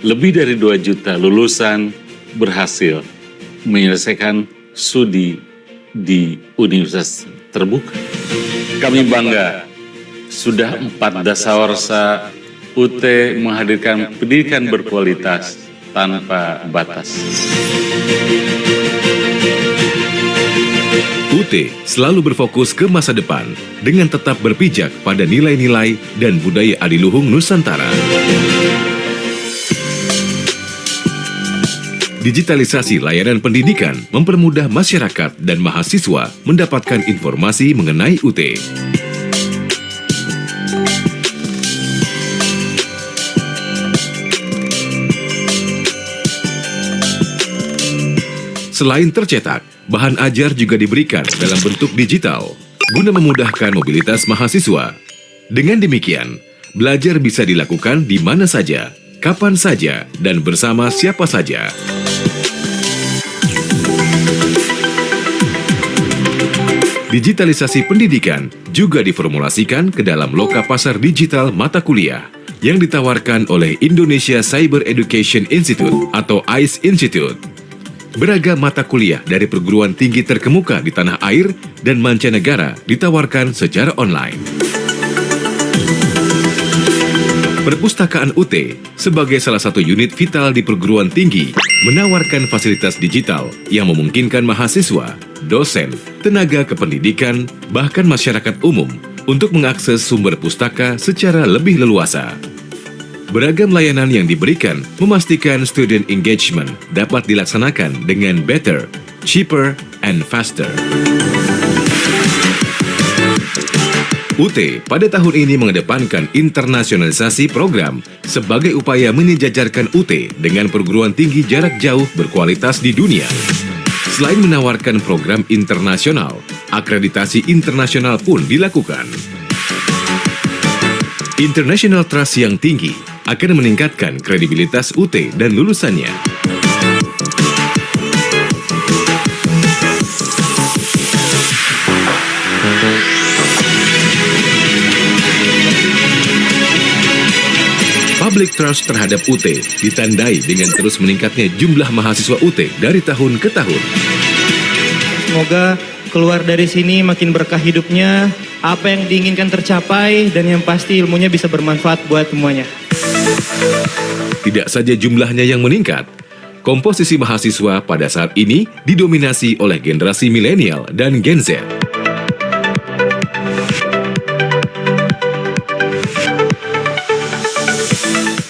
lebih dari 2 juta lulusan berhasil menyelesaikan studi di universitas terbuka. Kami bangga, sudah 4 dasawarsa UT menghadirkan pendidikan berkualitas tanpa batas. UT selalu berfokus ke masa depan dengan tetap berpijak pada nilai-nilai dan budaya adiluhung Nusantara. Digitalisasi layanan pendidikan mempermudah masyarakat dan mahasiswa mendapatkan informasi mengenai UT. Selain tercetak, bahan ajar juga diberikan dalam bentuk digital guna memudahkan mobilitas mahasiswa. Dengan demikian, belajar bisa dilakukan di mana saja, kapan saja, dan bersama siapa saja. Digitalisasi pendidikan juga diformulasikan ke dalam loka pasar digital mata kuliah yang ditawarkan oleh Indonesia Cyber Education Institute atau ICE Institute. Beragam mata kuliah dari perguruan tinggi terkemuka di tanah air dan mancanegara ditawarkan secara online. Perpustakaan UT sebagai salah satu unit vital di perguruan tinggi menawarkan fasilitas digital yang memungkinkan mahasiswa, dosen, tenaga kependidikan, bahkan masyarakat umum untuk mengakses sumber pustaka secara lebih leluasa. Beragam layanan yang diberikan memastikan student engagement dapat dilaksanakan dengan better, cheaper, and faster. UT pada tahun ini mengedepankan internasionalisasi program sebagai upaya menyejajarkan UT dengan perguruan tinggi jarak jauh berkualitas di dunia. Selain menawarkan program internasional, akreditasi internasional pun dilakukan. International Trust yang tinggi akan meningkatkan kredibilitas UT dan lulusannya. Public trust terhadap UT ditandai dengan terus meningkatnya jumlah mahasiswa UT dari tahun ke tahun. Semoga keluar dari sini makin berkah hidupnya, apa yang diinginkan tercapai, dan yang pasti ilmunya bisa bermanfaat buat semuanya. Tidak saja jumlahnya yang meningkat, komposisi mahasiswa pada saat ini didominasi oleh generasi milenial dan Gen Z.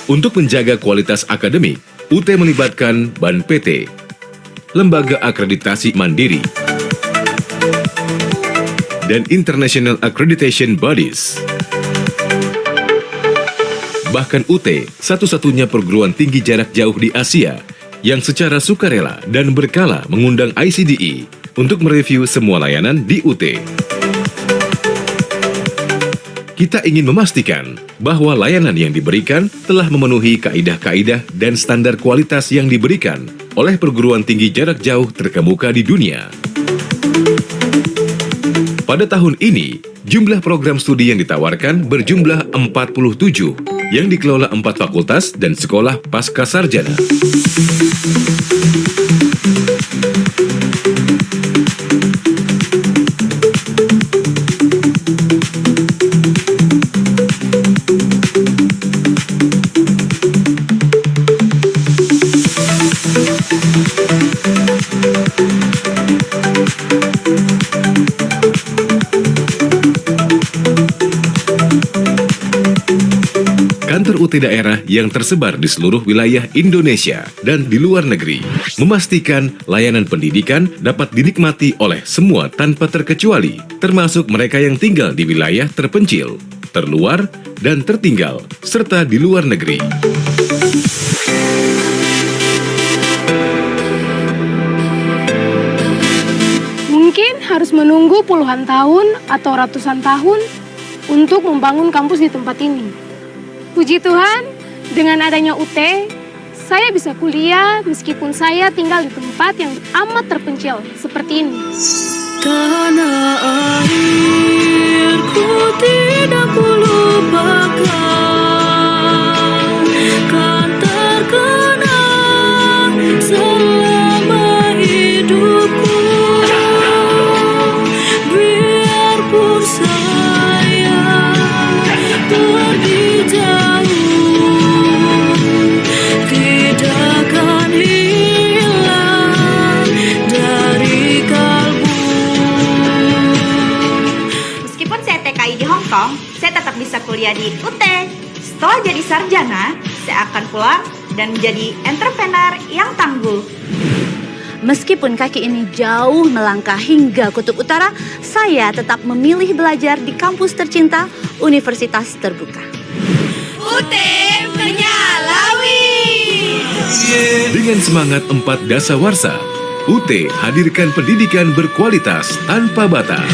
Untuk menjaga kualitas akademik, UT melibatkan BAN PT, Lembaga Akreditasi Mandiri, dan International Accreditation Bodies. Bahkan UT satu-satunya perguruan tinggi jarak jauh di Asia yang secara sukarela dan berkala mengundang ICDE untuk mereview semua layanan di UT. Kita ingin memastikan bahwa layanan yang diberikan telah memenuhi kaidah-kaidah dan standar kualitas yang diberikan oleh perguruan tinggi jarak jauh terkemuka di dunia. Pada tahun ini, jumlah program studi yang ditawarkan berjumlah 47 yang dikelola 4 fakultas dan sekolah pasca sarjana. Kantor UT daerah yang tersebar di seluruh wilayah Indonesia dan di luar negeri memastikan layanan pendidikan dapat dinikmati oleh semua tanpa terkecuali, termasuk mereka yang tinggal di wilayah terpencil, terluar, dan tertinggal, serta di luar negeri. Mungkin harus menunggu puluhan tahun atau ratusan tahun untuk membangun kampus di tempat ini. Puji Tuhan, dengan adanya UT, saya bisa kuliah meskipun saya tinggal di tempat yang amat terpencil seperti ini. Tanah airku tidak kulupakan, kan terkenal akan pulang dan menjadi entrepreneur yang tangguh. Meskipun kaki ini jauh melangkah hingga kutub utara, saya tetap memilih belajar di kampus tercinta Universitas Terbuka. UT Menyalawi. Dengan semangat 4 dasawarsa, UT hadirkan pendidikan berkualitas tanpa batas.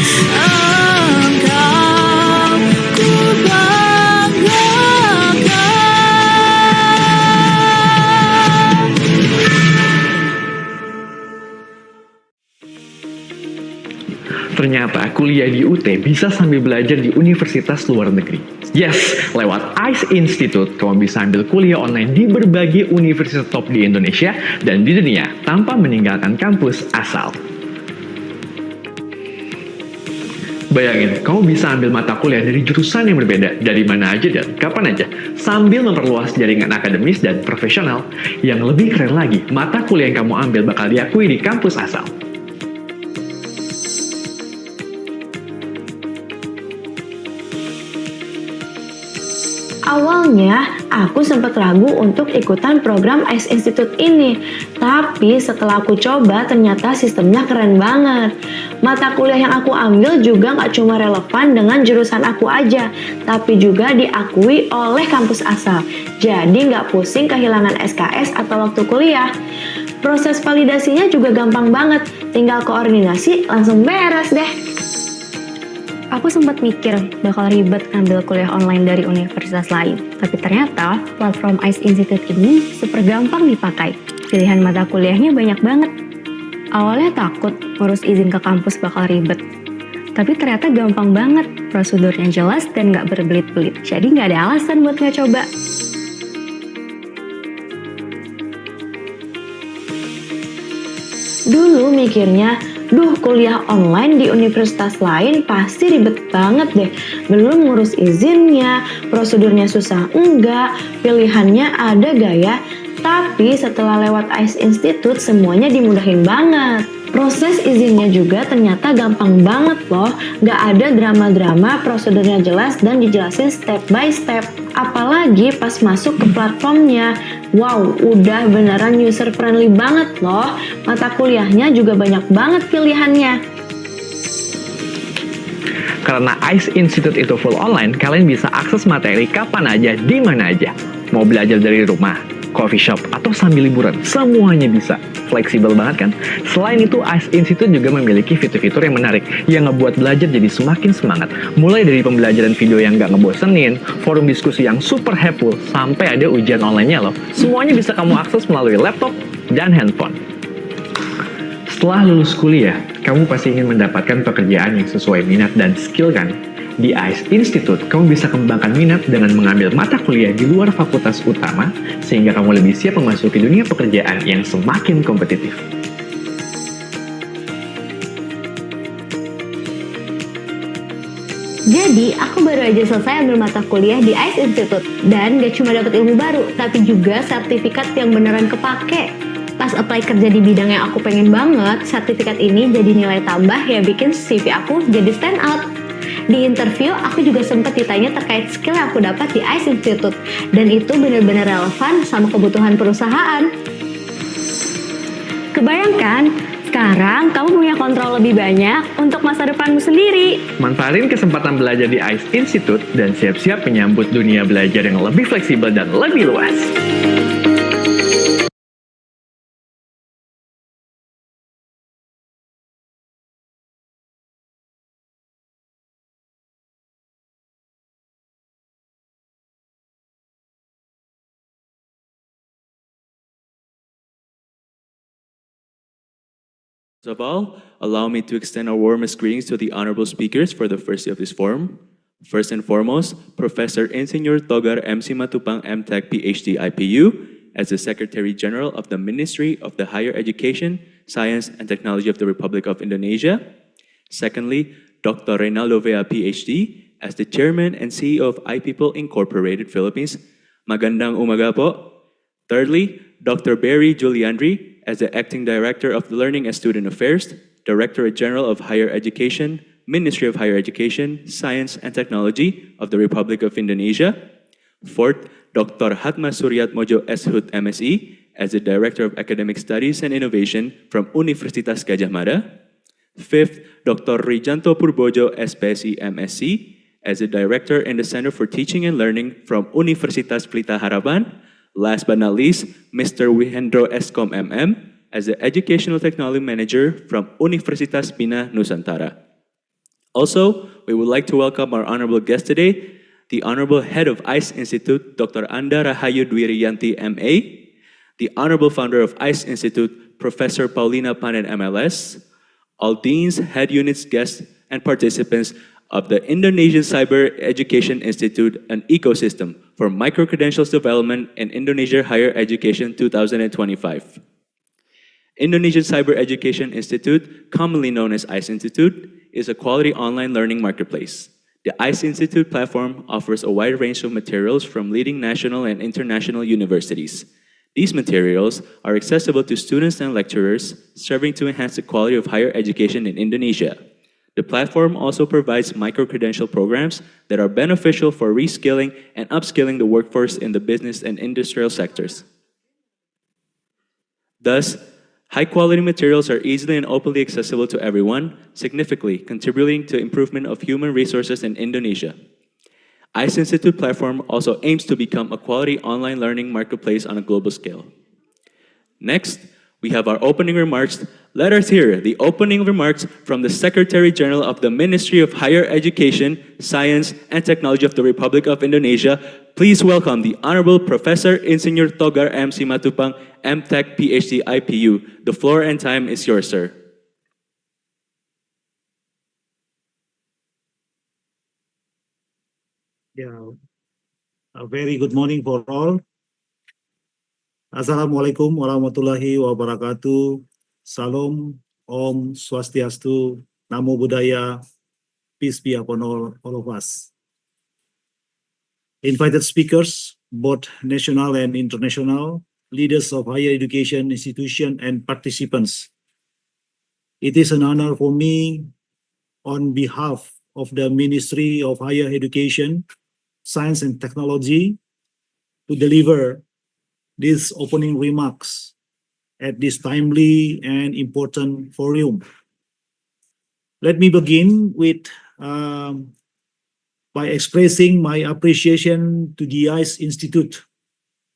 Ternyata kuliah di UT bisa sambil belajar di universitas luar negeri. Yes, lewat ICE Institute, kamu bisa ambil kuliah online di berbagai universitas top di Indonesia dan di dunia tanpa meninggalkan kampus asal. Bayangin, kamu bisa ambil mata kuliah dari jurusan yang berbeda, dari mana aja dan kapan aja, sambil memperluas jaringan akademis dan profesional. Yang lebih keren lagi, mata kuliah yang kamu ambil bakal diakui di kampus asal. Awalnya, aku sempat ragu untuk ikutan program ICE Institute ini. Tapi setelah aku coba, ternyata sistemnya keren banget. Mata kuliah yang aku ambil juga nggak cuma relevan dengan jurusan aku aja, tapi juga diakui oleh kampus asal. Jadi nggak pusing kehilangan SKS atau waktu kuliah. Proses validasinya juga gampang banget, tinggal koordinasi langsung beres deh. Aku sempat mikir bakal ribet ambil kuliah online dari universitas lain. Tapi ternyata platform ICE Institute ini super gampang dipakai. Pilihan mata kuliahnya banyak banget. Awalnya takut ngurus izin ke kampus bakal ribet. Tapi ternyata gampang banget. Prosedurnya jelas dan nggak berbelit-belit. Jadi nggak ada alasan buat nggak coba. Dulu mikirnya, kuliah online di universitas lain pasti ribet banget deh. Belum ngurus izinnya, prosedurnya susah enggak, pilihannya ada gak ya? Tapi setelah lewat ICE Institute semuanya dimudahin banget. Proses izinnya juga ternyata gampang banget loh. Gak ada drama-drama, prosedurnya jelas dan dijelasin step by step. Apalagi pas masuk ke platformnya. Wow, udah beneran user friendly banget loh. Mata kuliahnya juga banyak banget pilihannya. Karena ICE Institute itu full online, kalian bisa akses materi kapan aja, di mana aja. Mau belajar dari rumah, coffee shop, atau sambil liburan, semuanya bisa. Fleksibel banget kan? Selain itu, ICE Institute juga memiliki fitur-fitur yang menarik yang ngebuat belajar jadi semakin semangat. Mulai dari pembelajaran video yang gak ngebosenin, forum diskusi yang super helpful, sampai ada ujian online-nya loh. Semuanya bisa kamu akses melalui laptop dan handphone. Setelah lulus kuliah, kamu pasti ingin mendapatkan pekerjaan yang sesuai minat dan skill kan? Di ICE Institute, kamu bisa kembangkan minat dengan mengambil mata kuliah di luar fakultas utama, sehingga kamu lebih siap memasuki dunia pekerjaan yang semakin kompetitif. Jadi, aku baru aja selesai ambil mata kuliah di ICE Institute. Dan gak cuma dapat ilmu baru, tapi juga sertifikat yang beneran kepake. Pas apply kerja di bidang yang aku pengen banget, sertifikat ini jadi nilai tambah yang bikin CV aku jadi stand out. Di interview, aku juga sempat ditanya terkait skill yang aku dapat di ICE Institute. Dan itu benar-benar relevan sama kebutuhan perusahaan. Kebayangkan, sekarang kamu punya kontrol lebih banyak untuk masa depanmu sendiri. Manfaatin kesempatan belajar di ICE Institute dan siap-siap menyambut dunia belajar yang lebih fleksibel dan lebih luas. First of all, allow me to extend our warmest greetings to the honorable speakers for the first day of this forum. First and foremost, Professor Insinyur Togar M. Simatupang, M.Tech, Ph.D, IPU, as the Secretary General of the Ministry of the Higher Education, Science and Technology of the Republic of Indonesia. Secondly, Dr. Reynaldo Vea, Ph.D, as the Chairman and CEO of iPeople Incorporated Philippines. Magandang umaga po. Thirdly, Dr. Barry Juliandri, as the Acting Director of Learning and Student Affairs, Directorate General of Higher Education, Ministry of Higher Education, Science and Technology of the Republic of Indonesia. Fourth, Dr. Hatma Suryatmojo, S.Hud, M.Sc, as the Director of Academic Studies and Innovation from Universitas Gajah Mada. Fifth, Dr. Rijanto Purbojo, S.Psi, M.Sc, as the Director in the Center for Teaching and Learning from Universitas Pelita Harapan. Last but not least, Mr. Wihendro S.Com, M.M., as the Educational Technology Manager from Universitas Bina, Nusantara. Also, we would like to welcome our honorable guest today, the Honorable Head of ICE Institute, Dr. Anda Rahayu Dwi Rianti, M.A., the Honorable Founder of ICE Institute, Professor Paulina Panen, MLS, all deans, head units, guests, and participants of the Indonesian Cyber Education Institute, an ecosystem for microcredentials development in Indonesia Higher Education 2025. Indonesian Cyber Education Institute, commonly known as ICE Institute, is a quality online learning marketplace. The ICE Institute platform offers a wide range of materials from leading national and international universities. These materials are accessible to students and lecturers, serving to enhance the quality of higher education in Indonesia. The platform also provides micro-credential programs that are beneficial for reskilling and upskilling the workforce in the business and industrial sectors. Thus, high-quality materials are easily and openly accessible to everyone, significantly contributing to improvement of human resources in Indonesia. ICE Institute platform also aims to become a quality online learning marketplace on a global scale. Next, we have our opening remarks. Let us hear the opening remarks from the Secretary General of the Ministry of Higher Education, Science, and Technology of the Republic of Indonesia. Please welcome the Honorable Professor Insinyur Togar M. Simatupang, M.Tech, Ph.D, IPU. The floor and time is yours, sir. Yeah, a very good morning for all. Assalamualaikum warahmatullahi wabarakatuh. Salam, Om Swastiastu, Namo Buddhaya, peace be upon all of us. Invited speakers, both national and international, leaders of higher education institution and participants. It is an honor for me on behalf of the Ministry of Higher Education, Science and Technology to deliver these opening remarks at this timely and important forum. Let me begin with by expressing my appreciation to the ICE Institute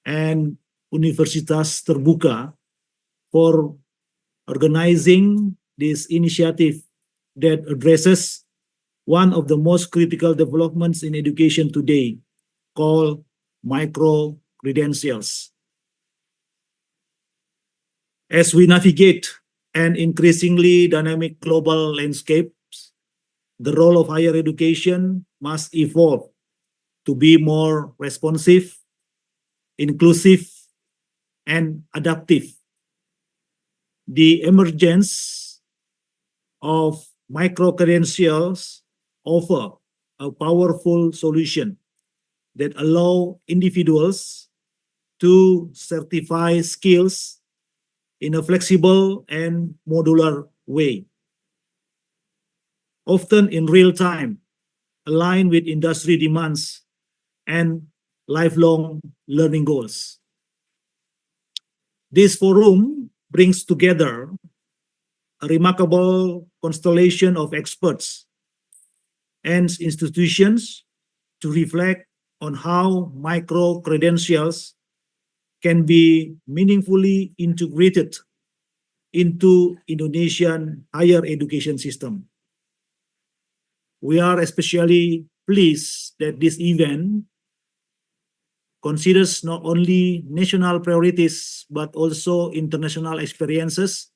and Universitas Terbuka for organizing this initiative that addresses one of the most critical developments in education today, called micro-credentials. As we navigate an increasingly dynamic global landscape, the role of higher education must evolve to be more responsive, inclusive, and adaptive. The emergence of micro-credentials offer a powerful solution that allow individuals to certify skills in a flexible and modular way, often in real time, aligned with industry demands and lifelong learning goals. This forum brings together a remarkable constellation of experts and institutions to reflect on how micro-credentials can be meaningfully integrated into Indonesian higher education system. We are especially pleased that this event considers not only national priorities but also international experiences,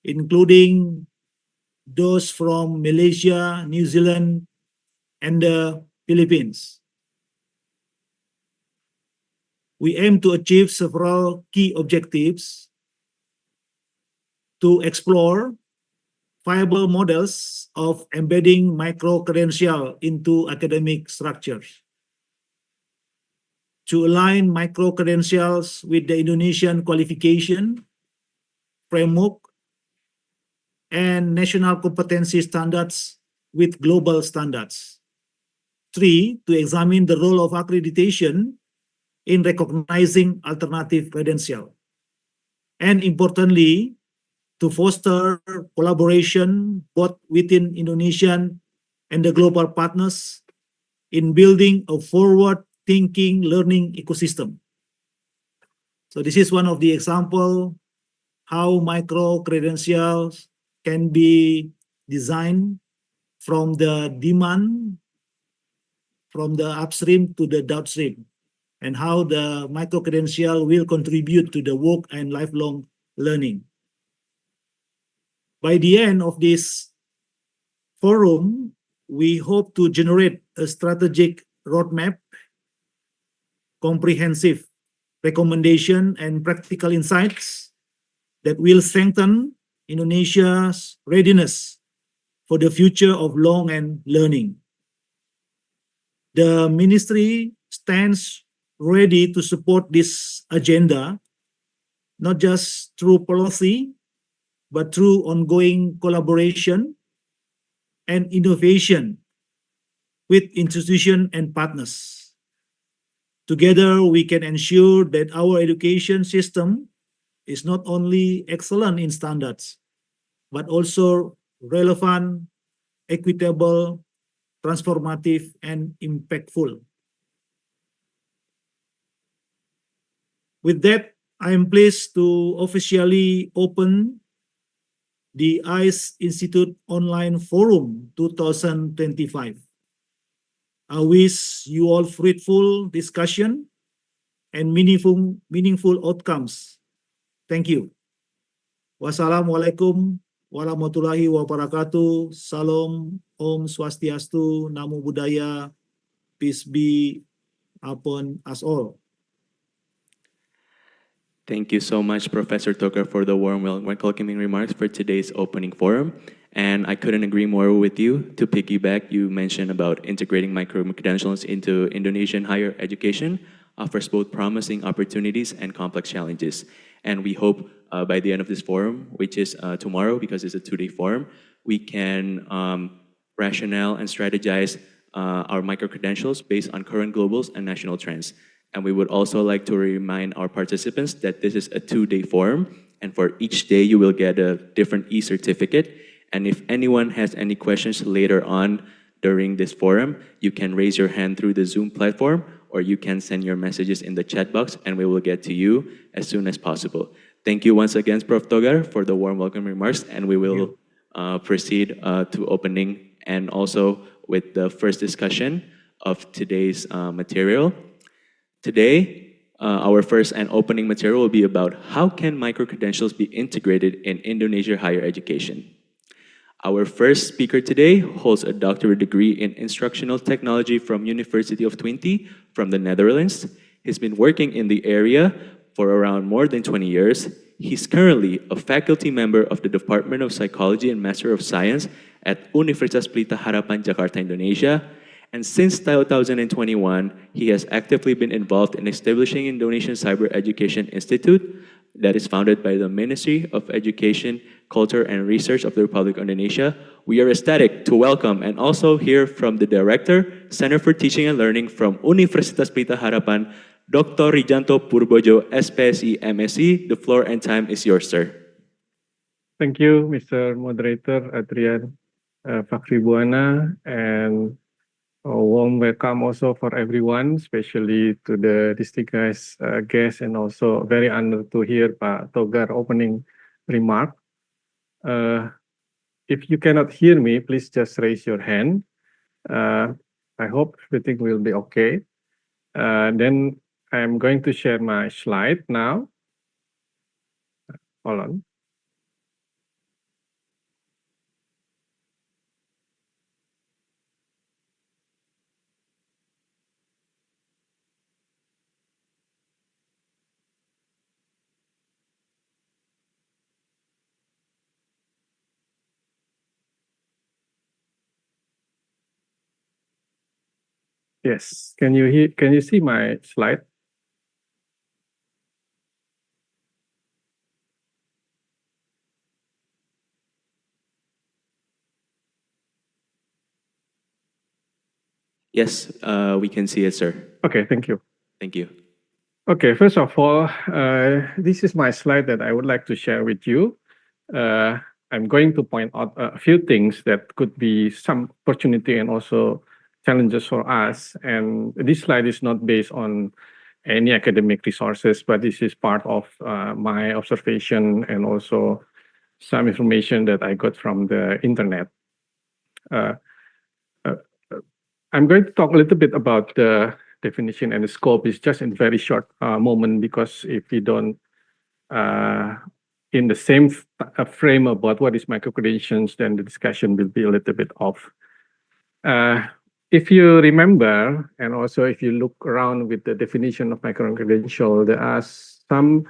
including those from Malaysia, New Zealand, and the Philippines. We aim to achieve several key objectives to explore viable models of embedding micro-credential into academic structures, to align micro-credentials with the Indonesian qualification framework and national competency standards with global standards, 3, to examine the role of accreditation in recognizing alternative credential. And importantly, to foster collaboration both within Indonesian and the global partners in building a forward-thinking learning ecosystem. So this is one of the example how micro-credentials can be designed from the demand, from the upstream to the downstream, and how the micro-credential will contribute to the work and lifelong learning. By the end of this forum, we hope to generate a strategic roadmap, comprehensive recommendation, and practical insights that will strengthen Indonesia's readiness for the future of learning and learning. The ministry stands ready to support this agenda, not just through policy, but through ongoing collaboration and innovation with institutions and partners. Together, we can ensure that our education system is not only excellent in standards, but also relevant, equitable, transformative, and impactful. With that, I am pleased to officially open the ICE Institute Online Forum 2025. I wish you all fruitful discussion and meaningful outcomes. Thank you. Wassalamualaikum warahmatullahi wabarakatuh. Salam, Om Swastiastu, Namo Buddhaya, peace be upon us all. Thank you so much, Professor Togar, for the warm welcoming remarks for today's opening forum. And I couldn't agree more with you. To piggyback, you mentioned about integrating micro-credentials into Indonesian higher education offers both promising opportunities and complex challenges. And we hope by the end of this forum, which is tomorrow, because it's a two-day forum, we can rationale and strategize our micro-credentials based on current globals and national trends. And we would also like to remind our participants that this is a two-day forum, and for each day you will get a different e-certificate. And if anyone has any questions later on during this forum, you can raise your hand through the Zoom platform, or you can send your messages in the chat box, and we will get to you as soon as possible. Thank you once again, Prof. Togar, for the warm welcome remarks, and we will proceed to opening and also with the first discussion of today's material. Today, our first and opening material will be about how can micro-credentials be integrated in Indonesia higher education. Our first speaker today holds a doctorate degree in instructional technology from University of Twente from the Netherlands. He's been working in the area for around more than 20 years. He's currently a faculty member of the Department of Psychology and Master of Science at Universitas Pelita Harapan, Jakarta, Indonesia. And since 2021, he has actively been involved in establishing Indonesian Cyber Education Institute that is founded by the Ministry of Education, Culture and Research of the Republic of Indonesia. We are ecstatic to welcome and also hear from the Director, Center for Teaching and Learning from Universitas Pelita Harapan, Dr. Rijanto Purbojo, S.Psi, M.Sc. The floor and time is yours, sir. Thank you, Mr. Moderator Adrian Fakri Buana, and a warm welcome also for everyone, especially to the distinguished guests, and also very honored to hear Pak Togar opening remark. If you cannot hear me, please just raise your hand. I hope everything will be okay. Then I'm going to share my slide now. Hold on. Yes, can you see my slide? Yes, we can see it, sir. Okay, thank you. Thank you. Okay, first of all, this is my slide that I would like to share with you. I'm going to point out a few things that could be some opportunity and also challenges for us. And this slide is not based on any academic resources, but this is part of my observation and also some information that I got from the internet. Uh, uh, I'm going to talk a little bit about the definition and the scope. It's just in very short moment, because if we don't in the same frame about what is microcredentials, then the discussion will be a little bit off. If you remember, and also if you look around with the definition of microcredential, there are some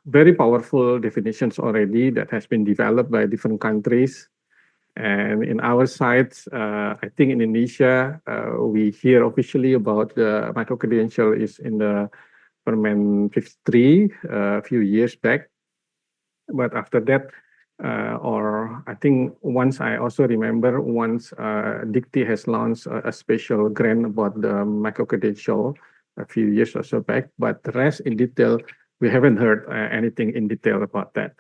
very powerful definitions already that has been developed by different countries. And in our sites, I think in Indonesia, we hear officially about the microcredential is in the Permen 53 a few years back. But after that, or I think once I also remember, once Dikti has launched a special grant about the microcredential a few years or so back, but the rest in detail, we haven't heard anything in detail about that.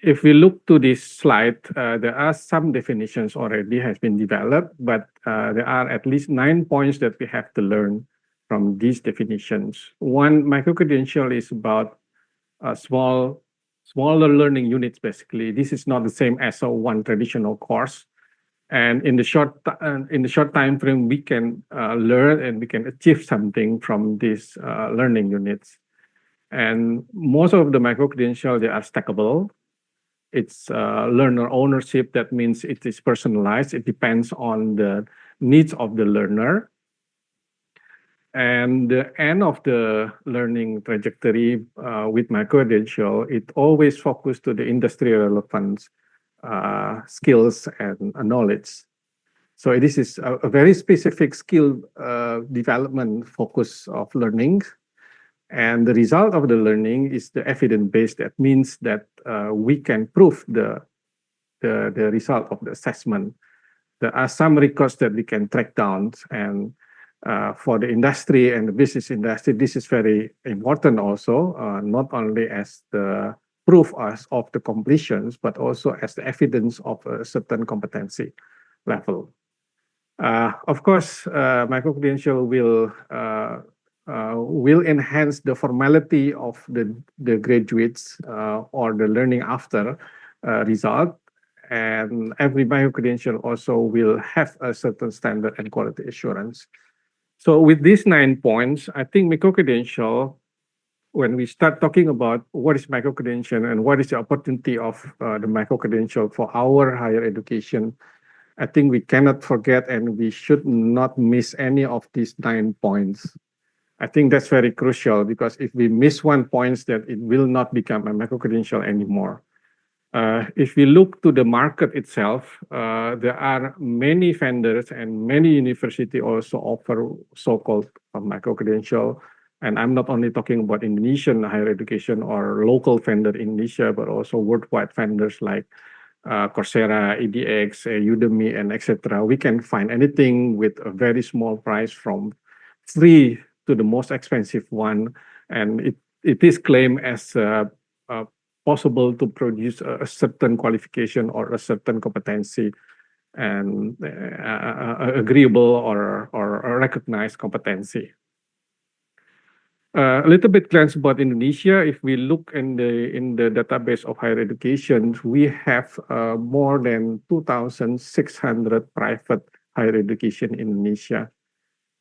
If we look to this slide, there are some definitions already has been developed, but there are at least 9 points that we have to learn from these definitions. One, microcredential is about smaller learning units, basically. This is not the same as a one traditional course. And in the short time frame, we can learn and we can achieve something from these learning units. And most of the microcredentials, they are stackable. It's learner ownership. That means it is personalized. It depends on the needs of the learner. And the end of the learning trajectory with microcredential, it always focused to the industry relevant skills and knowledge. So this is a very specific skill development focus of learning. And the result of the learning is the evidence-based. That means that we can prove the result of the assessment. There are some records that we can track down, and for the industry and the business industry, this is very important also, not only as the proof of the completions, but also as the evidence of a certain competency level. Of course, microcredential will enhance the formality of the graduates or the learning after result. And every microcredential also will have a certain standard and quality assurance. So with these 9 points, I think microcredential, when we start talking about what is microcredential and what is the opportunity of the microcredential for our higher education, I think we cannot forget and we should not miss any of these 9 points. I think that's very crucial, because if we miss 1 point, then it will not become a microcredential anymore. If we look to the market itself, there are many vendors and many universities also offer so-called microcredential. And I'm not only talking about Indonesian higher education or local vendor in Indonesia, but also worldwide vendors like Coursera, EDX, Udemy, and etc. We can find anything with a very small price from free to the most expensive one. And it is claimed as possible to produce a certain qualification or a certain competency and agreeable or recognized competency. A little bit glance about Indonesia. If we look in the database of higher education, we have more than 2,600 private higher education in Indonesia.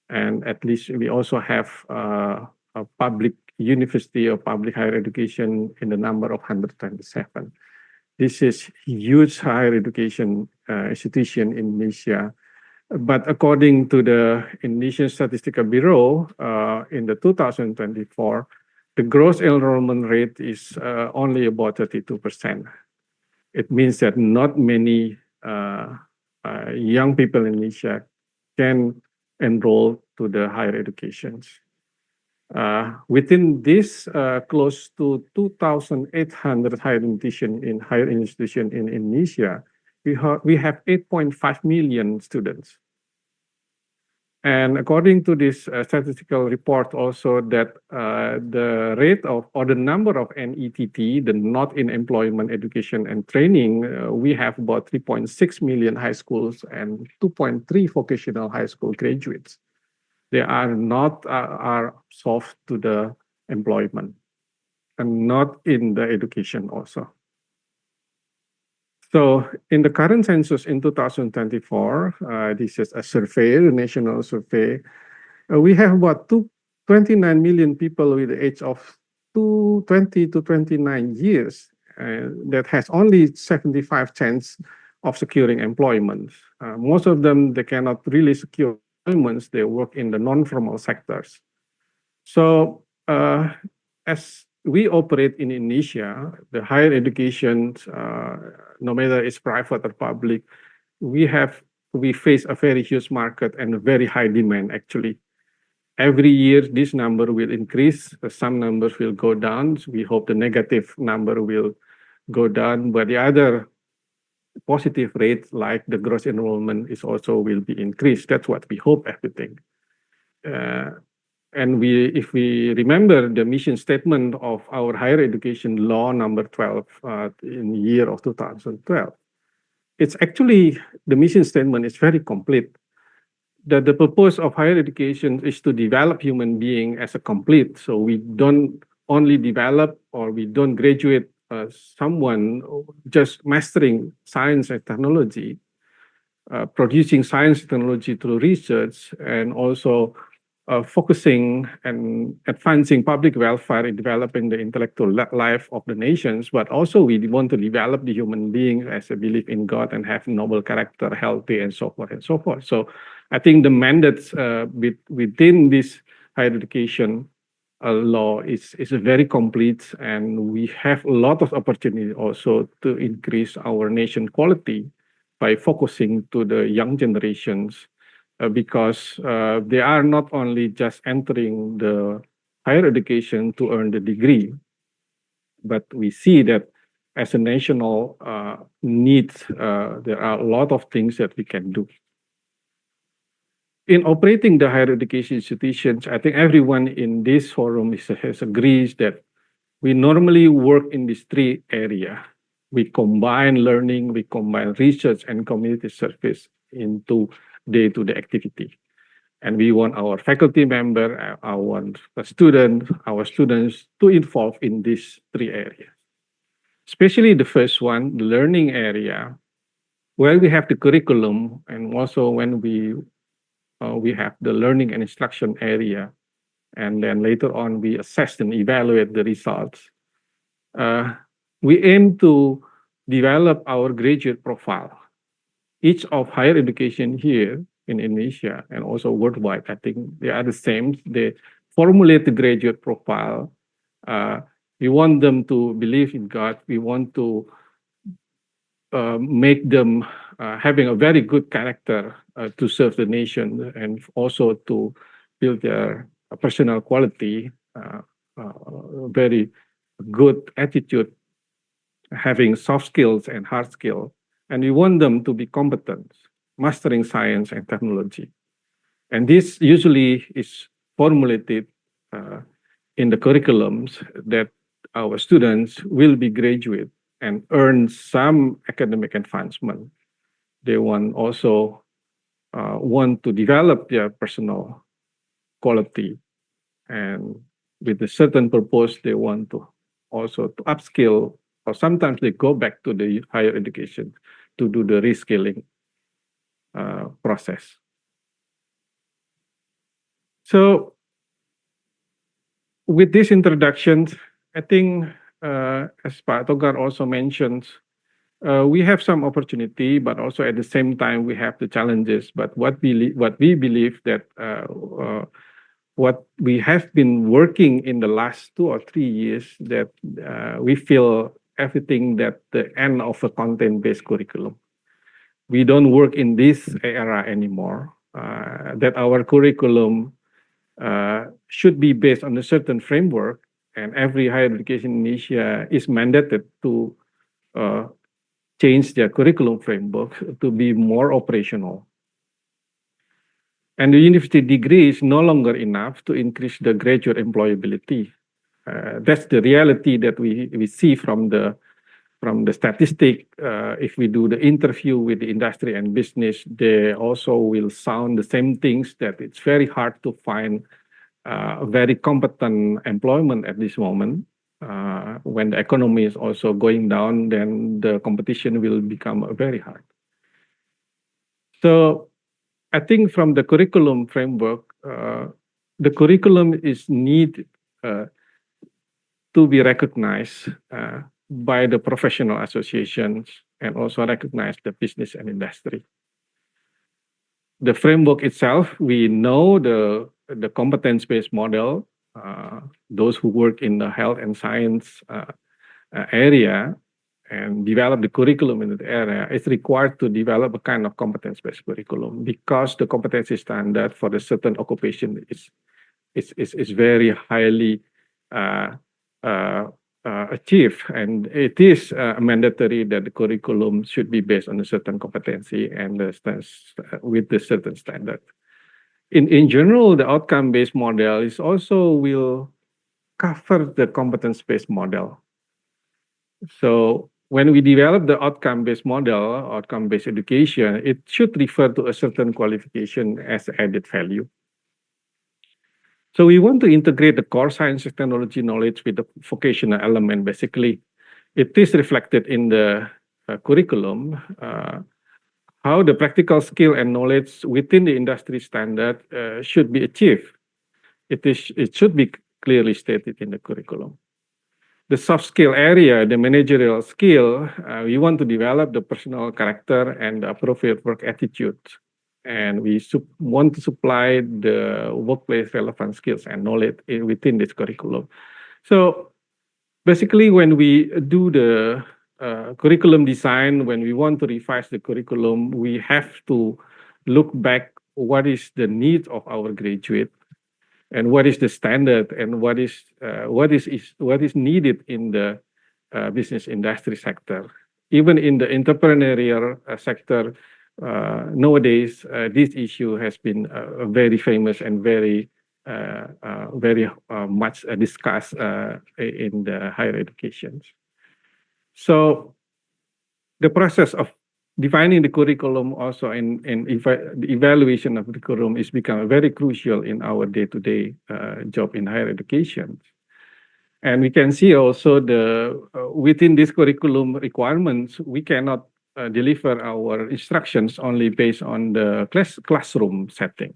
And at least we also have a public university or public higher education in the number of 127. This is huge higher education institution in Indonesia. But according to the Indonesian Statistical Bureau, in the 2024, the gross enrollment rate is only about 32%. It means that not many young people in Indonesia can enroll to the higher educations. Within this, close to 2,800 higher institution in Indonesia, we have 8.5 million students. And according to this statistical report also that the rate of or the number of NETT, the not in employment education and training, we have about 3.6 million high schools and 2.3 vocational high school graduates. They are not are soft to the employment and not in the education also. So in the current census in 2024, this is a survey, a national survey. We have about 29 million people with the age of 20 to 29 years that has only 75 chance of securing employment. Most of them, they cannot really secure employment. They work in the non-formal sectors. So as we operate in Indonesia, the higher education, no matter it's private or public, we face a very huge market and a very high demand actually. Every year, this number will increase. Some numbers will go down. We hope the negative number will go down, but the other positive rate, like the gross enrollment, is also will be increased. That's what we hope, everything. And if we remember the mission statement of our higher education law number 12 in the year of 2012, it's actually, the mission statement is very complete. That the purpose of higher education is to develop human being as a complete. So we don't only develop or we don't graduate someone just mastering science and technology, producing science and technology through research, and also focusing and advancing public welfare in developing the intellectual life of the nations, but also we want to develop the human being as a belief in God and have noble character, healthy, and so forth and so forth. So I think the mandates within this higher education law is very complete, and we have a lot of opportunity also to increase our nation quality by focusing to the young generations. Because they are not only just entering the higher education to earn the degree, but we see that as a national need, there are a lot of things that we can do. In operating the higher education institutions, I think everyone in this forum has agrees that we normally work in these three areas. We combine learning, we combine research and community service into day-to-day activity. And we want our faculty member, our students to involve in these three areas. Especially the first one, the learning area, where we have the curriculum, and also when we have the learning and instruction area, and then later on we assess and evaluate the results. We aim to develop our graduate profile. Each of higher education here in Indonesia and also worldwide, I think they are the same. They formulate the graduate profile. We want them to believe in God. We want to make them having a very good character to serve the nation, and also to build their personal quality, very good attitude, having soft skills and hard skills. And we want them to be competent, mastering science and technology. And this usually is formulated in the curriculums that our students will be graduate and earn some academic advancement. They also want to develop their personal quality, and with a certain purpose, they want to also to upskill, or sometimes they go back to the higher education to do the reskilling process. So with this introduction, I think as Pak Togar also mentioned, we have some opportunity, but also at the same time we have the challenges. But what we believe that what we have been working in the last 2 or 3 years, that we feel everything that the end of a content-based curriculum. We don't work in this era anymore, that our curriculum should be based on a certain framework, and every higher education in Indonesia is mandated to change their curriculum framework to be more operational. And the university degree is no longer enough to increase the graduate employability. That's the reality that we see from the statistic. If we do the interview with the industry and business, they also will sound the same things, that it's very hard to find very competent employment at this moment. When the economy is also going down, then the competition will become very hard. So I think from the curriculum framework, the curriculum is need to be recognized by the professional associations and also recognize the business and industry. The framework itself, we know the competence-based model. Those who work in the health and science area and develop the curriculum in that area is required to develop a kind of competence-based curriculum, because the competency standard for a certain occupation is very highly achieved, and it is mandatory that the curriculum should be based on a certain competency and with a certain standard. In general, the outcome-based model is also will cover the competence-based model. So when we develop the outcome-based model, outcome-based education, it should refer to a certain qualification as added value. So we want to integrate the core science and technology knowledge with the vocational element. Basically, it is reflected in the curriculum, how the practical skill and knowledge within the industry standard should be achieved. It should be clearly stated in the curriculum. The soft skill area, the managerial skill, we want to develop the personal character and the appropriate work attitude. And we want to supply the workplace relevant skills and knowledge within this curriculum. So basically, when we do the curriculum design, when we want to revise the curriculum, we have to look back what is the need of our graduate, and what is the standard, and what is needed in the business industry sector. Even in the entrepreneurial sector, nowadays, this issue has been very famous and very much discussed in the higher education. So the process of defining the curriculum also in the evaluation of the curriculum is becoming very crucial in our day-to-day job in higher education. And we can see also within this curriculum requirements, we cannot deliver our instructions only based on the classroom setting.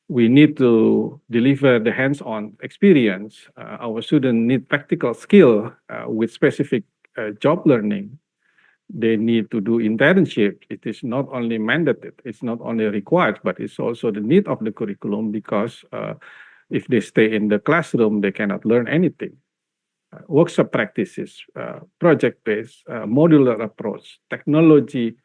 We need to deliver the hands-on experience. Our students need practical skill with specific job learning. They need to do internship. It is not only mandated, it's not only required, but it's also the need of the curriculum, because if they stay in the classroom, they cannot learn anything. Workshop practices, project-based, modular approach, technology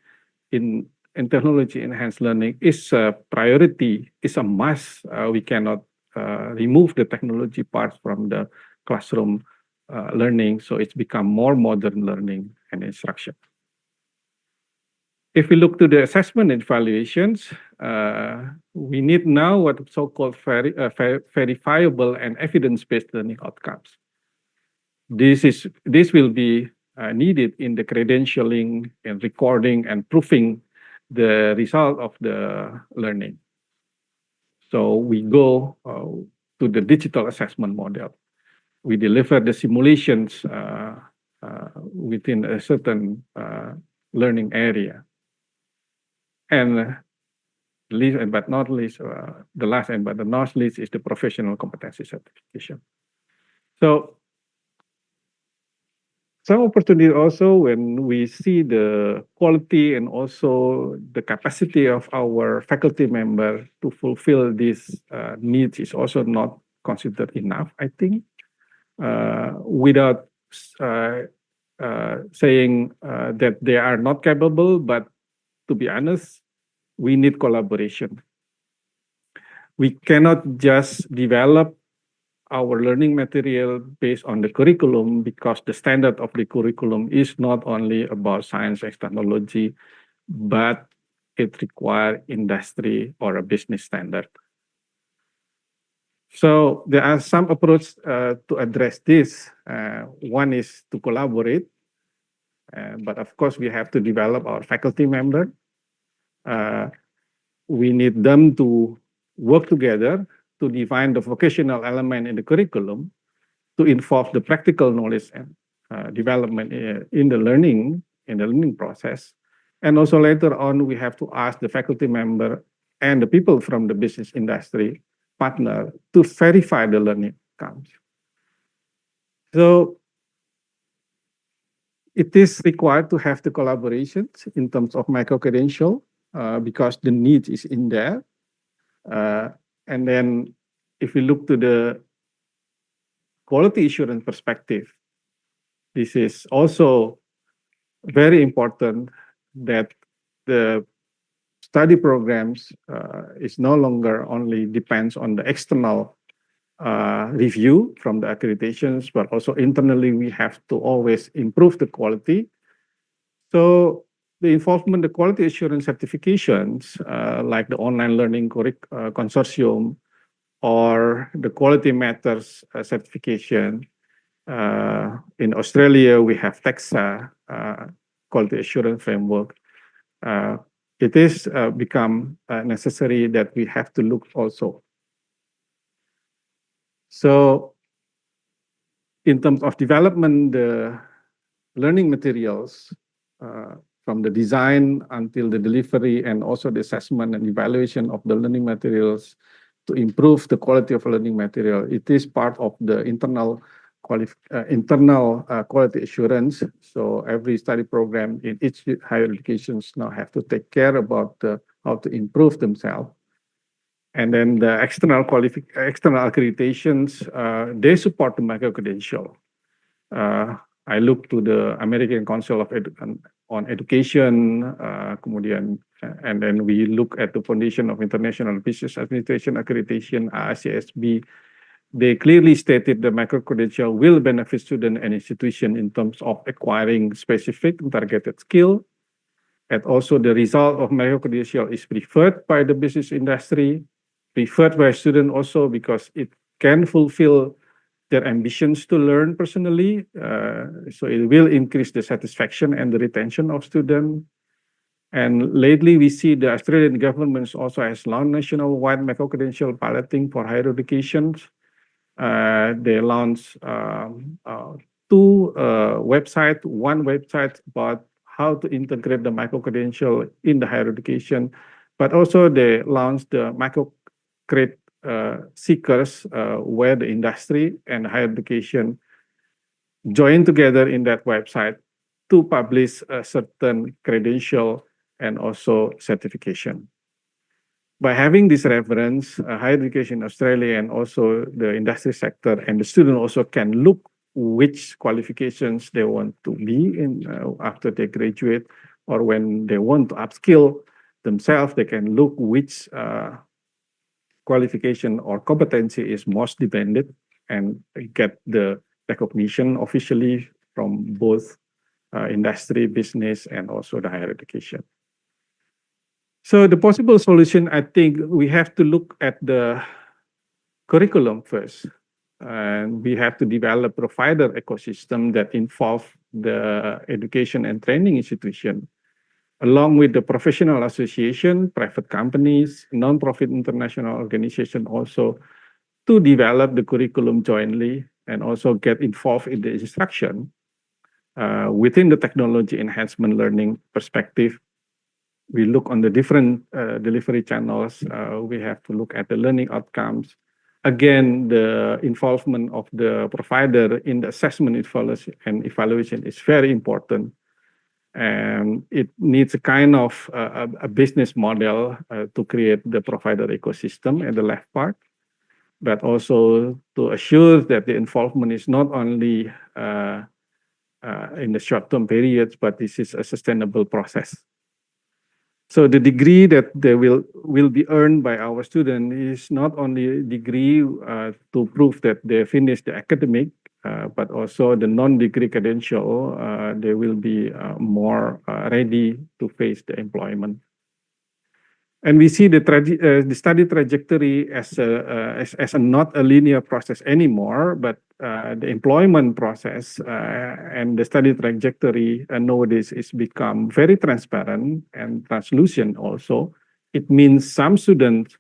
in technology enhanced learning is a priority, is a must. We cannot remove the technology part from the classroom learning, so it's become more modern learning and instruction. If we look to the assessment and evaluations, we need now what so-called verifiable and evidence-based learning outcomes. This will be needed in the credentialing and recording and proving the result of the learning. So we go to the digital assessment model. We deliver the simulations within a certain learning area. And least but not least, the last but not least is the professional competency certification. So some opportunity also when we see the quality and also the capacity of our faculty member to fulfill these needs is also not considered enough, I think, without saying that they are not capable, but to be honest, we need collaboration. We cannot just develop our learning material based on the curriculum, because the standard of the curriculum is not only about science and technology, but it requires industry or a business standard. So there are some approaches to address this. One is to collaborate, but of course we have to develop our faculty member. We need them to work together to define the vocational element in the curriculum, to involve the practical knowledge and development in the learning process. And also later on, we have to ask the faculty member and the people from the business industry partner to verify the learning outcomes. So it is required to have the collaborations in terms of microcredential because the need is in there. And then if we look to the quality assurance perspective, this is also very important that the study programs is no longer only depends on the external review from the accreditations, but also internally we have to always improve the quality. So the involvement, the quality assurance certifications, like the online learning consortium or the quality matters certification. In Australia, we have S.Psi, quality assurance framework. It is become necessary that we have to look also. So in terms of development, the learning materials from the design until the delivery and also the assessment and evaluation of the learning materials to improve the quality of learning material, it is part of the internal quality assurance. So every study program in each higher educations now have to take care about how to improve themselves. And then the external accreditations, they support the microcredential. I look to the American Council on Education, kemudian, and then we look at the Foundation of International Business Administration Accreditation, ASCSB. They clearly stated the microcredential will benefit students and institutions in terms of acquiring specific targeted skill. And also the result of microcredential is preferred by the business industry, preferred by students also because it can fulfill their ambitions to learn personally. So it will increase the satisfaction and the retention of students. And lately we see the Australian government also has launched national-wide microcredential piloting for higher education. They launched two websites, one website about how to integrate the microcredential in the higher education, but also they launched the microcred seekers where the industry and higher education join together in that website to publish a certain credential and also certification. By having this reference, higher education in Australia and also the industry sector and the student also can look which qualifications they want to be in after they graduate, or when they want to upskill themselves, they can look which qualification or competency is most demanded and get the recognition officially from both industry, business, and also the higher education. So the possible solution, I think we have to look at the curriculum first. And we have to develop provider ecosystem that involve the education and training institution, along with the professional association, private companies, non-profit international organization also, to develop the curriculum jointly and also get involved in the instruction within the technology enhancement learning perspective. We look on the different delivery channels. We have to look at the learning outcomes. Again, the involvement of the provider in the assessment and evaluation is very important. And it needs a kind of a business model to create the provider ecosystem at the left part, but also to assure that the involvement is not only in the short-term periods, but this is a sustainable process. So the degree that they will be earned by our student is not only a degree to prove that they finished the academic, but also the non-degree credential, they will be more ready to face the employment. And we see the study trajectory as not a linear process anymore, but the employment process and the study trajectory nowadays is become very transparent and translucent also. It means some students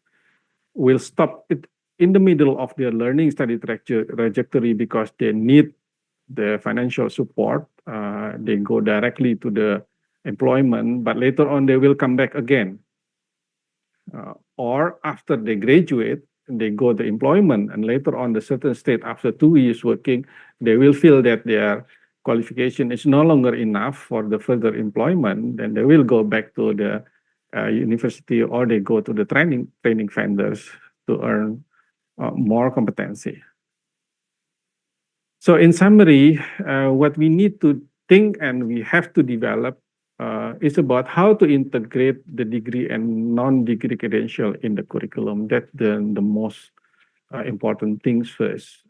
will stop it in the middle of their learning study trajectory because they need the financial support. They go directly to the employment, but later on they will come back again. Or after they graduate, they go to employment, and later on the certain state after 2 years working, they will feel that their qualification is no longer enough for the further employment, then they will go back to the university, or they go to the training vendors to earn more competency. So in summary, what we need to think and we have to develop is about how to integrate the degree and non-degree credential in the curriculum. That's the most important things first.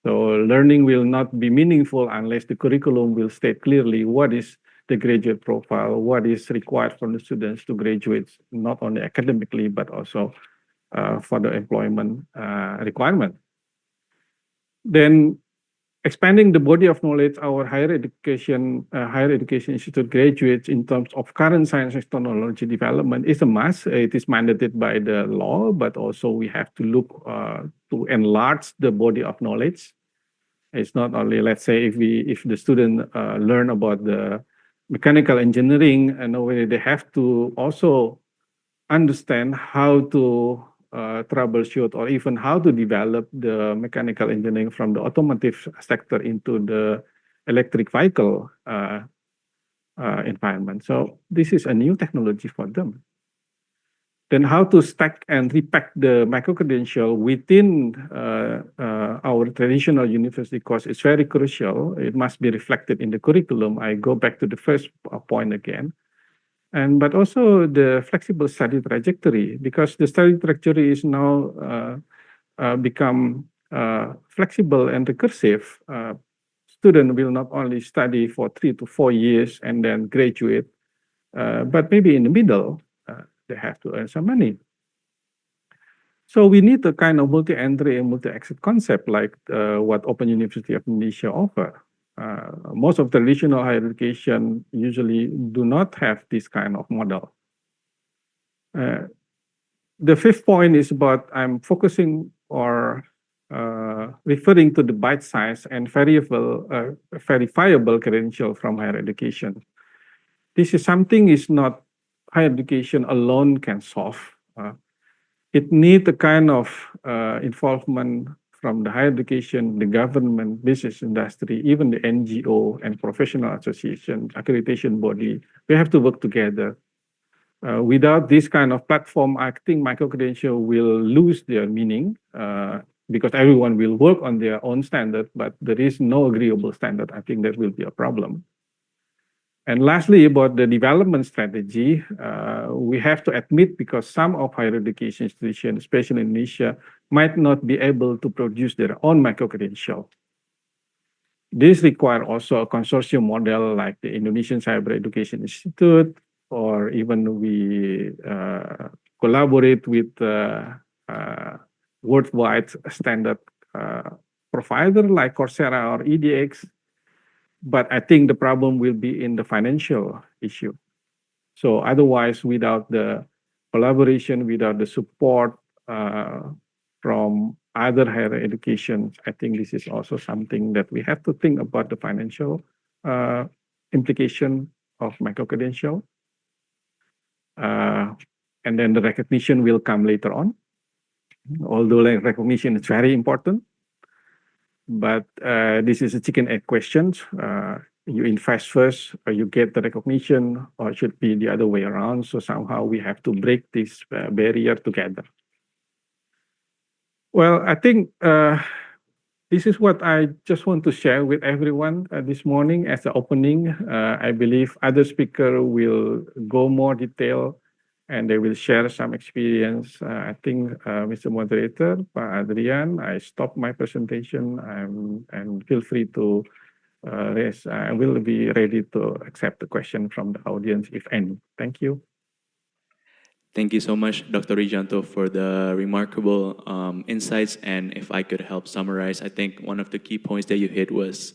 So learning will not be meaningful unless the curriculum will state clearly what is the graduate profile, what is required from the students to graduate, not only academically, but also for the employment requirement. Then expanding the body of knowledge our higher education institute graduates in terms of current science and technology development is a must. It is mandated by the law, but also we have to look to enlarge the body of knowledge. It's not only, let's say, if the student learn about the mechanical engineering, and they have to also understand how to troubleshoot or even how to develop the mechanical engineering from the automotive sector into the electric vehicle environment. So this is a new technology for them. Then how to stack and repack the microcredential within our traditional university course is very crucial. It must be reflected in the curriculum. I go back to the first point again. But also the flexible study trajectory, because the study trajectory is now become flexible and recursive. Student will not only study for 3 to 4 years and then graduate, but maybe in the middle, they have to earn some money. So we need a kind of multi-entry and multi-exit concept like what Open University of Indonesia offer. Most of traditional higher education usually do not have this kind of model. The fifth point is about I'm focusing or referring to the bite-sized and verifiable credential from higher education. This is something is not higher education alone can solve. It needs a kind of involvement from the higher education, the government, business industry, even the NGO and professional association, accreditation body. We have to work together. Without this kind of platform, I think microcredential will lose their meaning because everyone will work on their own standard, but there is no agreeable standard. I think that will be a problem. And lastly, about the development strategy, we have to admit because some of higher education institutions, especially in Indonesia, might not be able to produce their own microcredential. This requires also a consortium model like the Indonesian Cyber Education Institute, or even we collaborate with worldwide standard provider like Coursera or EDX. But I think the problem will be in the financial issue. So otherwise, without the collaboration, without the support from other higher education, I think this is also something that we have to think about the financial implication of microcredential. And then the recognition will come later on. Although recognition is very important. But this is a chicken egg question. You invest first, or you get the recognition, or it should be the other way around. So somehow we have to break this barrier together. Well, I think this is what I just want to share with everyone this morning as the opening. I believe other speakers will go more detail and they will share some experience. I think, Mr. Moderator, Pak Adrian, I stop my presentation and feel free to raise. I will be ready to accept the question from the audience, if any. Thank you. Thank you so much, Dr. Rijanto, for the remarkable insights. And if I could help summarize, I think one of the key points that you hit was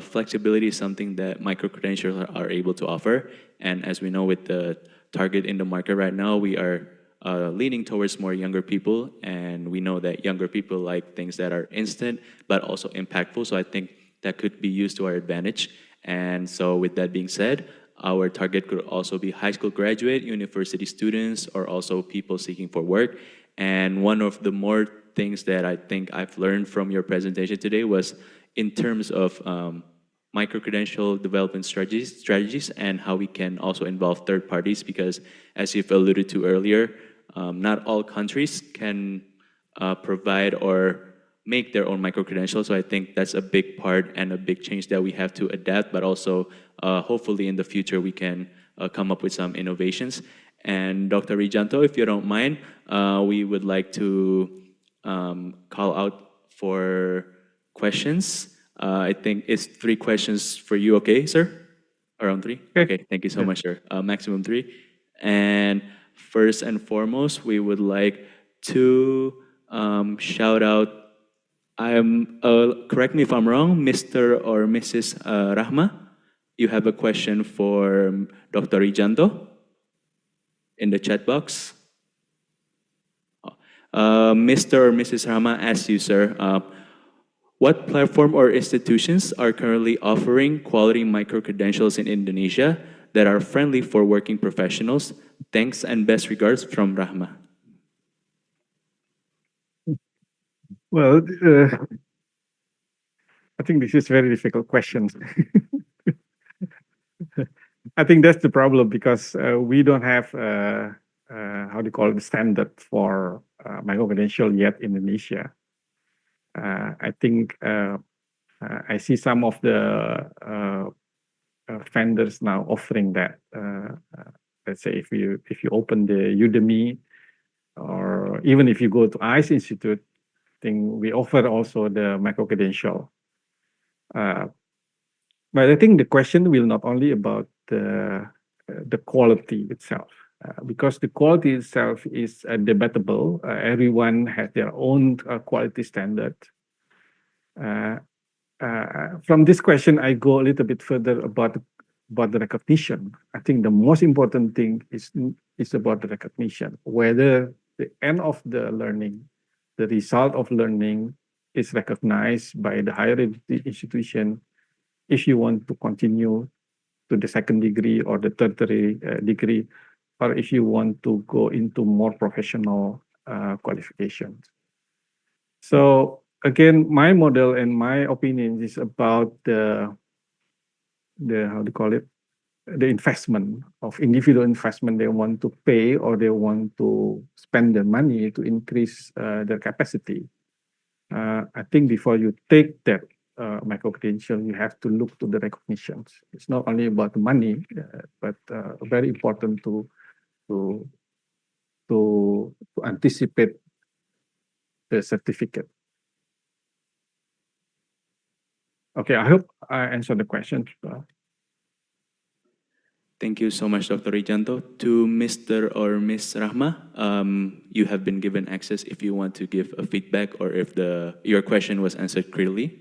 flexibility is something that microcredentials are able to offer. And as we know, with the target in the market right now, we are leaning towards more younger people. And we know that younger people like things that are instant, but also impactful. So I think that could be used to our advantage. And so with that being said, our target could also be high school graduate, university students, or also people seeking for work. And one of the more things that I think I've learned from your presentation today was in terms of microcredential development strategies and how we can also involve third parties, because as you've alluded to earlier, not all countries can provide or make their own microcredentials. So I think that's a big part and a big change that we have to adapt, but also hopefully in the future we can come up with some innovations. And Dr. Rijanto, if you don't mind, we would like to call out for questions. I think it's 3 questions for you, okay, sir? Around 3? Okay, thank you so much, sir. Maximum 3. And first and foremost, we would like to shout out, correct me if I'm wrong, Mr. or Mrs. Rahma, you have a question for Dr. Rijanto in the chat box. Mr. or Mrs. Rahma asks you, sir, what platform or institutions are currently offering quality microcredentials in Indonesia that are friendly for working professionals? Thanks and best regards from Rahma. Well, I think this is very difficult question. I think that's the problem because we don't have how do you call it, the standard for microcredential yet in Indonesia. I think I see some of the vendors now offering that. Let's say if you open the Udemy, or even if you go to ICE Institute, I think we offer also the microcredential. But I think the question will not only about the quality itself, because the quality itself is debatable. Everyone has their own quality standard. From this question, I go a little bit further about the recognition. I think the most important thing is about the recognition, whether the end of the learning, the result of learning is recognized by the higher institution if you want to continue to the second degree or the tertiary degree, or if you want to go into more professional qualifications. So again, my model and my opinion is about the how do you call it, the investment of individual investment they want to pay or they want to spend their money to increase their capacity. I think before you take that microcredential, you have to look to the recognitions. It's not only about the money, but very important to anticipate the certificate. Okay, I hope I answered the question. Thank you so much, Dr. Rijanto. To Mr. or Ms. Rahma, you have been given access if you want to give a feedback or if your question was answered clearly.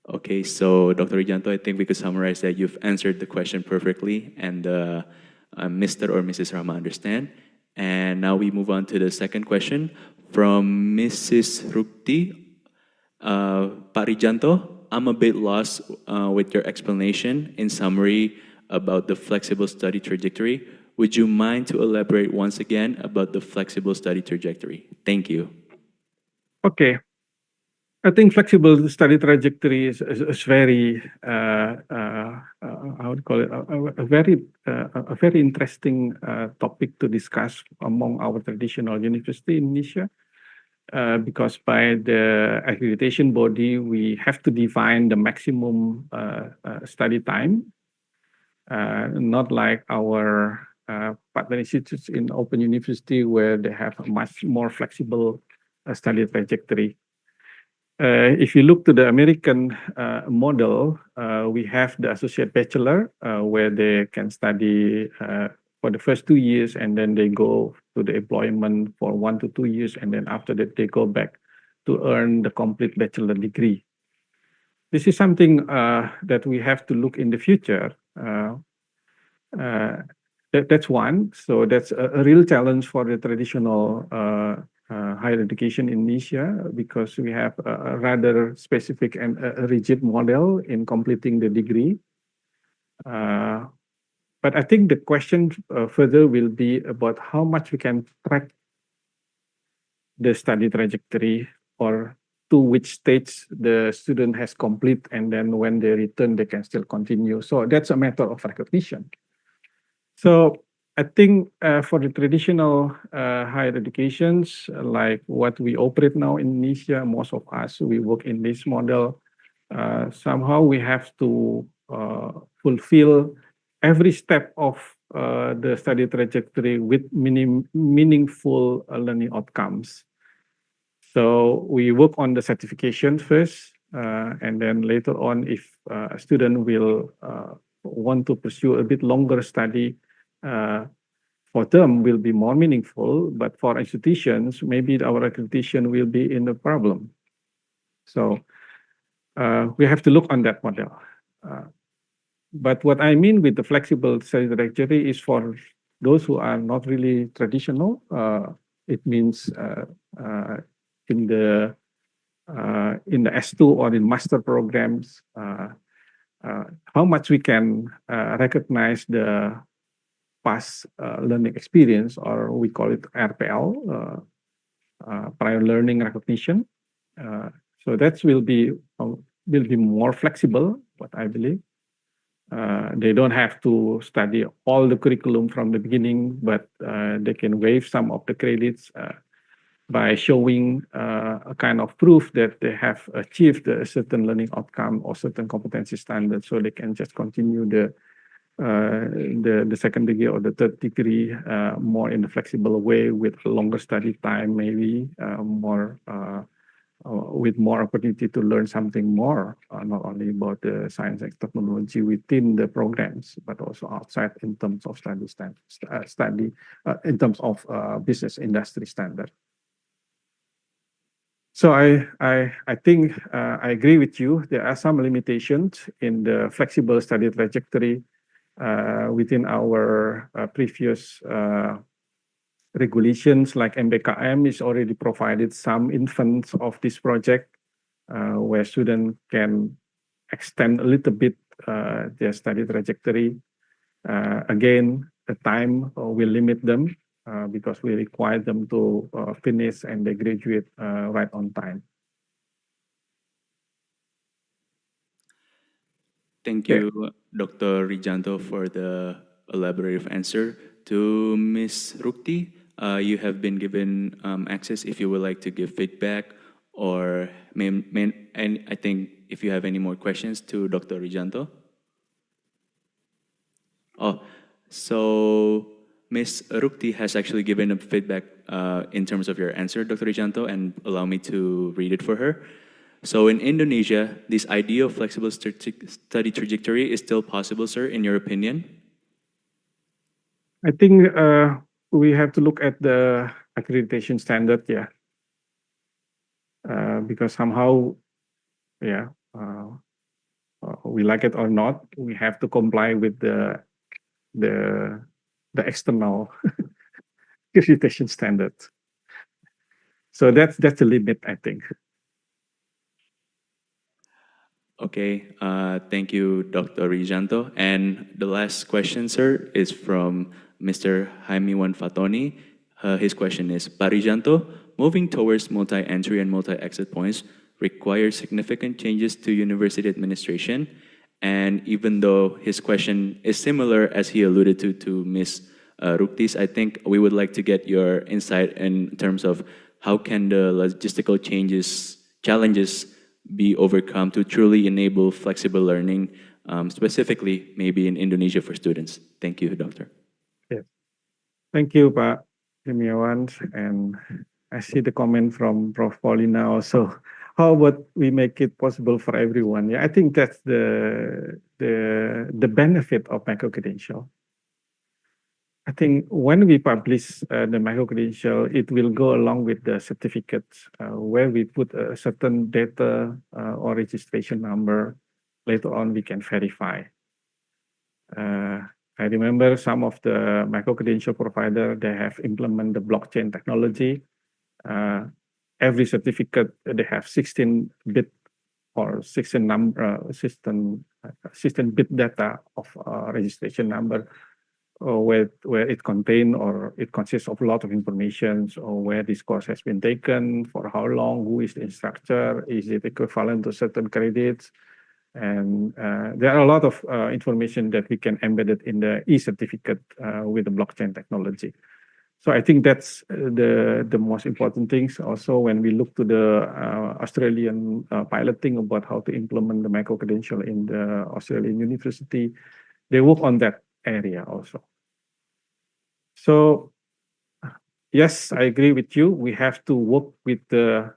Okay, so Dr. Rijanto, I think we could summarize that you've answered the question perfectly, and Mr. or Mrs. Rahma understand. And now we move on to the second question from Mrs. Rukti. Pak Rijanto, I'm a bit lost with your explanation in summary about the flexible study trajectory. Would you mind to elaborate once again about the flexible study trajectory? Thank you. Okay. I think flexible study trajectory is very, how to call it, a very interesting topic to discuss among our traditional university in Indonesia. Because by the accreditation body, we have to define the maximum study time, not like our partner institutes in Open University where they have a much more flexible study trajectory. If you look to the American model, we have the associate bachelor where they can study for the first 2 years and then they go to the employment for 1 to 2 years and then after that they go back to earn the complete bachelor degree. This is something that we have to look in the future. That's one. So that's a real challenge for the traditional higher education in Indonesia because we have a rather specific and a rigid model in completing the degree. But I think the question further will be about how much we can track the study trajectory or to which stage the student has complete and then when they return they can still continue. So that's a matter of recognition. So I think for the traditional higher educations, like what we operate now in Indonesia, most of us, we work in this model. Somehow we have to fulfill every step of the study trajectory with meaningful learning outcomes. So we work on the certification first, and then later on, if a student will want to pursue a bit longer study, for them will be more meaningful, but for institutions, maybe our accreditation will be in the problem. So we have to look on that model. But what I mean with the flexible study trajectory is for those who are not really traditional. It means in the S2 or in master programs, how much we can recognize the past learning experience, or we call it RPL, prior learning recognition. So that will be more flexible, what I believe. They don't have to study all the curriculum from the beginning, but they can waive some of the credits by showing a kind of proof that they have achieved a certain learning outcome or certain competency standard, so they can just continue the second degree or the third degree more in a flexible way with a longer study time, maybe with more opportunity to learn something more, not only about the science and technology within the programs, but also outside in terms of in terms of business industry standard. So I think I agree with you. There are some limitations in the flexible study trajectory within our previous regulations, like MBKM is already provided some infants of this project where students can extend a little bit their study trajectory. Again, the time will limit them because we require them to finish and they graduate right on time. Thank you, Dr. Rijanto, for the elaborative answer. To Ms. Rukti, you have been given access if you would like to give feedback, or and I think if you have any more questions to Dr. Rijanto. Oh, so Ms. Rukti has actually given a feedback in terms of your answer, Dr. Rijanto, and allow me to read it for her. So in Indonesia, this idea of flexible study trajectory is still possible, sir, in your opinion? I think we have to look at the accreditation standard, because somehow, we like it or not, we have to comply with the external accreditation standard. So that's the limit, I think. Okay, thank you, Dr. Rijanto. And the last question, sir, is from Mr. Jaimiwan Fatoni. His question is, Pak Rijanto, moving towards multi-entry and multi-exit points requires significant changes to university administration. And even though his question is similar as he alluded to Ms. Rukti's, I think we would like to get your insight in terms of how can the logistical challenges be overcome to truly enable flexible learning, specifically maybe in Indonesia for students. Thank you, Doctor. Yes. Thank you, Pak Jaimiwan. And I see the comment from Prof. Paulina also. how about we make it possible for everyone? Yeah, I think that's the benefit of microcredential. I think when we publish the microcredential, it will go along with the certificates where we put a certain data or registration number. Later on, we can verify. I remember some of the microcredential provider, they have implemented the blockchain technology. Every certificate, they have 16-bit or 16-bit data of registration number. Where it contains or it consists of a lot of information, or where this course has been taken, for how long, who is the instructor, is it equivalent to certain credits, and there are a lot of information that we can embed it in the e-certificate with the blockchain technology. So I think that's the most important things. Also, when we look to the Australian piloting about how to implement the microcredential in the Australian university, they work on that area also. So, yes, I agree with you. We have to work with the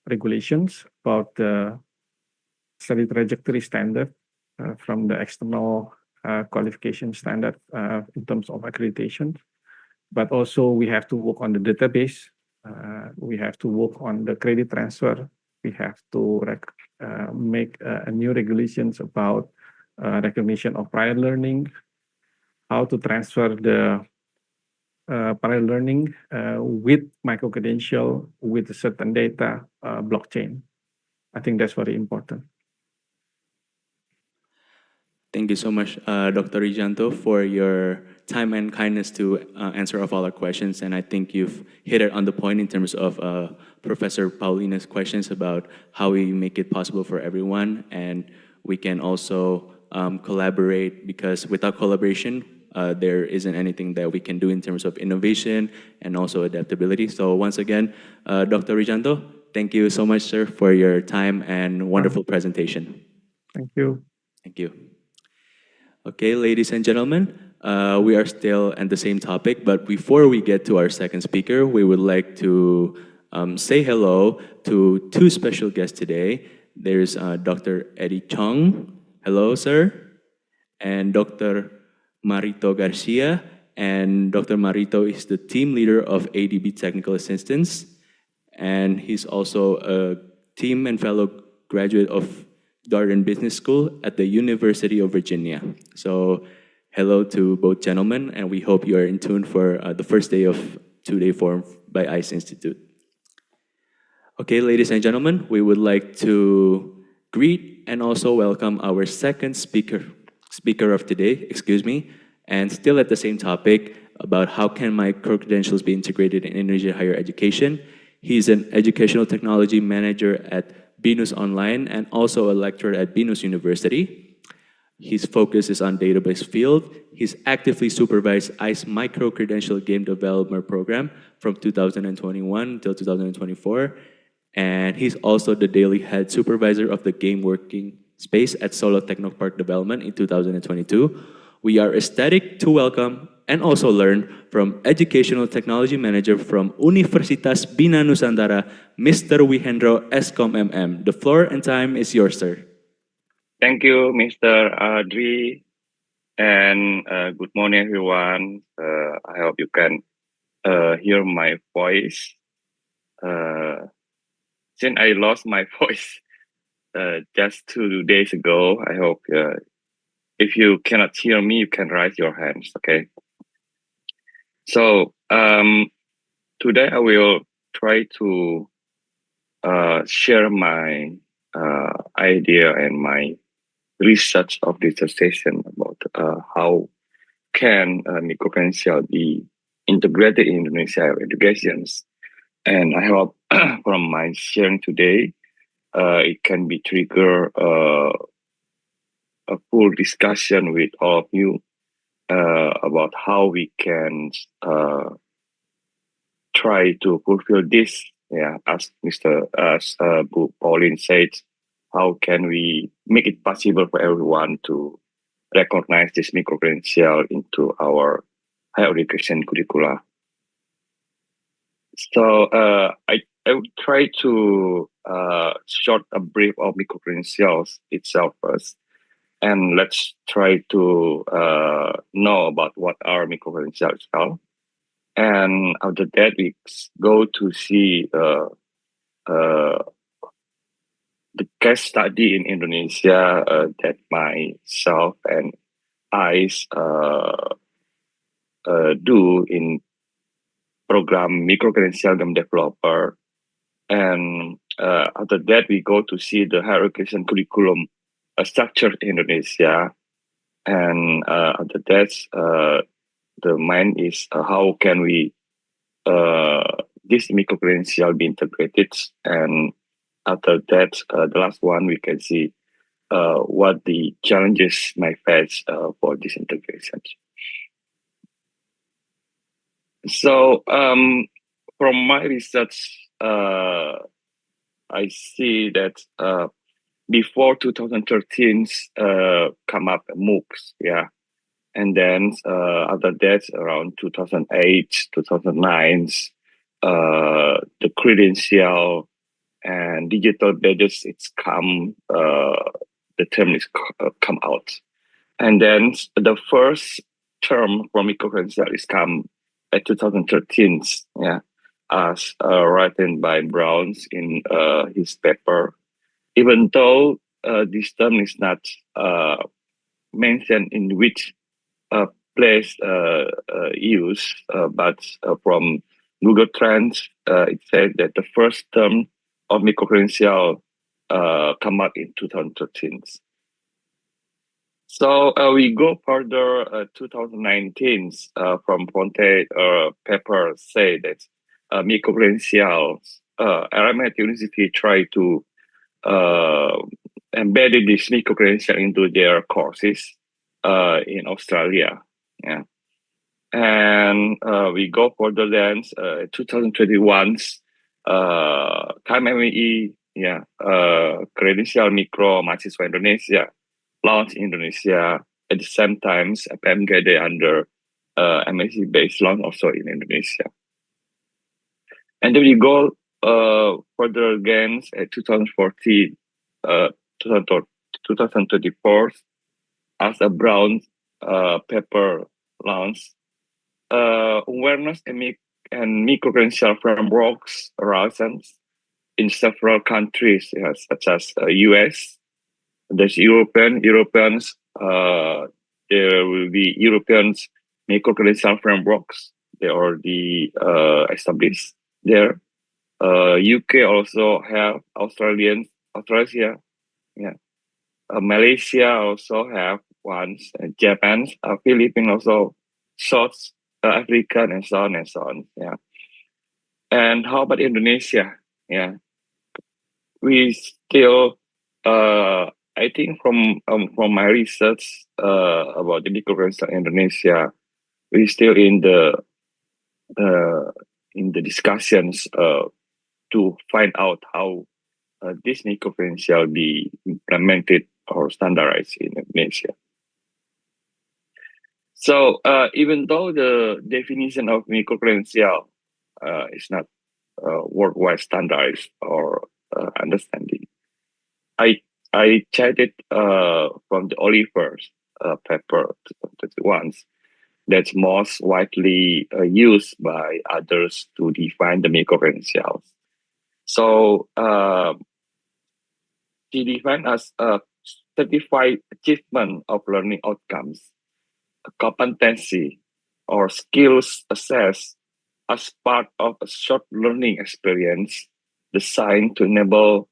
regulations about the study trajectory standard from the external qualification standard in terms of accreditation. But also we have to work on the database. We have to work on the credit transfer. We have to make new regulations about recognition of prior learning, how to transfer the prior learning with microcredential with a certain data blockchain. I think that's very important. Thank you so much, Dr. Rijanto, for your time and kindness to answer all our questions. And I think you've hit it on the point in terms of Professor Paulina's questions about how we make it possible for everyone. And we can also collaborate, because without collaboration, there isn't anything that we can do in terms of innovation and also adaptability. So once again, Dr. Rijanto, thank you so much, sir, for your time and wonderful presentation. Thank you. Thank you. Okay, ladies and gentlemen, we are still at the same topic, but before we get to our second speaker, we would like to say hello to two special guests today. There's Dr. Eddie Chong. Hello, sir. And Dr. Marito Garcia. And Dr. Marito is the team leader of ADB Technical Assistance. And he's also a team and fellow graduate of Darden Business School at the University of Virginia. So hello to both gentlemen, and we hope you are in tune for the first day of two-day forum by ICE Institute. Okay, ladies and gentlemen, we would like to greet and also welcome our second speaker of today, and still at the same topic about how can microcredentials be integrated in Indonesian higher education. He's an educational technology manager at Binus Online and also a lecturer at Binus University. His focus is on database field. He's actively supervised ICE Microcredential Game Development Program from 2021 till 2024. And he's also the daily head supervisor of the game working space at Solo Technopark Development in 2022. We are ecstatic to welcome and also learn from Educational Technology Manager from Universitas Bina Nusantara, Mr. Wihendro Eskom MM. The floor and time is yours, sir. Thank you, Mr. Adri, and good morning, everyone. I hope you can hear my voice. Since I lost my voice just 2 days ago, I hope if you cannot hear me, you can raise your hands, okay? So today I will try to share my idea and my research of this session about how can microcredential be integrated in Indonesia educations. And I hope from my sharing today, it can be trigger a full discussion with all of you about how we can try to fulfill this. Yeah, as Bu Pauline said, how can we make it possible for everyone to recognize this microcredential into our higher education curricula? So I I would try to short a brief of microcredentials itself first, and let's try to know about what our microcredentials are. And after that, we go to see the case study in Indonesia that myself and I do in program Microcredential Game Developer. And after that, we go to see the hierarchies and curriculum structure in Indonesia. And after that, the mind is how can we this microcredential be integrated, and after that, the last one we can see what the challenges might face for this integration. So from my research, I see that before 2013 come up MOOCs, yeah. And then after that, around 2008, 2009, the credential and digital badges, it's come, the term is come out. And then the first term from microcredential is come at 2013, yeah, as written by Browns in his paper. Even though this term is not mentioned in which place use, but from Google Trends, it says that the first term of microcredential come out in 2013. So we go further, 2019, from Fonte paper say that microcredentials, RMIT University try to embed this microcredential into their courses in Australia. Yeah. And we go further than 2021, KMMI, yeah, Credential Micro Mahasiswa Indonesia launched in Indonesia at the same time. PMGD under M.Sc based launch also in Indonesia. And then we go further again at 2014, 2024 as a Brown paper launch. Awareness and microcredential frameworks arises in several countries, such as US. There's Europeans. There will be Europeans microcredential frameworks. They already established there. UK also have Australia, yeah. Malaysia also have ones. Japan, Philippines also, South Africa, and so on and so on. Yeah. And how about Indonesia? Yeah. We still, I think from my research about the microcredential in Indonesia, we still in the discussions to find out how this microcredential be implemented or standardized in Indonesia. So even though the definition of microcredential is not worldwide standardized or understanding, I checked it from the Oliver's paper 2021 that's most widely used by others to define the microcredentials. So he defined as a certified achievement of learning outcomes, a competency or skills assessed as part of a short learning experience designed to enable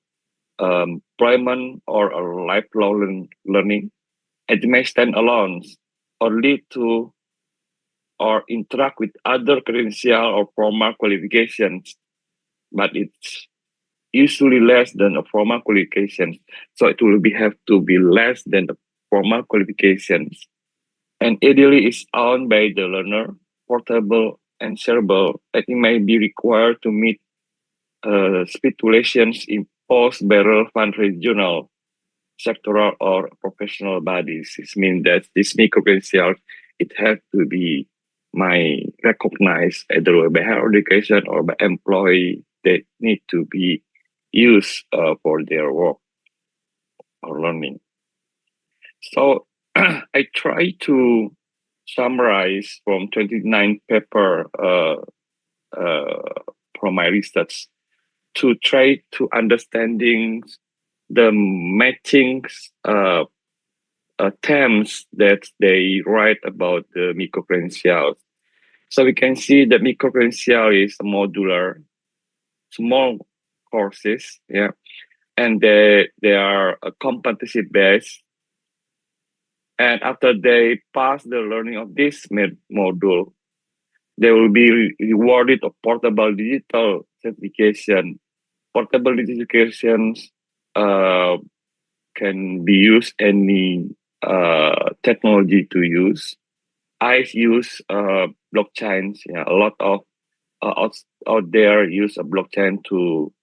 employment or a lifelong learning. It may stand alone or lead to or interact with other credential or formal qualifications, but it's usually less than a formal qualification. So it will have to be less than the formal qualifications. And ideally is owned by the learner, portable and shareable. It may be required to meet stipulations imposed by relevant regional, sectoral, or professional bodies. It means that this microcredential, it has to be recognized either by higher education or by employee they need to be used for their work or learning. So I try to summarize from 29 paper from my research to try to understanding the matching terms that they write about the microcredentials. So we can see that microcredential is modular, small courses, yeah, and they are competency based. And after they pass the learning of this module, they will be rewarded a portable digital certification. Portable certifications can be used any technology to use. I use blockchains. Yeah, a lot of out there use a blockchain to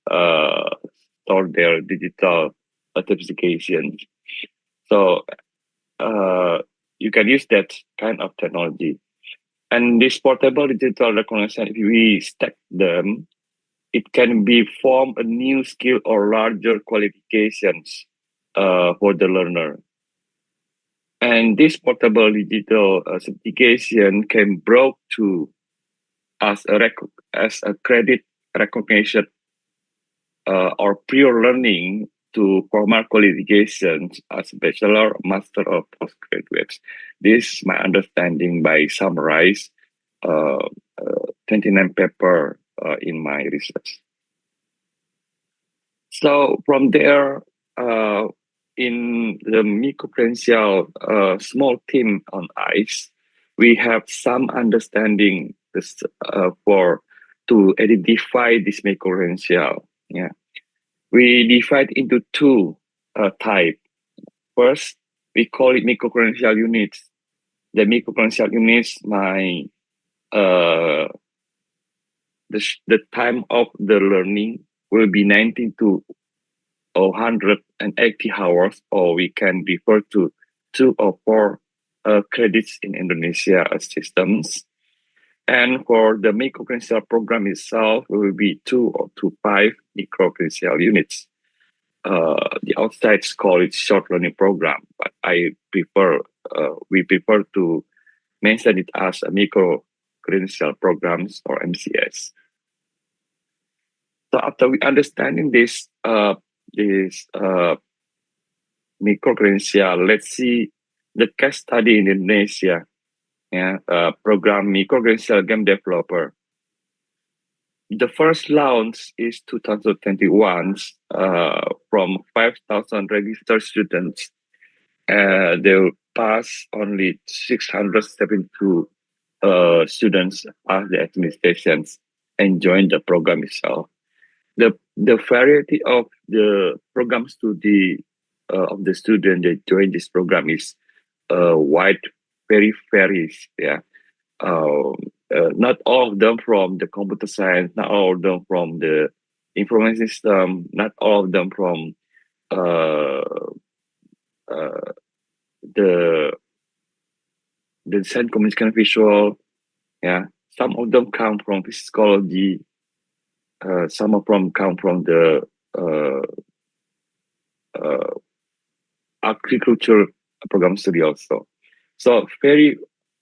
store their digital certifications. So you can use that kind of technology. And this portable digital recognition, if we stack them, it can be form a new skill or larger qualifications for the learner. And this portable digital certification can brought to as a credit recognition or prior learning to formal qualifications as bachelor, master, or postgraduates. This is my understanding by summarize 29 paper in my research. So from there, in the Microcredential small team on ICE, we have some understanding this, to identify this Microcredential. Yeah, we divide into two types. First, we call it Microcredential units. The Microcredential units, the time of the learning will be 90 to 180 hours, or we can refer to 2 or 4 credits in Indonesia systems. And for the Microcredential program itself, it will be 2 or 5 Microcredential units. The outside call it short learning program, but we prefer to mention it as a Microcredential programs or MCS. So after we understanding this Microcredential, let's see the case study in Indonesia. Yeah, program Microcredential game developer. The first launch is 2021 from 5,000 registered students. They will pass only 672 students pass the administrations and join the program itself. The variety of the program study of the student that join this program is wide, very varies. Yeah, not all of them from the computer science, not all of them from the information system, not all of them from the design, communication, visual. Yeah, some of them come from psychology. Some of them come from the agriculture program study also. So very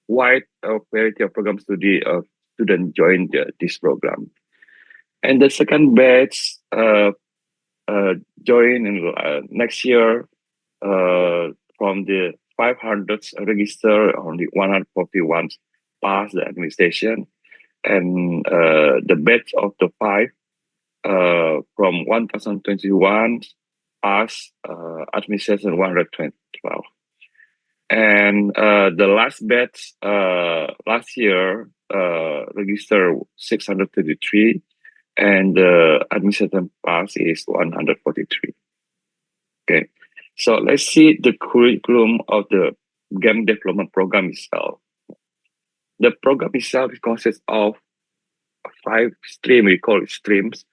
wide variety of program study of students join this program. And the second batch join in next year from the 500 register, only 141 pass the administration. And the batch of the 5 from 1021 pass administration 112. And the last batch last year registered 633, and the administration pass is 143. Okay, so let's see the curriculum of the game development program itself. The program itself consists of 5 streams, we call it streams,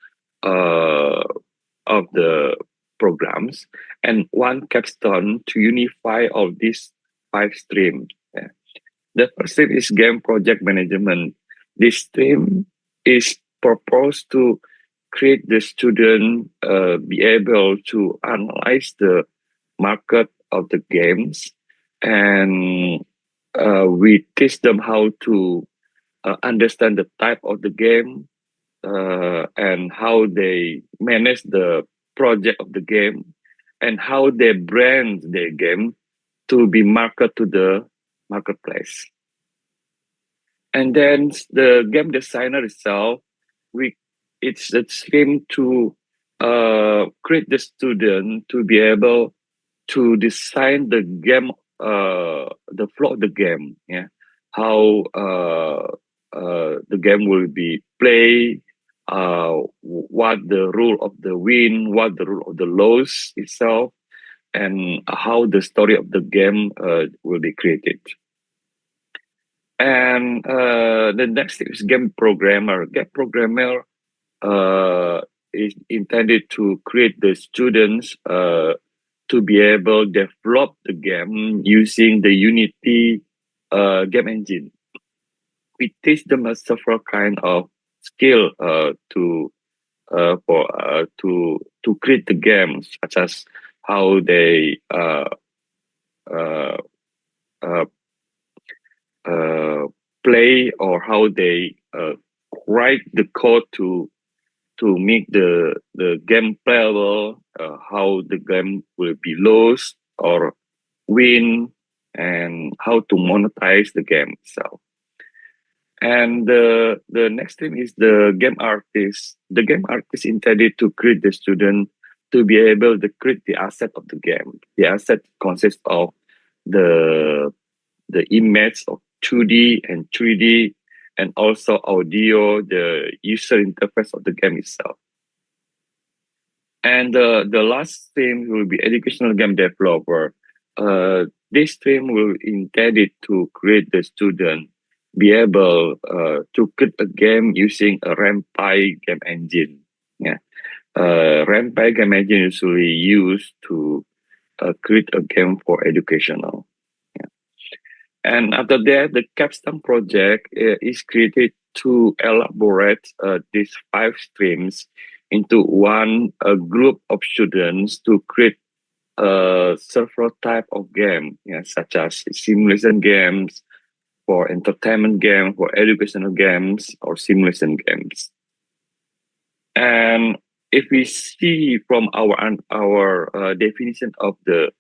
of the programs, and one capstone to unify all these 5 streams. Yeah. The first stream is game project management. This stream is proposed to create the student be able to analyze the market of the games, and we teach them how to understand the type of the game and how they manage the project of the game and how they brand their game to be marketed to the marketplace. And then the game designer itself, it's a stream to create the student to be able to design the game, the flow of the game, yeah, how the game will be played, what the rule of the win, what the rule of the loss itself, and how the story of the game will be created. And the next is game programmer. Game programmer is intended to create the students to be able to develop the game using the Unity game engine. We teach them several kind of skill to create the games, such as how they play, or how they write the code to make the game playable, how the game will be lost or win, and how to monetize the game itself. And the next thing is the game artist. The game artist intended to create the student to be able to create the asset of the game. The asset consists of the image of 2D and 3D, and also audio, the user interface of the game itself. And the last stream will be educational game developer. This stream will intended to create the student be able to create a game using a Remark game engine. Yeah, Remark game engine usually used to create a game for educational. Yeah. And after that, the capstone project is created to elaborate these 5 streams into one group of students to create several type of game, yeah, such as simulation games, for entertainment games, for educational games, or simulation games. And if we see from our definition of the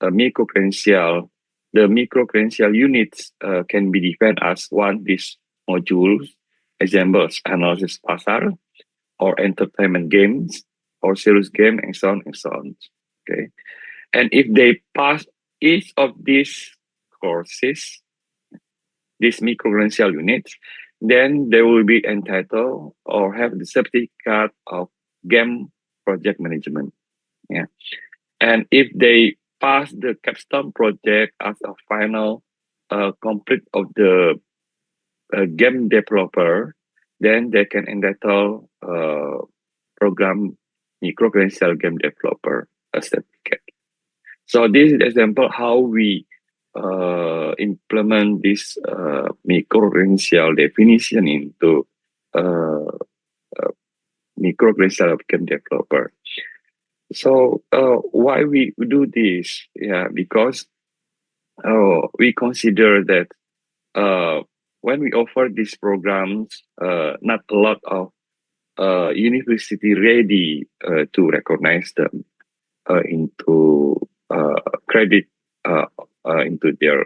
microcredential, the microcredential units can be defined as one, these modules, examples, analysis pasar, or entertainment games, or serious game, and so on and so on. Okay, and if they pass each of these courses, these microcredential units, then they will be entitled or have the certificate of game project management. Yeah, and if they pass the capstone project as a final complete of the game developer, then they can entitle program microcredential game developer certificate. So this is example how we implement this microcredential definition into microcredential game developer. So why we do this? Yeah, because we consider that when we offer these programs, not a lot of university ready to recognize them into credit into their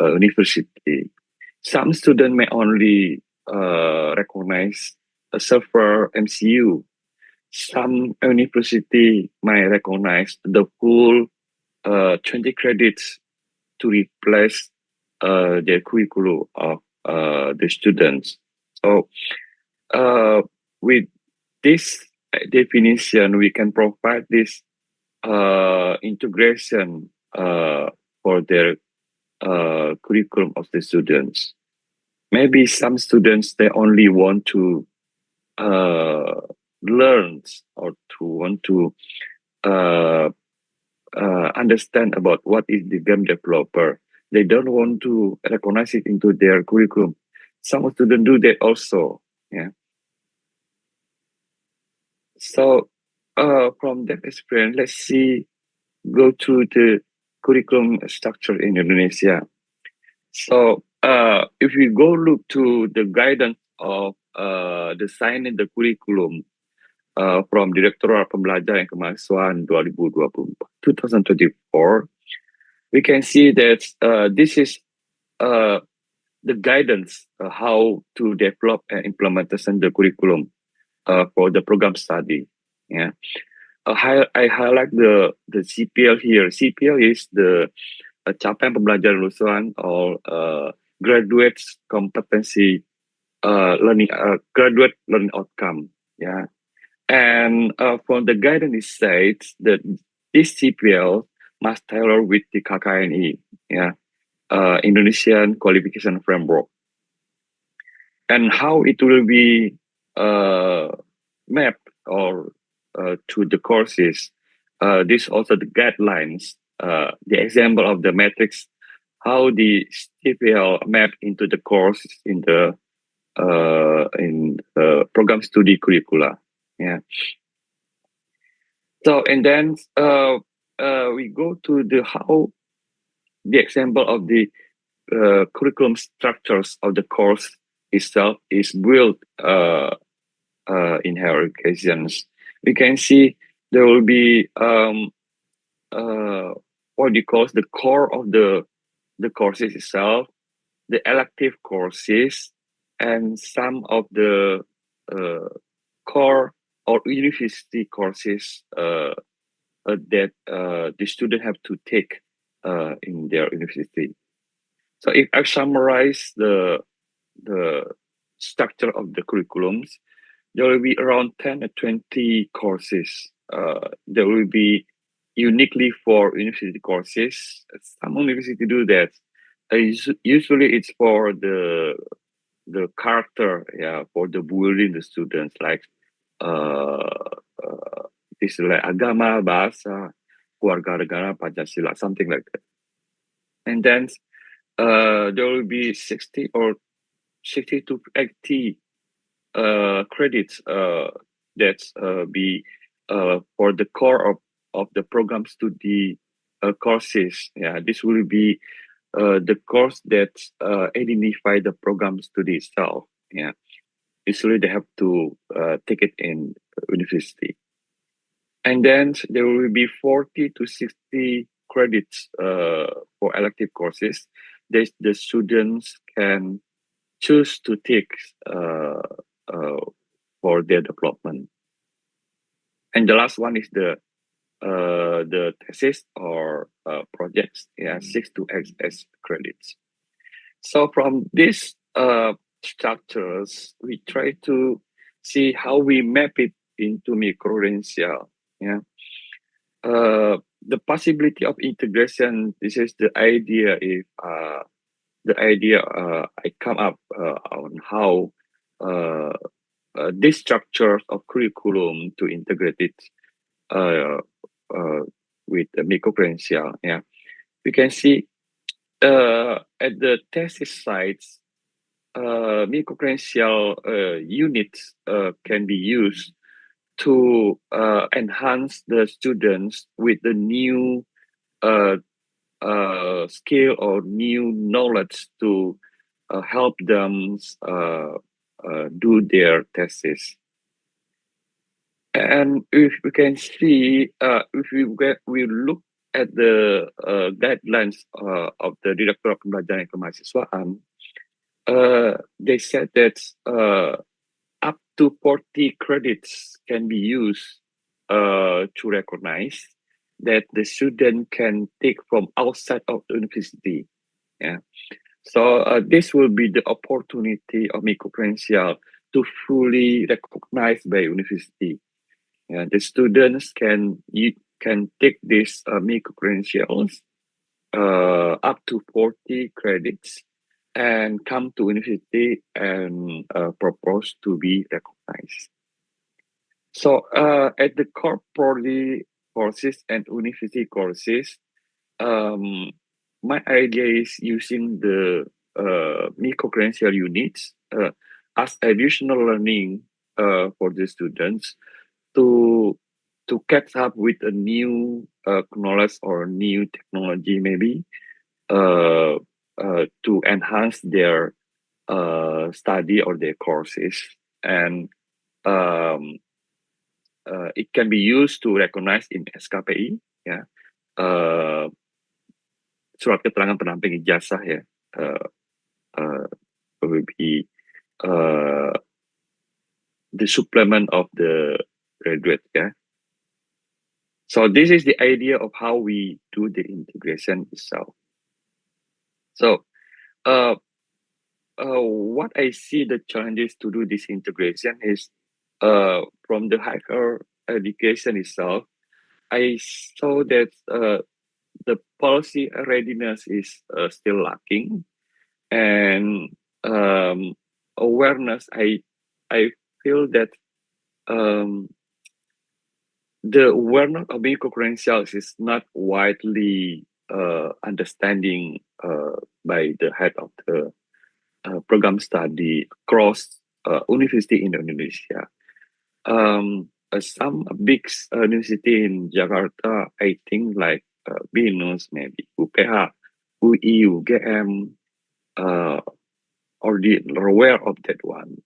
university. Some students may only recognize a server MCU. Some university might recognize the full 20 credits to replace the curriculum of the students. So with this definition, we can provide this integration for their curriculum of the students. Maybe some students, they only want to learn or to want to understand about what is the game developer. They don't want to recognize it into their curriculum. Some students do that also. Yeah. So from that experience, let's see, go through the curriculum structure in Indonesia. So if we go look to the guidance of designing the curriculum from Directorate Pembelajaran dan Kemahasiswaan 2024, we can see that this is the guidance how to develop and implementation the curriculum for the program study. Yeah, I highlight the CPL here. CPL is the capaian pembelajaran lulusan or graduates competency graduate learning outcome. Yeah, and from the guidance it states that this CPL must tailor with the KKNI. Yeah, Indonesian qualification framework, and how it will be mapped or to the courses. This also the guidelines, the example of the metrics, how the CPL map into the course in the program study curricula. Yeah. So and then we go to the how the example of the curriculum structures of the course itself is built in higher educations. We can see there will be what you call the core of the courses itself, the elective courses, and some of the core or university courses that the student have to take in their university. So if I summarize the structure of the curriculums, there will be around 10 or 20 courses. There will be uniquely for university courses. Some university do that. Usually it's for the character, yeah, for the building the students, like istilah agama, bahasa, kewarganegaraan, Pancasila, something like that. And then there will be 60 to 80 credits that be for the core of the program study courses. Yeah, this will be the course that identify the program study itself. Yeah, usually they have to take it in university. And then there will be 40 to 60 credits for elective courses that the students can choose to take for their development. And the last one is the thesis or projects. Yeah, 6 to 8 credits. So from these structures, we try to see how we map it into Microcredential. Yeah. The possibility of integration. This is the idea. If I come up on how this structure of curriculum to integrate it with the Microcredential. Yeah, we can see at the thesis sites, Microcredential units can be used to enhance the students with the new skill or new knowledge to help them do their thesis. And if we can see, if we look at the guidelines of the Directorate Pembelajaran dan Kemahasiswaan, they said that up to 40 credits can be used to recognize that the student can take from outside of the university. Yeah. So this will be the opportunity of Microcredential to fully recognized by university. Yeah, the students can take these Microcredentials up to 40 credits and come to university and propose to be recognized. So at the corporate courses and university courses, my idea is using the Microcredential units as additional learning for the students to catch up with a new knowledge or new technology, maybe to enhance their study or their courses, and it can be used to recognize in SKPI, ya, surat keterangan pendamping ijazah, ya, will be the supplement of the graduate, ya. So this is the idea of how we do the integration itself. So what I see the challenges to do this integration is from the higher education itself. I saw that the policy readiness is still lacking, and awareness. I feel that the awareness of microcredentials is not widely understanding by the head of the program study across university in Indonesia. Some big university in Jakarta, I think like Binus, maybe UPH, UI, UGM, already aware of that one.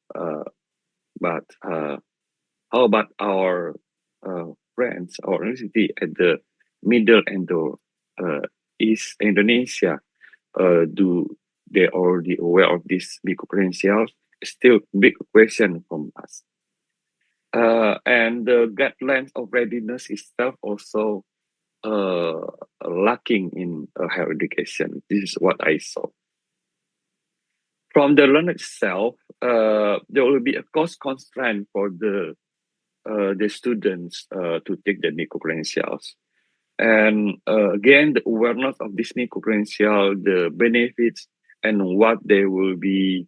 But how about our friends, our university at the middle and the East Indonesia? Do they already aware of this microcredentials? Still big question from us. And the guidelines of readiness itself also lacking in higher education. This is what I saw. From the learner itself, there will be a cost constraint for the students to take the microcredentials. And again, the awareness of this microcredential, the benefits, and what they will be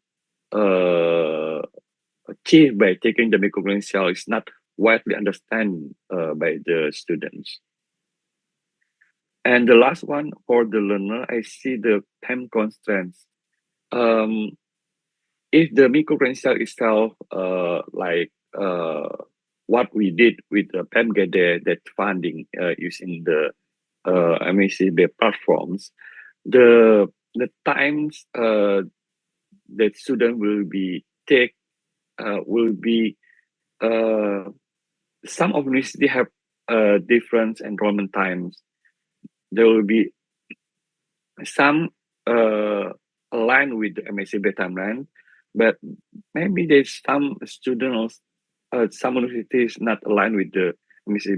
achieved by taking the microcredential is not widely understood by the students. And the last one for the learner, I see the time constraints. If the microcredential itself, like what we did with the PMGD, that funding using the M.Sc platforms, the times that student will be take will be some of university have different enrollment times. There will be some aligned with the M.Sc timeline, but maybe there's some students, some universities not aligned with the M.Sc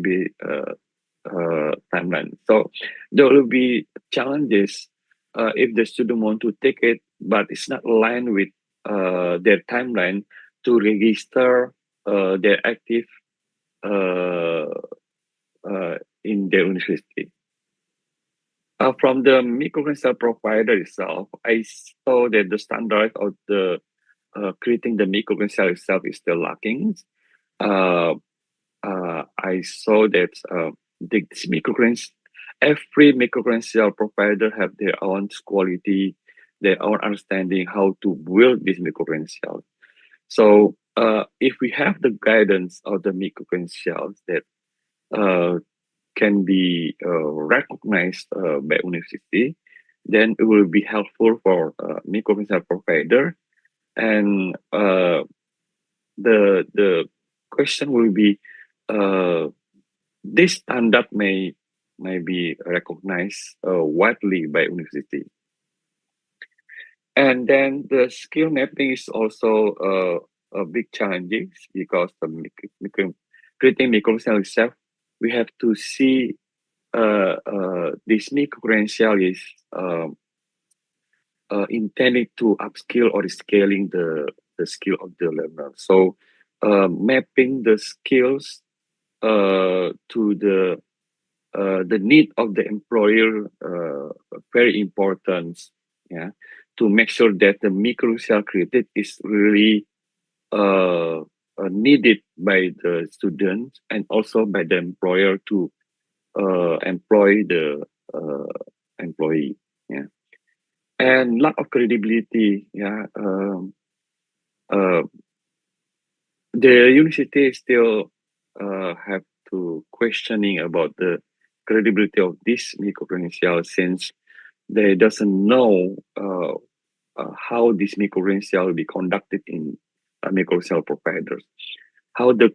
timeline. So there will be challenges if the student want to take it, but it's not aligned with their timeline to register their active in their university. From the microcredential provider itself, I saw that the standard of the creating the microcredential itself is still lacking. I saw that this microcredential, every microcredential provider have their own quality, their own understanding how to build this microcredential. So if we have the guidance of the microcredentials that can be recognized by university, then it will be helpful for microcredential provider. And the question will be, this standard may be recognized widely by university. And then the skill mapping is also a big challenge because the creating microcredential itself, we have to see this microcredential is intended to upskill or scaling the skill of the learner. So mapping the skills to the need of the employer, very important, yeah, to make sure that the microcredential created is really needed by the students and also by the employer to employ the employee, yeah. And lack of credibility, yeah. The university still have to questioning about the credibility of this microcredential since they doesn't know how this microcredential will be conducted in microcredential providers, how the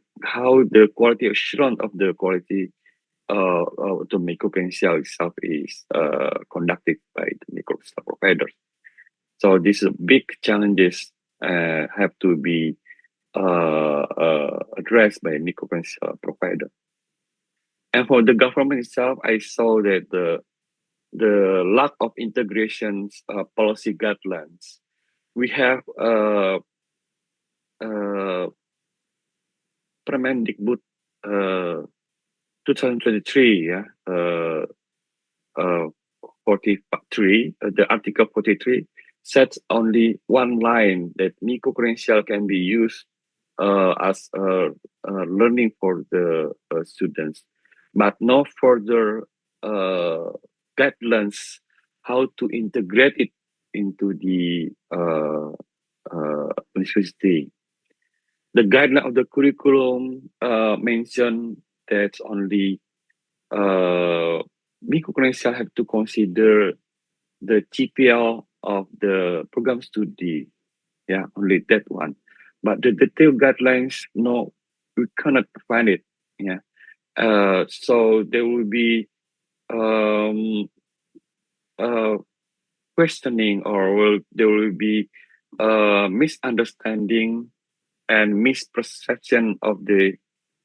quality assurance of the quality the microcredential itself is conducted by the microcredential providers. So these big challenges have to be addressed by microcredential provider. And for the government itself, I saw that the lack of integrations policy guidelines. We have Permendikbud 2023, 43, the Article 43 sets only one line that microcredential can be used as learning for the students, but no further guidelines how to integrate it into the university. The guideline of the curriculum mentioned that only microcredential have to consider the GPL of the program study. Yeah, only that one. But the detailed guidelines, no, we cannot find it. Yeah. So there will be questioning, or there will be misunderstanding and misperception of the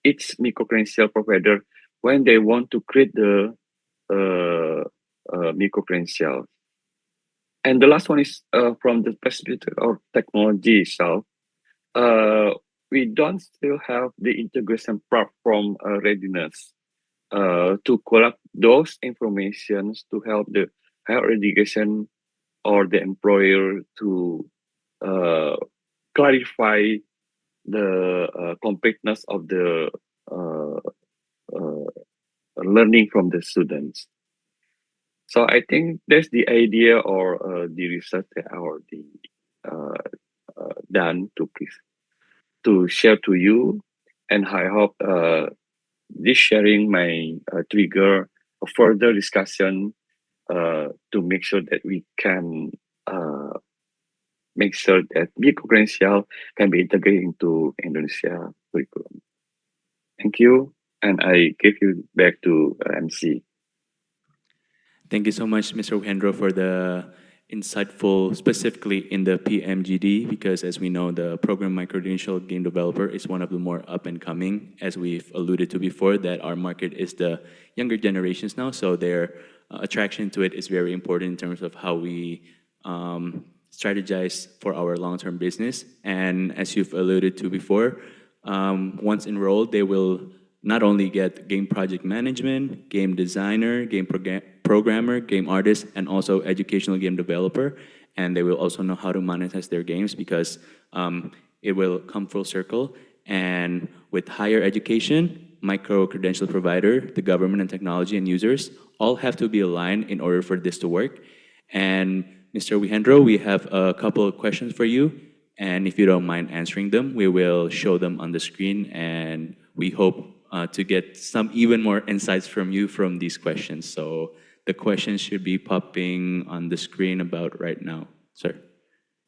each microcredential provider when they want to create the microcredential. And the last one is from the perspective of technology itself. We don't still have the integration platform readiness to collect those informations to help the higher education or the employer to clarify the completeness of the learning from the students. So I think that's the idea or the research that already done to share to you, and I hope this sharing may trigger a further discussion to make sure that we can make sure that microcredential can be integrated into Indonesia curriculum. Thank you, and I give you back to MC. Thank you so much, Mr. Wihendro, for the insightful, specifically in the PMGD, because as we know, the program Microcredential Game Developer is one of the more up and coming, as we've alluded to before, that our market is the younger generations now, so their attraction to it is very important in terms of how we strategize for our long-term business. And as you've alluded to before, once enrolled, they will not only get game project management, game designer, game programmer, game artist, and also educational game developer. And they will also know how to monetize their games, because it will come full circle. And with higher education, micro-credential provider, the government and technology and users all have to be aligned in order for this to work. And Mr. Wihendro, we have a couple of questions for you. And if you don't mind answering them, we will show them on the screen. And we hope to get some even more insights from you from these questions. So the questions should be popping on the screen about right now, sir.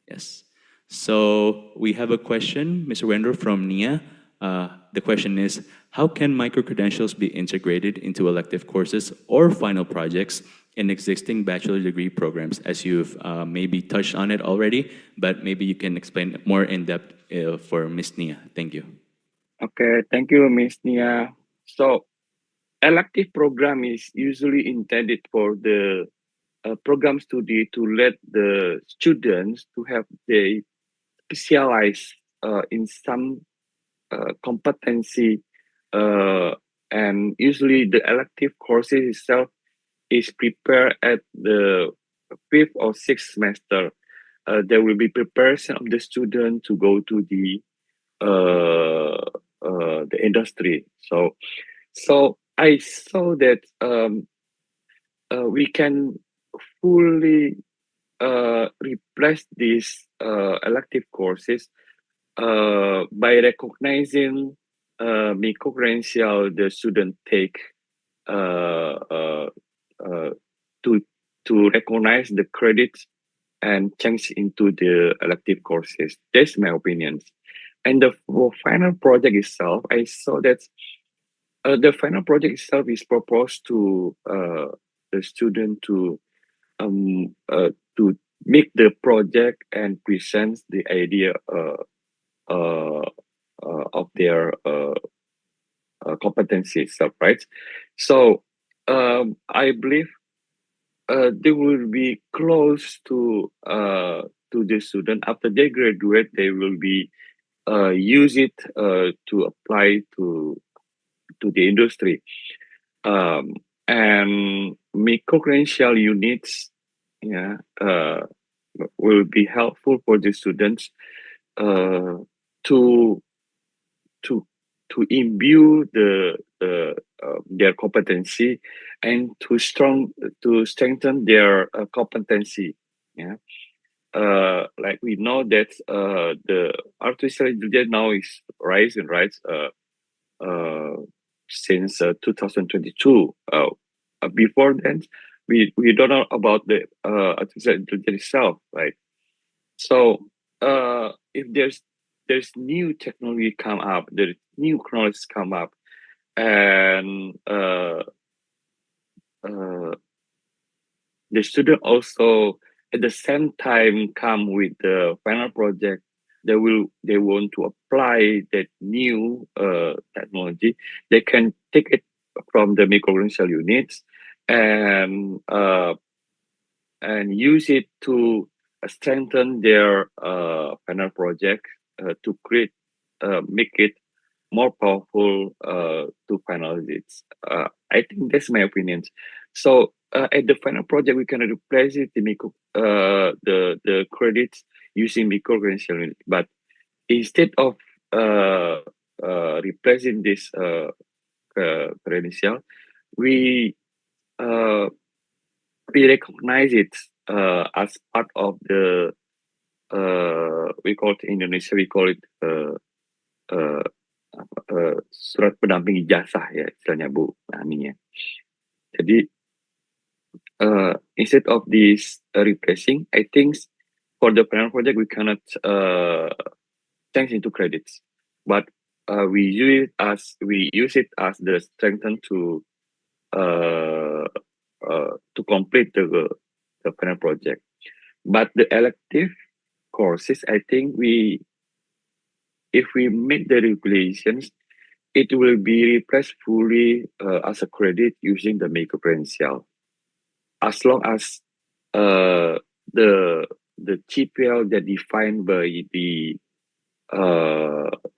Yes. So we have a question, Mr. Wihendro, from Nia. The question is, how can microcredentials be integrated into elective courses or final projects in existing bachelor degree programs? As you've maybe touched on it already, but maybe you can explain more in depth for Ms. Nia. Thank you. Okay, thank you, Ms. Nia. So, elective program is usually intended for the program study to let the students to have they specialize in some competency, and usually the elective courses itself is prepared at the 5th or 6th semester. There will be preparation of the student to go to the industry. So I saw that we can fully replace these elective courses by recognizing Microcredential the student take to recognize the credits and change into the elective courses. That's my opinion. And the final project itself, I saw that the final project itself is proposed to the student to make the project and present the idea of their competencies, right? So I believe they will be close to the student after they graduate. They will be use it to apply to the industry. And micro-credential units, yeah, will be helpful for the students to imbue their competency and to strengthen their competency. Yeah. Like we know that the artificial intelligence now is rising, right? Since 2022. Before then, we don't know about the artificial intelligence itself, right? So if there's new technology come up, there's new knowledge come up, and the student also at the same time come with the final project. They want to apply that new technology. They can take it from the microcredential units and use it to strengthen their final project to create make it more powerful to finalize it. I think that's my opinion. So at the final project, we can replace it the credits using microcredential unit. But instead of replacing this credential, we recognize it as part of the we call it in Indonesia, we call it surat pendamping ijazah ya istilahnya Bu Aminya. Jadi instead of this replacing, I think for the final project we cannot change into credits, but we use it as the strengthen to complete the final project. But the elective courses, I think if we make the regulations, it will be replaced fully as a credit using the microcredential. As long as the GPL that defined by the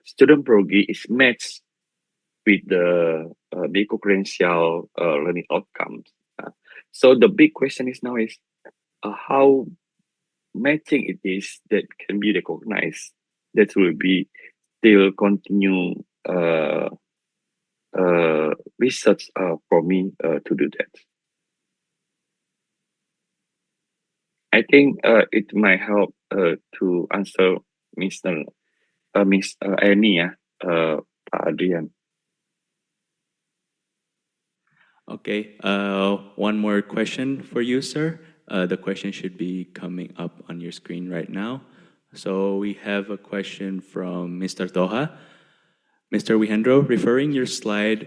student program is matched with the microcredential learning outcomes. So the big question is now is how matching it is that can be recognized. That will be still continue research for me to do that. I think it might help to answer Miss Annie, Pak Adrian. Okay, one more question for you, sir. The question should be coming up on your screen right now. So we have a question from Mr. Toha. Mr. Wihendro, referring your slide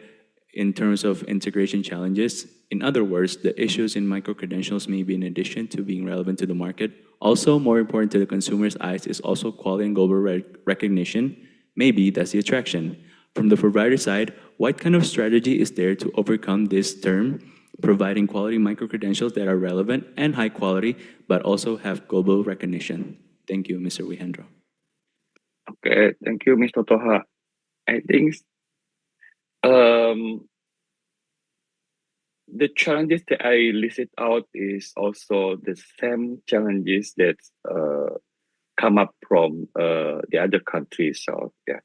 in terms of integration challenges, in other words, the issues in microcredentials may be in addition to being relevant to the market. Also, more important to the consumer's eyes is also quality and global recognition. Maybe that's the attraction. From the provider side, what kind of strategy is there to overcome this term, providing quality microcredentials that are relevant and high quality, but also have global recognition? Thank you, Mr. Wihendro. Okay, thank you, Mr. Toha. I think the challenges that I listed out is also the same challenges that come up from the other countries. So yeah,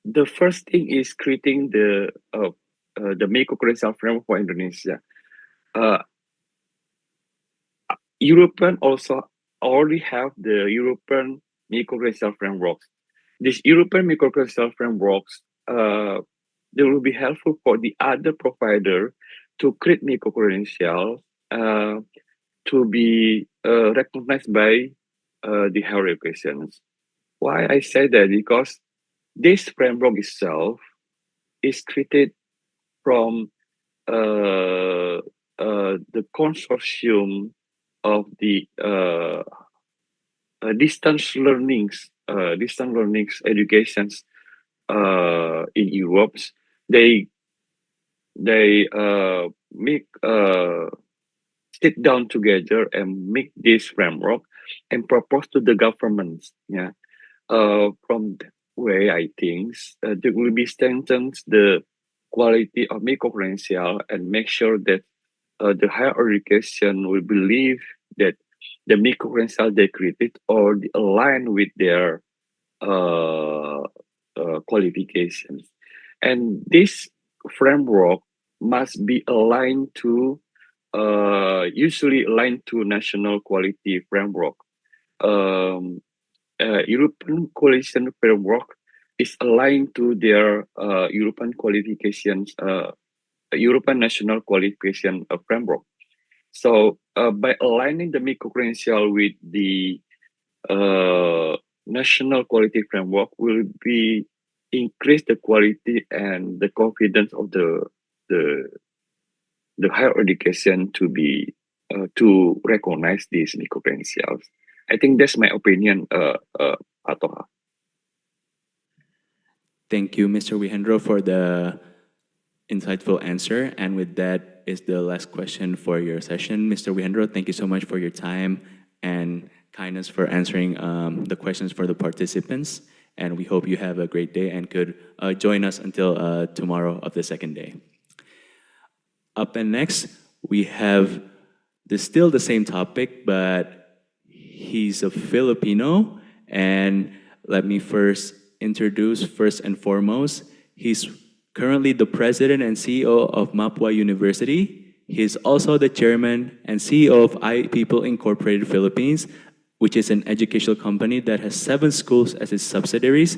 the first thing is creating the microcredential framework for Indonesia. European also already have the European microcredential frameworks. This European microcredential frameworks they will be helpful for the other provider to create microcredentials to be recognized by the higher educations. Why I say that? Because this framework itself is created from the consortium of the distance learnings educations in Europe. They make sit down together and make this framework and propose to the governments. Yeah, from that way, I think there will be strengthened the quality of microcredential and make sure that the higher education will believe that the microcredential they created or align with their qualifications. And this framework must be aligned to usually aligned to national quality framework. European coalition framework is aligned to their European qualifications, European national qualification framework. So by aligning the microcredential with the national quality framework will be increase the quality and the confidence of the higher education to be to recognize these microcredentials. I think that's my opinion, Atoha. Thank you, Mr. Wihendro, for the insightful answer. And with that is the last question for your session. Mr. Wihendro, thank you so much for your time and kindness for answering the questions for the participants. And we hope you have a great day and could join us until tomorrow of the second day. Up and next, we have still the same topic, but he's a Filipino. And let me first introduce, first and foremost, he's currently the president and CEO of Mapua University. He's also the chairman and CEO of iPeople Incorporated Philippines, which is an educational company that has 7 schools as its subsidiaries.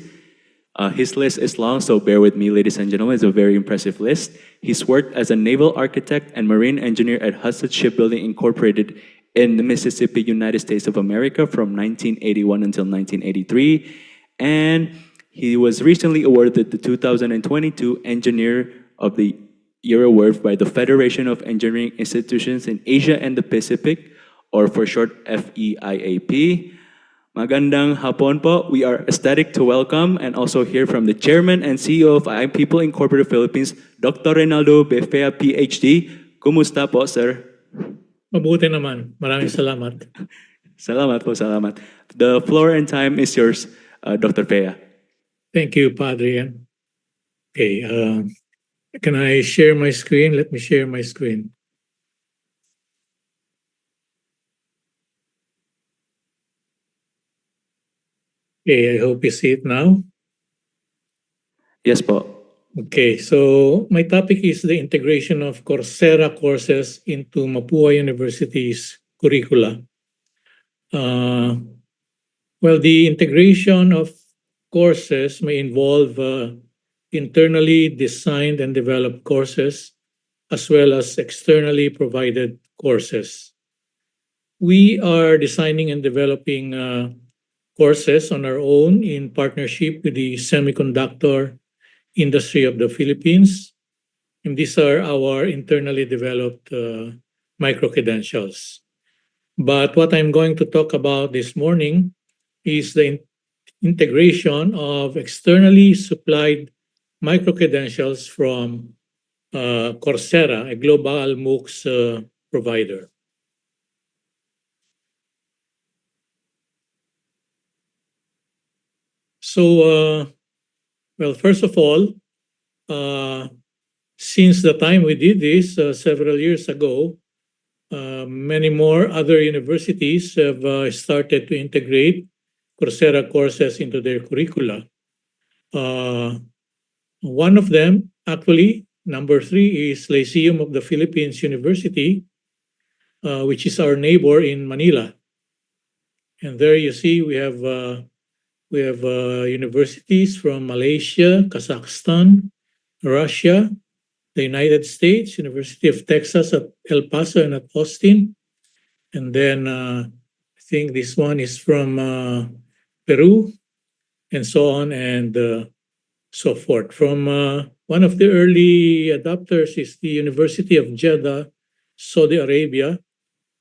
His list is long, so bear with me, ladies and gentlemen. It's a very impressive list. He's worked as a naval architect and marine engineer at Hudson Shipbuilding Incorporated in the Mississippi, United States of America from 1981 until 1983. And he was recently awarded the 2022 Engineer of the Year Award by the Federation of Engineering Institutions in Asia and the Pacific, or for short, FEIAP. Magandang hapon po. We are ecstatic to welcome and also hear from the Chairman and CEO of iPeople Incorporated Philippines, Dr. Reynaldo Vea, Ph.D. Kumusta po, sir? Mabuti naman. Maraming salamat. Salamat po, salamat. The floor and time is yours, Dr. Vea. Thank you, Padre. Okay, can I share my screen? Let me share my screen. Okay, I hope you see it now. Yes po. Okay, so my topic is the integration of Coursera courses into Mapua University's curricula. Well, the integration of courses may involve internally designed and developed courses as well as externally provided courses. We are designing and developing courses on our own in partnership with the semiconductor industry of the Philippines. And these are our internally developed microcredentials. But what I'm going to talk about this morning is the integration of externally supplied microcredentials from Coursera, a global MOOCs provider. So, well, first of all, since the time we did this several years ago, many more other universities have started to integrate Coursera courses into their curricula. One of them, actually, number 3, is Lyceum of the Philippines University, which is our neighbor in Manila. And there you see we have We have universities from Malaysia, Kazakhstan, Russia, the United States, University of Texas at El Paso and at Austin. And then I think this one is from Peru, and so on and so forth. From one of the early adopters is the University of Jeddah, Saudi Arabia,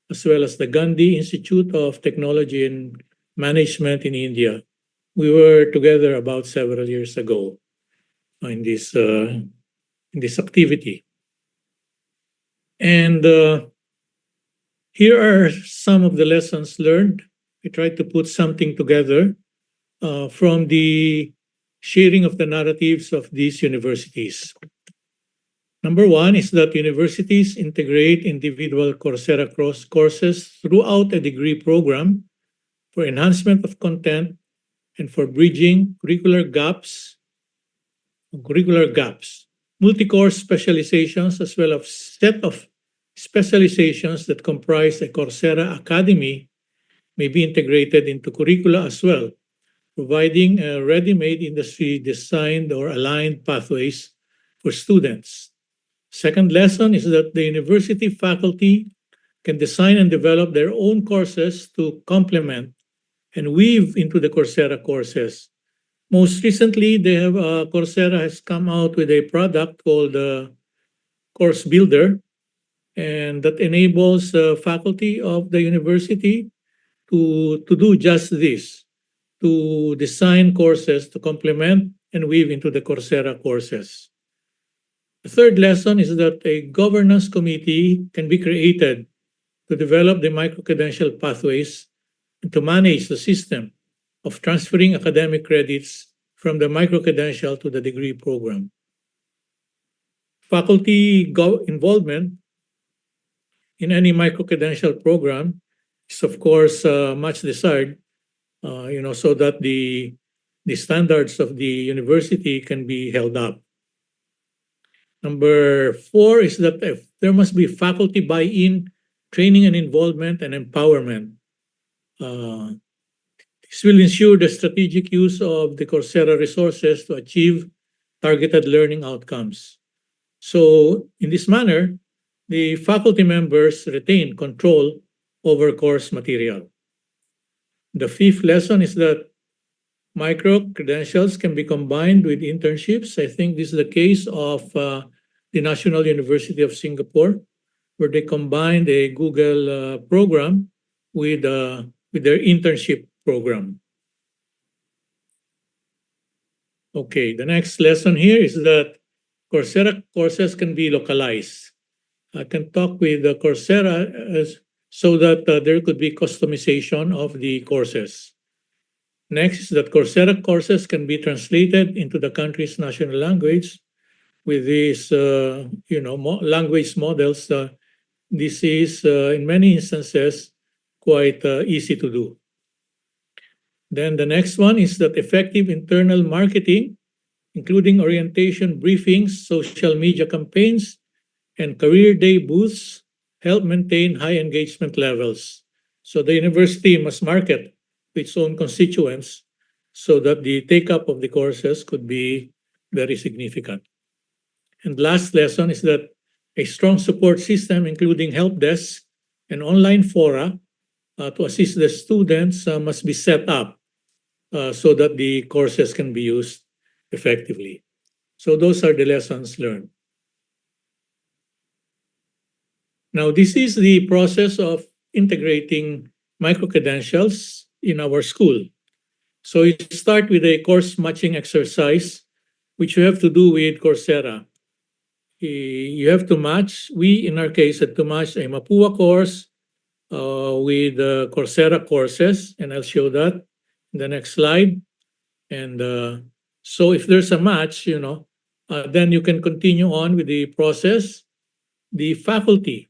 as well as the Gandhi Institute of Technology and Management in India. We were together about several years ago in this activity. And here are some of the lessons learned. I tried to put something together from the sharing of the narratives of these universities. Number one is that universities integrate individual Coursera courses throughout a degree program for enhancement of content and for bridging curricular gaps, multi-course specializations, as well as set of specializations that comprise a Coursera Academy may be integrated into curricula as well, providing a ready-made industry-designed or aligned pathways for students. Second lesson is that the university faculty can design and develop their own courses to complement and weave into the Coursera courses. Most recently, Coursera has come out with a product called Course Builder, and that enables faculty of the university to do just this, to design courses to complement and weave into the Coursera courses. The third lesson is that a governance committee can be created to develop the microcredential pathways and to manage the system of transferring academic credits from the microcredential to the degree program. Faculty involvement in any microcredential program is, of course, much desired, so that the standards of the university can be held up. Number four is that there must be faculty buy-in, training and involvement, and empowerment. This will ensure the strategic use of the Coursera resources to achieve targeted learning outcomes. So in this manner, the faculty members retain control over course material. The fifth lesson is that micro-credentials can be combined with internships. I think this is the case of the National University of Singapore, where they combined a Google program with their internship program. Okay, the next lesson here is that Coursera courses can be localized. I can talk with Coursera so that there could be customization of the courses. Next is that Coursera courses can be translated into the country's national language with these, language models. This is, in many instances, quite easy to do. Then the next one is that effective internal marketing, including orientation briefings, social media campaigns, and career day booths, help maintain high engagement levels. So the university must market to its own constituents so that the take-up of the courses could be very significant. And last lesson is that a strong support system, including help desks and online fora to assist the students must be set up so that the courses can be used effectively. So those are the lessons learned. Now, this is the process of integrating microcredentials in our school. So you start with a course matching exercise, which you have to do with Coursera. You have to match, we in our case had to match a Mapua course with Coursera courses, and I'll show that in the next slide. And so if there's a match, then you can continue on with the process. The faculty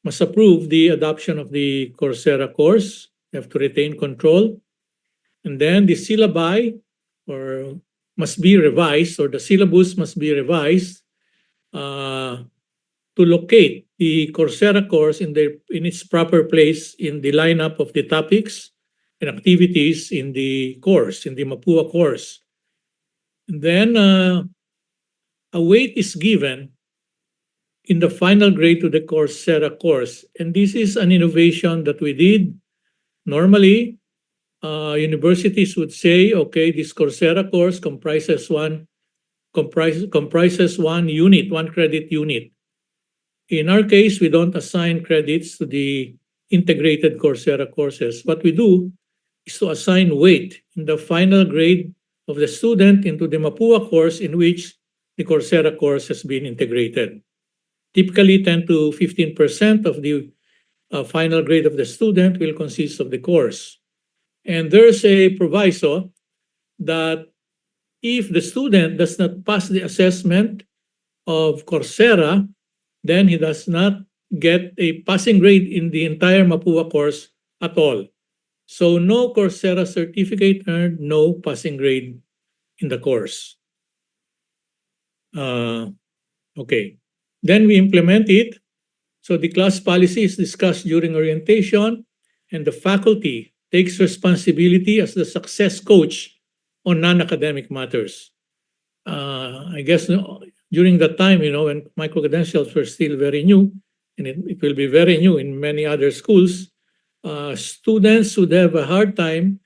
must approve the adoption of the Coursera course. You have to retain control. And then the syllabi must be revised, or the syllabus must be revised to locate the Coursera course in its proper place in the lineup of the topics and activities in the course, in the Mapua course. And then a weight is given in the final grade to the Coursera course. And this is an innovation that we did. Normally, universities would say, okay, this Coursera course comprises one unit, one credit unit. In our case, we don't assign credits to the integrated Coursera courses. What we do is to assign weight in the final grade of the student into the Mapua course in which the Coursera course has been integrated. Typically, 10 to 15% of the final grade of the student will consist of the course. And there's a proviso that if the student does not pass the assessment of Coursera, then he does not get a passing grade in the entire Mapua course at all. So no Coursera certificate earned, no passing grade in the course. Okay. Then we implement it. So the class policy is discussed during orientation, and the faculty takes responsibility as the success coach on non-academic matters. I guess during that time, when microcredentials were still very new, and it will be very new in many other schools, students would have a hard time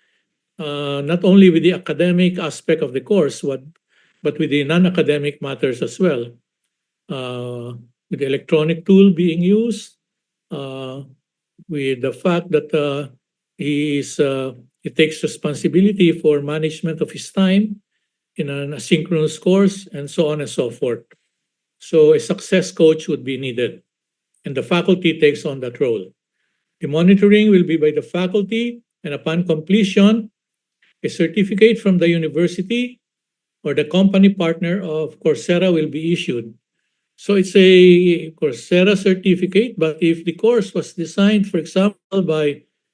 not only with the academic aspect of the course, but with the non-academic matters as well. With the electronic tool being used, with the fact that he takes responsibility for management of his time in an asynchronous course, and so on and so forth. So a success coach would be needed, and the faculty takes on that role. The monitoring will be by the faculty, and upon completion, a certificate from the university or the company partner of Coursera will be issued. So it's a Coursera certificate, but if the course was designed, for example,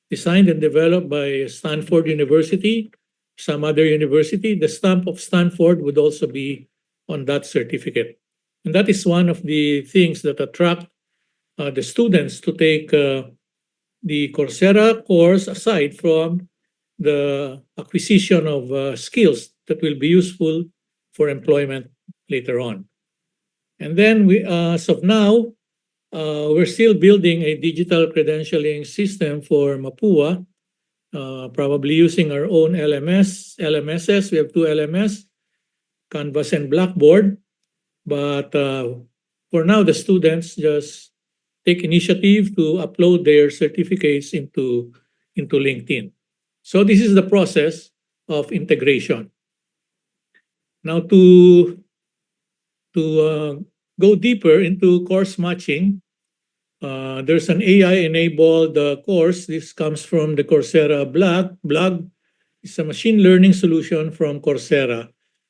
designed and developed by Stanford University, some other university, the stamp of Stanford would also be on that certificate. And that is one of the things that attract the students to take the Coursera course, aside from the acquisition of skills that will be useful for employment later on. And then as of now, we're still building a digital credentialing system for Mapua, probably using our own LMSs. We have two LMS, Canvas and Blackboard. But for now, the students just take initiative to upload their certificates into LinkedIn. So this is the process of integration. Now to go deeper into course matching, there's an AI-enabled course. This comes from the Coursera blog. It's a machine learning solution from Coursera.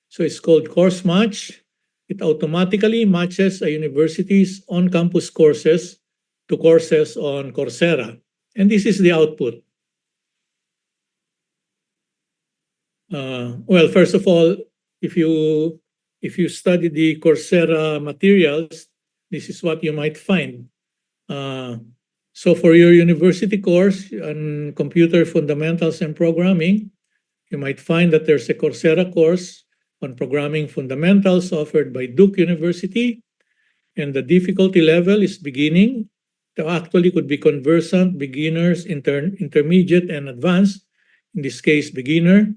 So it's called Course Match. It automatically matches a university's on-campus courses to courses on Coursera. And this is the output. Well, first of all, if you study the Coursera materials, this is what you might find. So for your university course on computer fundamentals and programming, you might find that there's a Coursera course on programming fundamentals offered by Duke University, and the difficulty level is beginning. It actually could be conversant, beginners, intermediate, and advanced. In this case, beginner.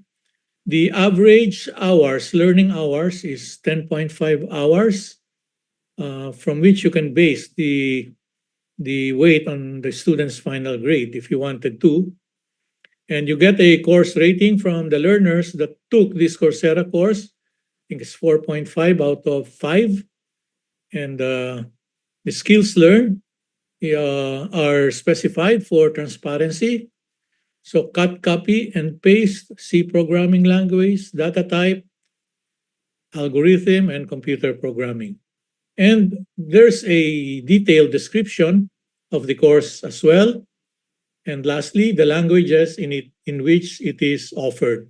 The average hours, learning hours, is 10.5 hours, from which you can base the weight on the student's final grade if you wanted to. And you get a course rating from the learners that took this Coursera course. I think it's 4.5 out of 5. And the skills learned are specified for transparency. So cut, copy, and paste, C programming language, data type, algorithm, and computer programming. And there's a detailed description of the course as well. And lastly, the languages in which it is offered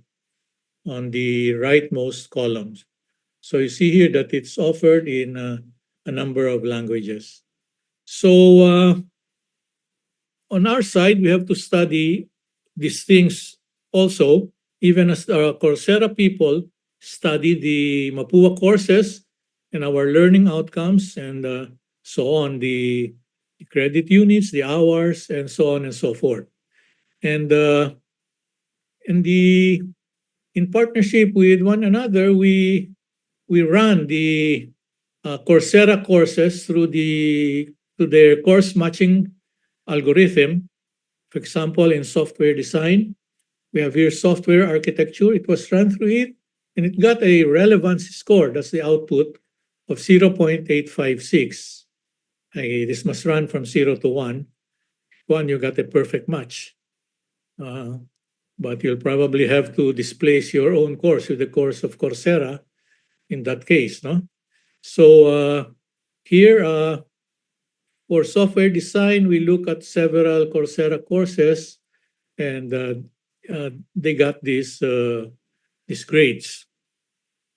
on the rightmost columns. So you see here that it's offered in a number of languages. So on our side, we have to study these things also, even as our Coursera people study the Mapua courses and our learning outcomes and so on, the credit units, the hours, and so on and so forth. And in partnership with one another, we run the Coursera courses through their course matching algorithm. For example, in software design, we have here software architecture. It was run through it, and it got a relevancy score. That's the output of 0.856. This must run from 0 to 1. 1, you got a perfect match. But you'll probably have to displace your own course with the course of Coursera in that case, no? So here, for software design, we look at several Coursera courses, and they got these grades.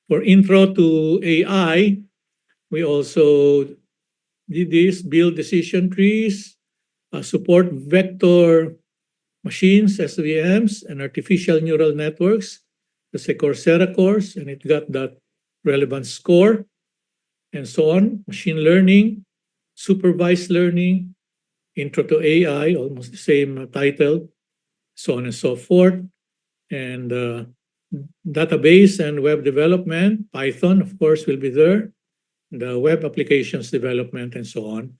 For intro to AI, we also did this, build decision trees, support vector machines, SVMs, and artificial neural networks. That's a Coursera course, and it got that relevant score, and so on. Machine learning, supervised learning, intro to AI, almost the same title, so on and so forth. And database and web development, Python, of course, will be there. The web applications development, and so on.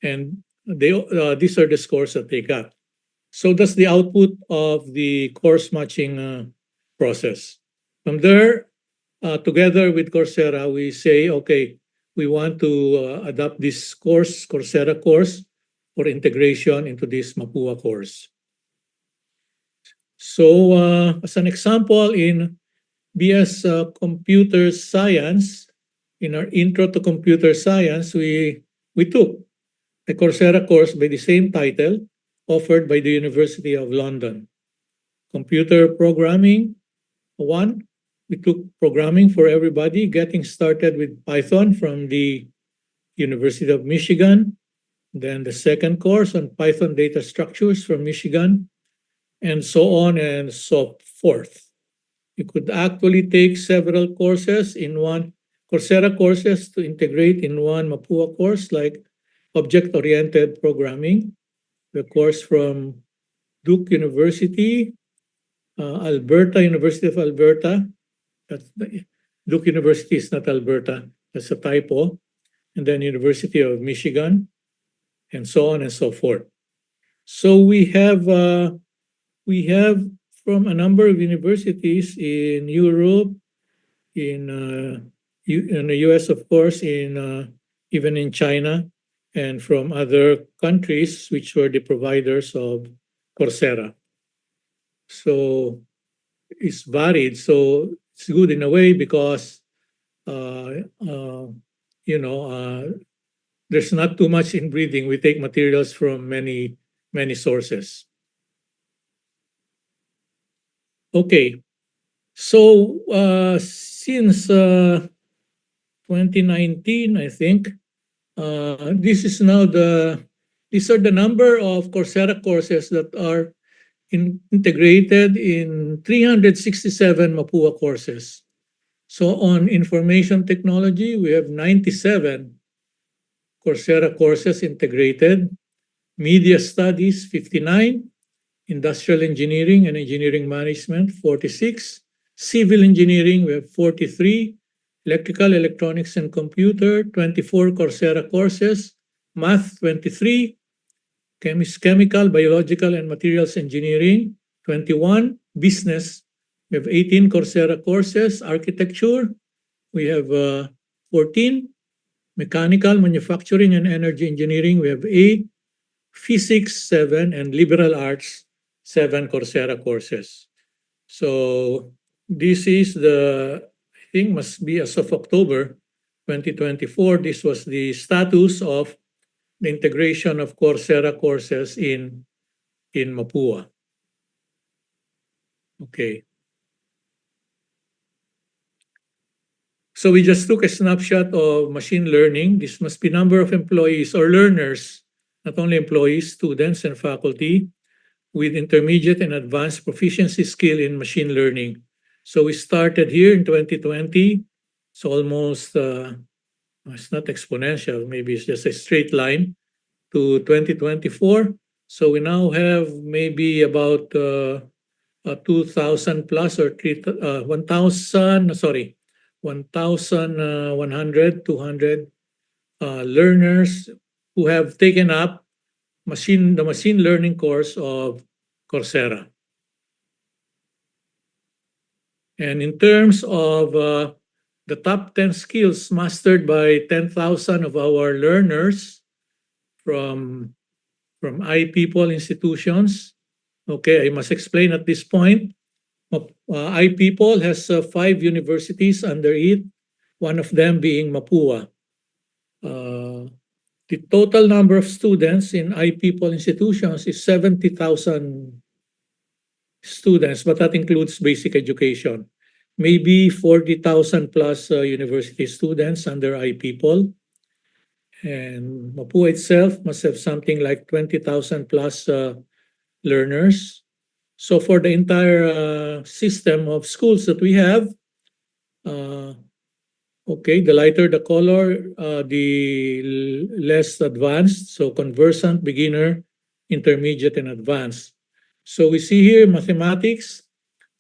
And these are the scores that they got. So that's the output of the course matching process. From there, together with Coursera, we say, okay, we want to adopt this course, Coursera course, for integration into this Mapua course. So as an example, in BS Computer Science, in our Intro to Computer Science, we took a Coursera course by the same title offered by the University of London. Computer Programming 1, we took programming for everybody, getting started with Python from the University of Michigan. Then the second course on Python data structures from Michigan, and so on and so forth. You could actually take several courses in one, Coursera courses to integrate in one Mapua course, like object-oriented programming, the course from Duke University, Alberta, University of Alberta. Duke University is not Alberta, that's a typo. And then University of Michigan, and so on and so forth. So we have from a number of universities in Europe, in the US, of course, even in China, and from other countries which were the providers of Coursera. So it's varied. So it's good in a way because there's not too much inbreeding. We take materials from many sources. Okay, so since 2019, I think, these are the number of Coursera courses that are integrated in 367 Mapua courses. So on information technology, we have 97 Coursera courses integrated. Media studies, 59. Industrial engineering and engineering management, 46. Civil engineering, we have 43. Electrical, electronics, and computer, 24 Coursera courses. Math, 23. Chemical, biological, and materials engineering, 21. Business, we have 18 Coursera courses. Architecture, we have 14. Mechanical, manufacturing, and energy engineering, we have 8. Physics, 7. And liberal arts, 7 Coursera courses. So this is I think must be as of October 2024, this was the status of the integration of Coursera courses in Mapua. Okay. So we just took a snapshot of machine learning. This must be number of employees or learners, not only employees, students, and faculty with intermediate and advanced proficiency skill in machine learning. So we started here in 2020. It's almost, it's not exponential, maybe it's just a straight line to 2024. So we now have maybe about 2,000 plus or 1,000, sorry, 1,100, 200 learners who have taken up the machine learning course of Coursera. And in terms of the top 10 skills mastered by 10,000 of our learners from iPeople institutions, okay, I must explain at this point. iPeople has 5 universities under it, one of them being Mapua. The total number of students in iPeople institutions is 70,000 students, but that includes basic education. Maybe 40,000 plus university students under iPeople. And Mapua itself must have something like 20,000 plus learners. So for the entire system of schools that we have, okay, the lighter the color, the less advanced. So conversant, beginner, intermediate, and advanced. So we see here mathematics,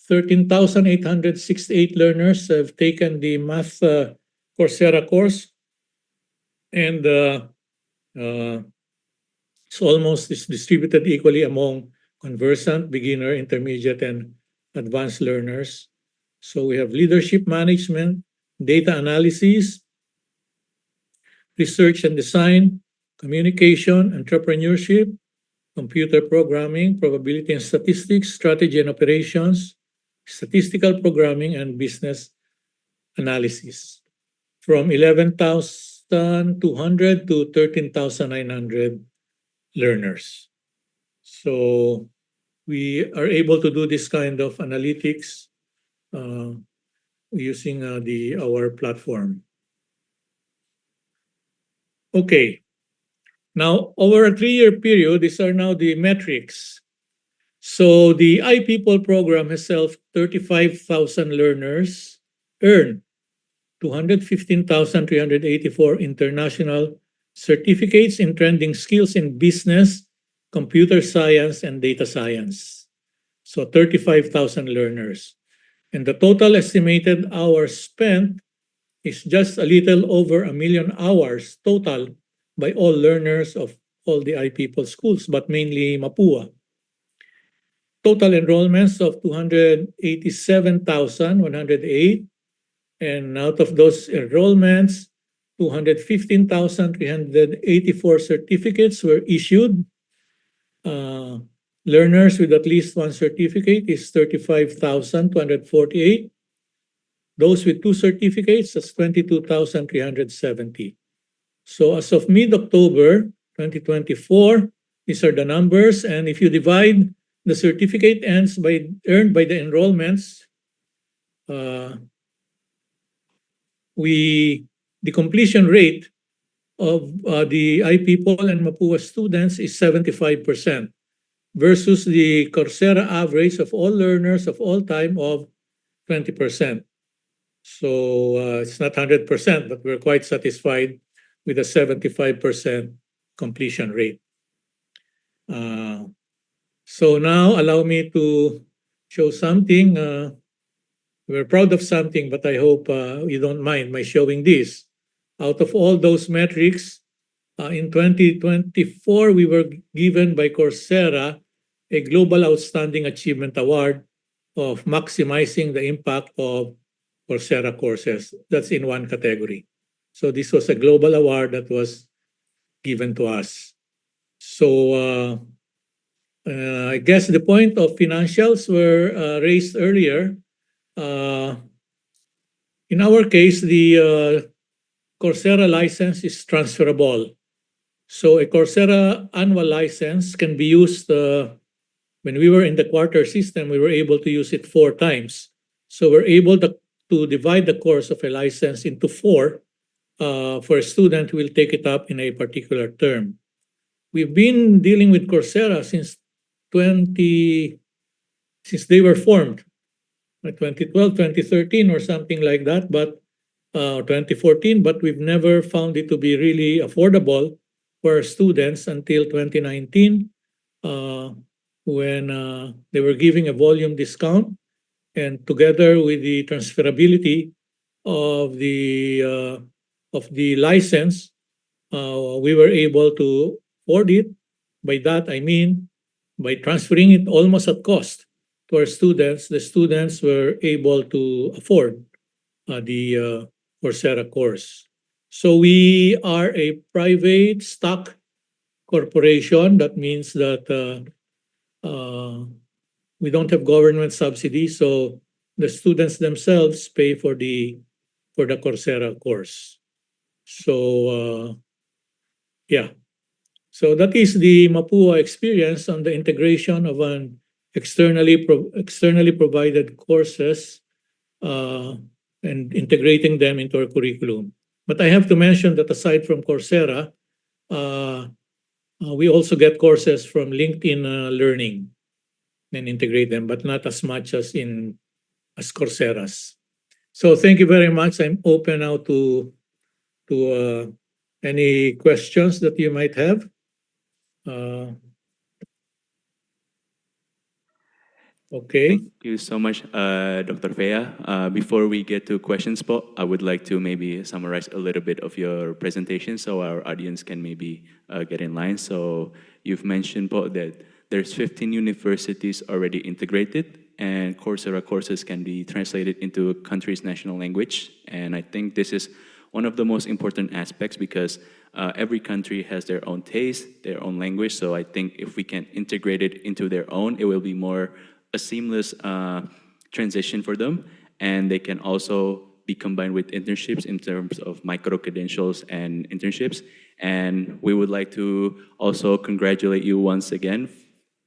13,868 learners have taken the math Coursera course. And it's almost distributed equally among conversant, beginner, intermediate, and advanced learners. So we have leadership management, data analysis, research and design, communication, entrepreneurship, computer programming, probability and statistics, strategy and operations, statistical programming, and business analysis. From 11,200 to 13,900 learners. So we are able to do this kind of analytics using our platform. Okay. Now, over a 3-year period, these are now the metrics. So the iPeople program has helped 35,000 learners earn 215,384 international certificates in trending skills in business, computer science, and data science. So 35,000 learners. And the total estimated hours spent is just a little over 1 million hours total by all learners of all the iPeople schools, but mainly Mapua. Total enrollments of 287,108, and out of those enrollments, 215,384 certificates were issued. Learners with at least one certificate is 35,248. Those with 2 certificates, that's 22,370. So as of mid-October 2024, these are the numbers. And if you divide the certificate earned by the enrollments, the completion rate of the iPeople and Mapua students is 75% versus the Coursera average of all learners of all time of 20%. So it's not 100%, but we're quite satisfied with a 75% completion rate. So now allow me to show something. We're proud of something, but I hope you don't mind my showing this. Out of all those metrics, in 2024, we were given by Coursera a Global Outstanding Achievement Award of maximizing the impact of Coursera courses. That's in one category. So this was a global award that was given to us. So I guess the point of financials were raised earlier. In our case, the Coursera license is transferable. So a Coursera annual license can be used. When we were in the quarter system, we were able to use it 4 times. So we're able to divide the course of a license into 4 for a student who will take it up in a particular term. We've been dealing with Coursera since since they were formed, 2012, 2013 or something like that, but 2014, but we've never found it to be really affordable for students until 2019, when they were giving a volume discount, and together with the transferability of the license, we were able to afford it. By that I mean by transferring it almost at cost to our students. The students were able to afford the Coursera course. So we are a private stock corporation. That means that we don't have government subsidy, so the students themselves pay for the Coursera course. So yeah, so that is the Mapua experience on the integration of an externally provided courses and integrating them into our curriculum. But I have to mention that aside from Coursera, we also get courses from LinkedIn Learning and integrate them, but not as much as Coursera's. So thank you very much. I'm open now to any questions that you might have. Okay. Thank you so much, Dr. Vea. Before we get to questions, Po, I would like to maybe summarize a little bit of your presentation so our audience can maybe get in line. So you've mentioned, Po, that there's 15 universities already integrated, and Coursera courses can be translated into a country's national language. And I think this is one of the most important aspects because every country has their own taste, their own language. So I think if we can integrate it into their own, it will be more a seamless transition for them, and they can also be combined with internships in terms of micro-credentials and internships. And we would like to also congratulate you once again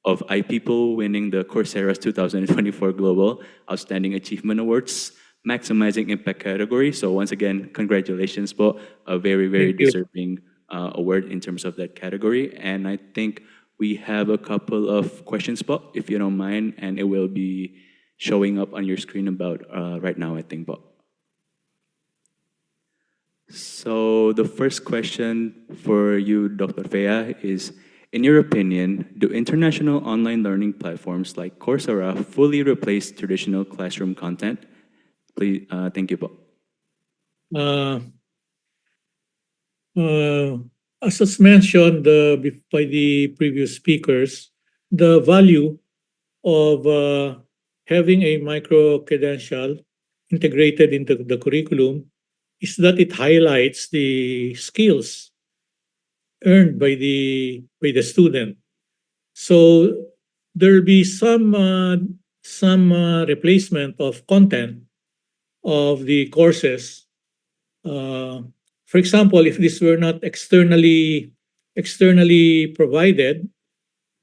of iPeople winning the Coursera's 2024 Global Outstanding Achievement Awards, Maximizing Impact category. So once again, congratulations, Po, a very, very deserving award in terms of that category. And I think we have a couple of questions, Po, if you don't mind, and it will be showing up on your screen about right now, I think, Po. So the first question for you, Dr. Vea, is, in your opinion, do international online learning platforms like Coursera fully replace traditional classroom content? Please, thank you, Po. As mentioned by the previous speakers, the value of having a micro-credential integrated into the curriculum is that it highlights the skills earned by the student. So there will be some replacement of content of the courses. For example, if this were not externally provided,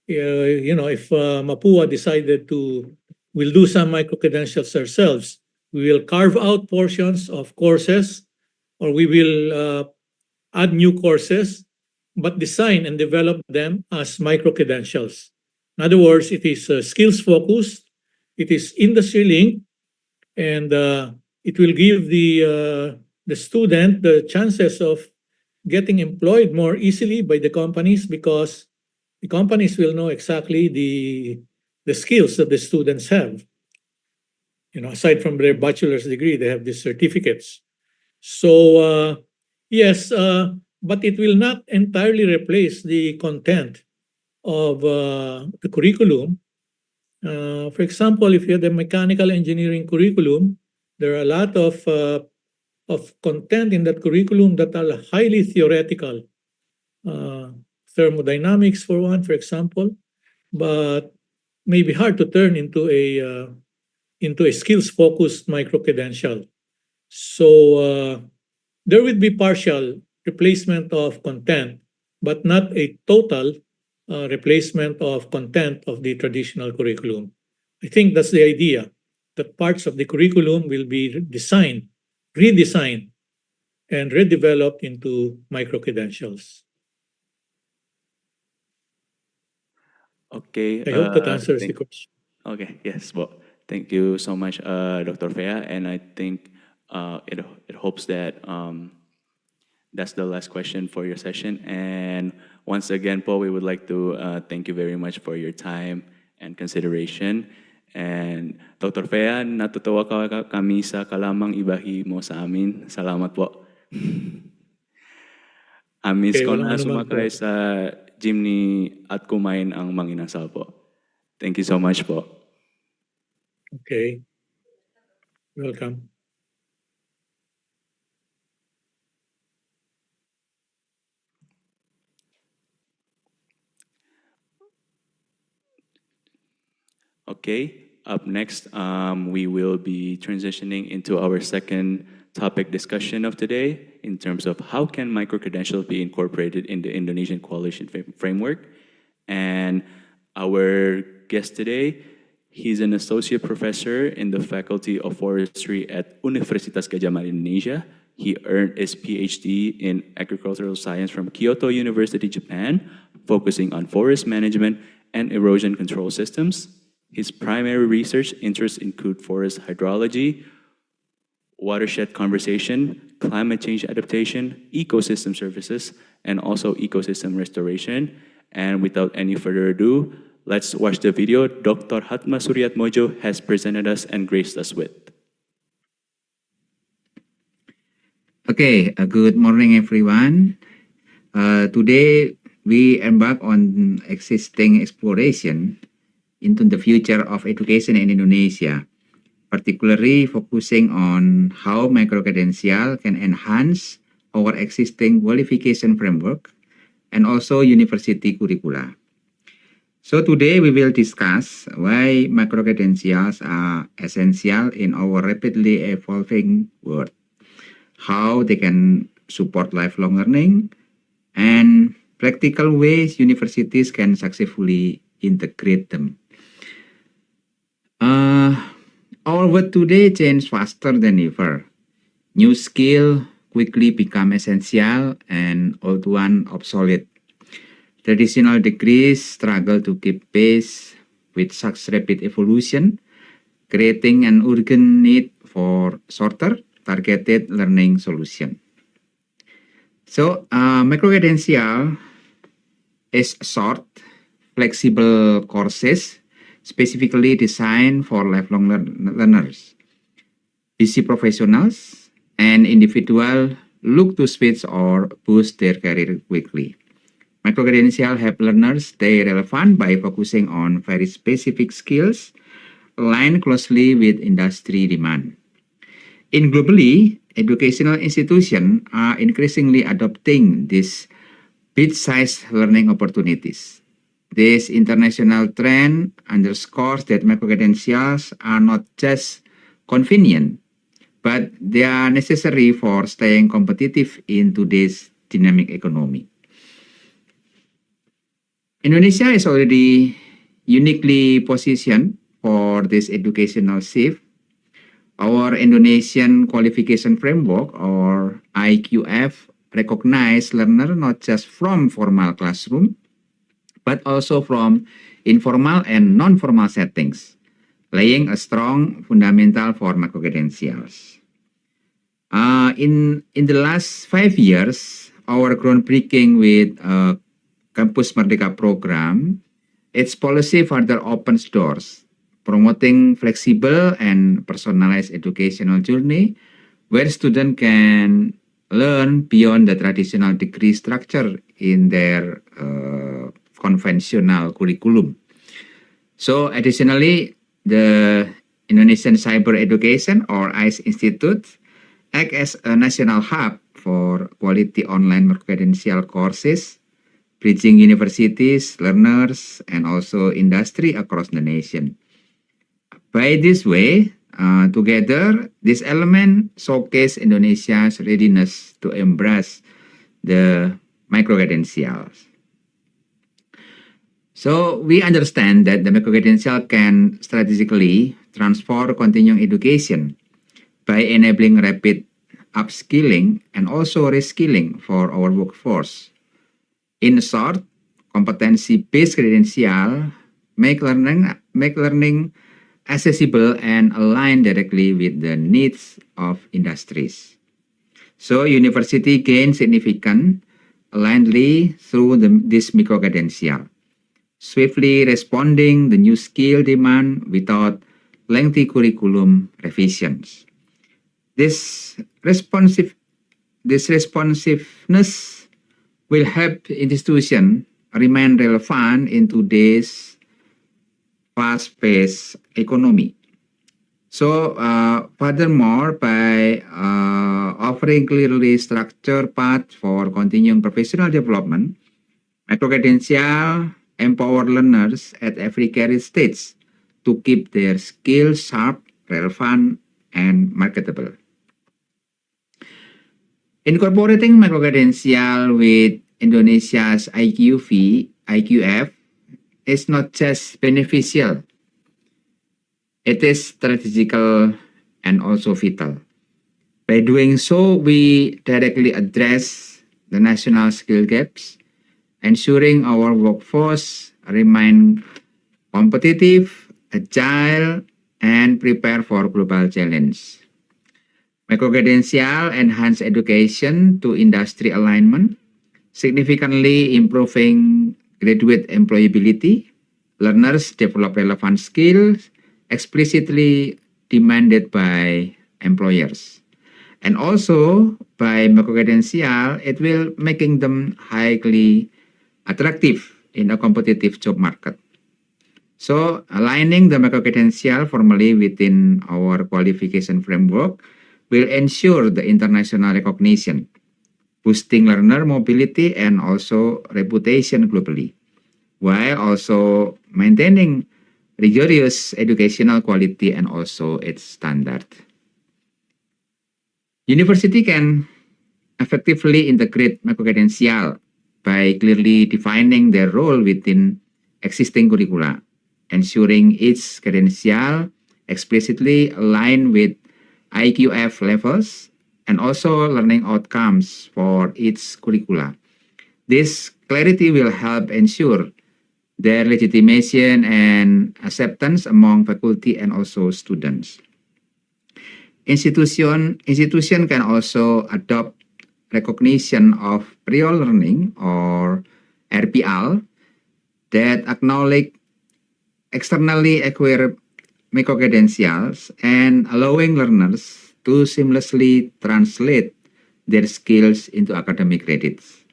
if Mapua decided we'll do some micro-credentials ourselves, we will carve out portions of courses, or we will add new courses, but design and develop them as micro-credentials. In other words, it is skills-focused, it is industry-linked, and it will give the student the chances of getting employed more easily by the companies, because the companies will know exactly the skills that the students have. Aside from their bachelor's degree, they have these certificates. So yes, but it will not entirely replace the content of the curriculum. For example, if you have the mechanical engineering curriculum, there are a lot of content in that curriculum that are highly theoretical. Thermodynamics, for one, for example, but may be hard to turn into a skills-focused micro-credential. So there will be partial replacement of content, but not a total replacement of content of the traditional curriculum. I think that's the idea, that parts of the curriculum will be redesigned, and redeveloped into micro-credentials. Okay. I hope that answers the question. Okay, yes, well, thank you so much, Dr. Vea, and I think it hopes that that's the last question for your session. And once again, po, we would like to thank you very much for your time and consideration. And Dr. Vea, natutuwa kami sa kalamang ibahi mo sa amin. Salamat po. Amis ko walang na anuman sumakay po. sa jeepney at kumain ang manginasal po. Thank you so much po. Okay. Welcome. Okay, up next, we will be transitioning into our second topic discussion of today in terms of how can microcredentials be incorporated in the Indonesian coalition framework. And our guest today, he's an associate professor in the Faculty of Forestry at Universitas Gajah, Indonesia. He earned his Ph.D. in agricultural science from Kyoto University, Japan, focusing on forest management and erosion control systems. His primary research interests include forest hydrology, watershed conservation, climate change adaptation, ecosystem services, and also ecosystem restoration. And without any further ado, let's watch the video Dr. Hatma Suryatmojo has presented us and graced us with. Okay, good morning, everyone. Today, we embark on existing exploration into the future of education in Indonesia, particularly focusing on how microcredential can enhance our existing qualification framework and also university curricula. So today we will discuss why microcredentials are essential in our rapidly evolving world, how they can support lifelong learning, and practical ways universities can successfully integrate them. Our world today changes faster than ever. New skills quickly become essential and old ones obsolete. Traditional degrees struggle to keep pace with such rapid evolution, creating an urgent need for shorter, targeted learning solutions. So, microcredential is short, flexible courses specifically designed for lifelong learners. Busy professionals and individuals look to switch or boost their career quickly. Microcredentials help learners stay relevant by focusing on very specific skills aligned closely with industry demand. In globally, educational institutions are increasingly adopting these bit-sized learning opportunities. This international trend underscores that microcredentials are not just convenient, but they are necessary for staying competitive in today's dynamic economy. Indonesia is already uniquely positioned for this educational shift. Our Indonesian qualification framework, or IQF, recognizes learners not just from formal classroom, but also from informal and non-formal settings, laying a strong fundamental for microcredentials. In the last 5 years, our groundbreaking with Campus Merdeka program, its policy further opens doors, promoting flexible and personalized educational journey where students can learn beyond the traditional degree structure in their conventional curriculum. So additionally, the Indonesian Cyber Education or ICE Institute act as a national hub for quality online microcredential courses, bridging universities, learners, and also industry across the nation. By this way, together, this element showcase Indonesia's readiness to embrace the microcredentials. So we understand that the microcredential can strategically transform continuing education by enabling rapid upskilling and also reskilling for our workforce. In short, competency-based credential make learning accessible and aligned directly with the needs of industries. So university gain significant alignedly through this microcredential, swiftly responding the new skill demand without lengthy curriculum revisions. This responsiveness will help institutions remain relevant in today's fast-paced economy. So, furthermore, by offering clearly structured path for continuing professional development, Microcredential empower learners at every career stage to keep their skills sharp, relevant, and marketable. Incorporating Microcredential with Indonesia's IQF is not just beneficial, it is strategical and also vital. By doing so, we directly address the national skill gaps, ensuring our workforce remain competitive, agile, and prepared for global challenge. Microcredential enhance education to industry alignment, significantly improving graduate employability. Learners develop relevant skills explicitly demanded by employers. And also, by Microcredential, it will making them highly attractive in a competitive job market. So, aligning the Microcredential formally within our qualification framework will ensure the international recognition, boosting learner mobility and also reputation globally, while also maintaining rigorous educational quality and also its standard. University can effectively integrate Microcredential by clearly defining their role within existing curricula, ensuring each credential explicitly align with IQF levels and also learning outcomes for each curricula. This clarity will help ensure their legitimation and acceptance among faculty and also students. Institution can also adopt recognition of prior learning or RPL that acknowledge externally acquired Microcredentials and allowing learners to seamlessly translate their skills into academic credits.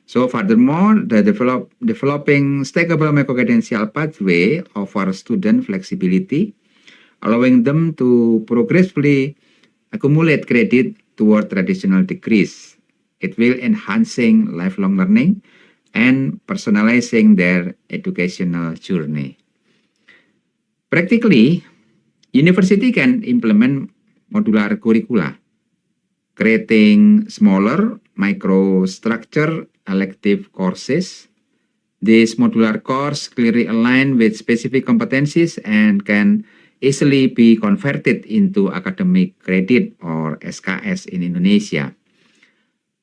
So furthermore, the developing stackable Microcredential pathway offers student flexibility, allowing them to progressively accumulate credit toward traditional degrees. It will enhancing lifelong learning and personalizing their educational journey. Practically, university can implement modular curricula, creating smaller, microstructure elective courses. These modular courses clearly align with specific competencies and can easily be converted into academic credit or SKS in Indonesia.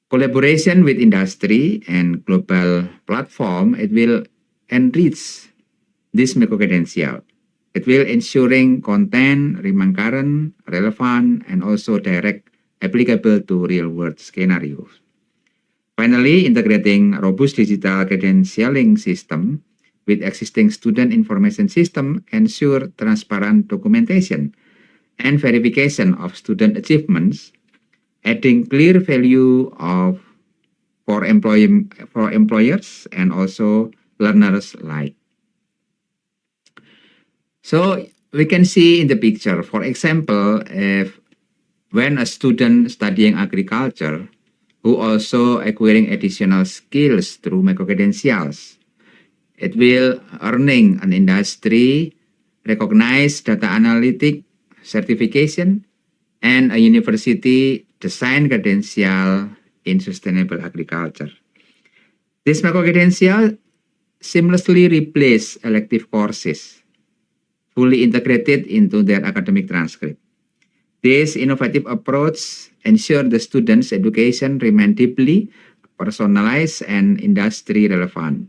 Collaboration with industry and global platform, it will enrich this Microcredential. It will ensuring content remain current, relevant, and also direct applicable to real-world scenarios. Finally, integrating a robust digital credentialing system with existing student information system ensure transparent documentation and verification of student achievements, adding clear value for employers and also learners alike. So we can see in the picture, for example, when a student studying agriculture who also acquiring additional skills through Microcredentials, it will earning an industry recognized data analytic certification and a university design credential in sustainable agriculture. This Microcredential seamlessly replace elective courses, fully integrated into their academic transcript. This innovative approach ensures the students' education remain deeply personalized and industry relevant.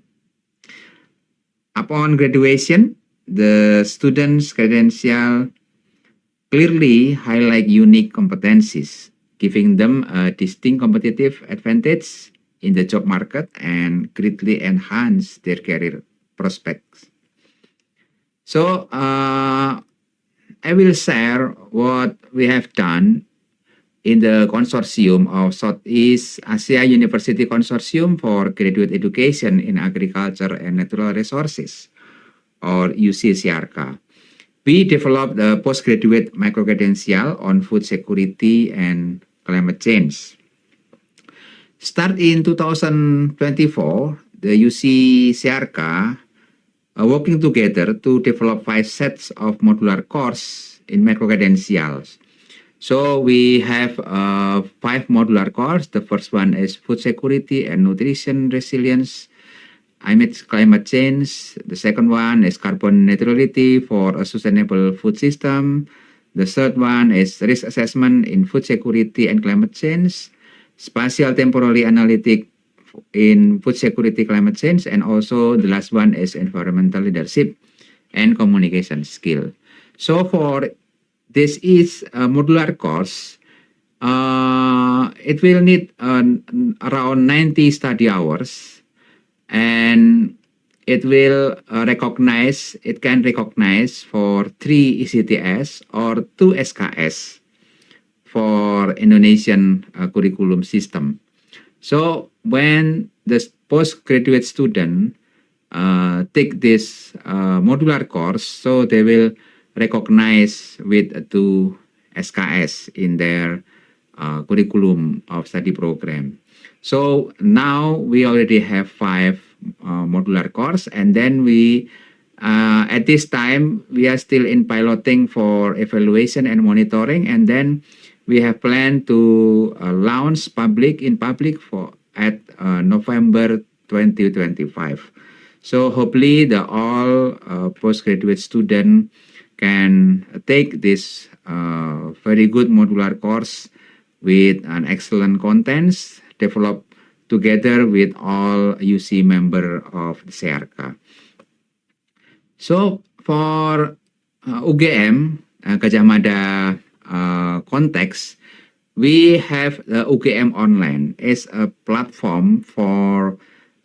Upon graduation, the student's credential clearly highlight unique competencies, giving them a distinct competitive advantage in the job market and greatly enhance their career prospects. So, I will share what we have done in the consortium of Southeast Asia University Consortium for Graduate Education in Agriculture and Natural Resources, or UC-SIARCA. We developed a postgraduate microcredential on food security and climate change. Start in 2024, the UC-SIARCA working together to develop 5 sets of modular course in microcredentials. So we have 5 modular courses. The first one is food security and nutrition resilience amidst climate change. The second one is carbon neutrality for a sustainable food system. The third one is risk assessment in food security and climate change, spatial temporally analytic in food security, climate change, and also the last one is environmental leadership and communication skill. So for this is a modular course. It will need around 90 study hours, and it will it can recognize for 3 ECTS or 2 SKS for Indonesian curriculum system. So when the postgraduate student take this modular course, so they will recognize with 2 SKS in their curriculum of study program. So now we already have 5 modular course, and then we at this time we are still in piloting for evaluation and monitoring, and then we have planned to launch in public for at November 2025. So hopefully all postgraduate student can take this very good modular course with an excellent contents developed together with all UC member of the SIARCA. So for UGM Gajah Mada context, we have the UGM Online as a platform for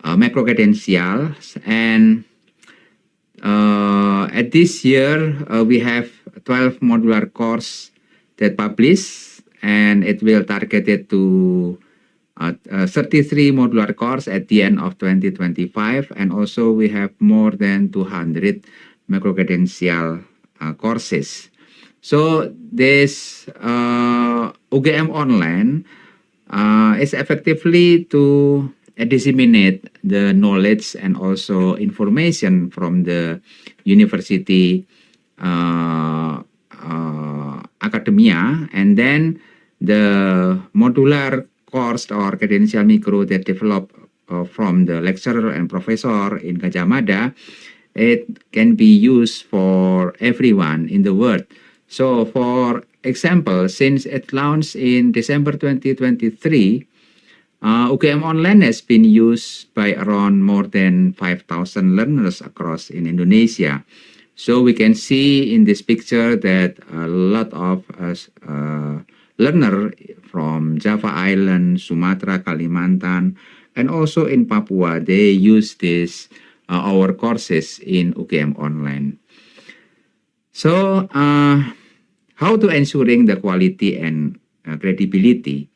microcredentials, and at this year we have 12 modular course that publish, and it will targeted to 33 modular course at the end of 2025, and also we have more than 200 microcredential courses. So this UGM Online is effectively to disseminate the knowledge and also information from the university academia, and then the modular course or credential micro that developed from the lecturer and professor in Gajah Mada, it can be used for everyone in the world. So for example, since it launched in December 2023, UGM Online has been used by around more than 5,000 learners across in Indonesia. So we can see in this picture that a lot of learners from Java Island, Sumatra, Kalimantan, and also in Papua, they use this our courses in UGM Online. So how to ensuring the quality and credibility?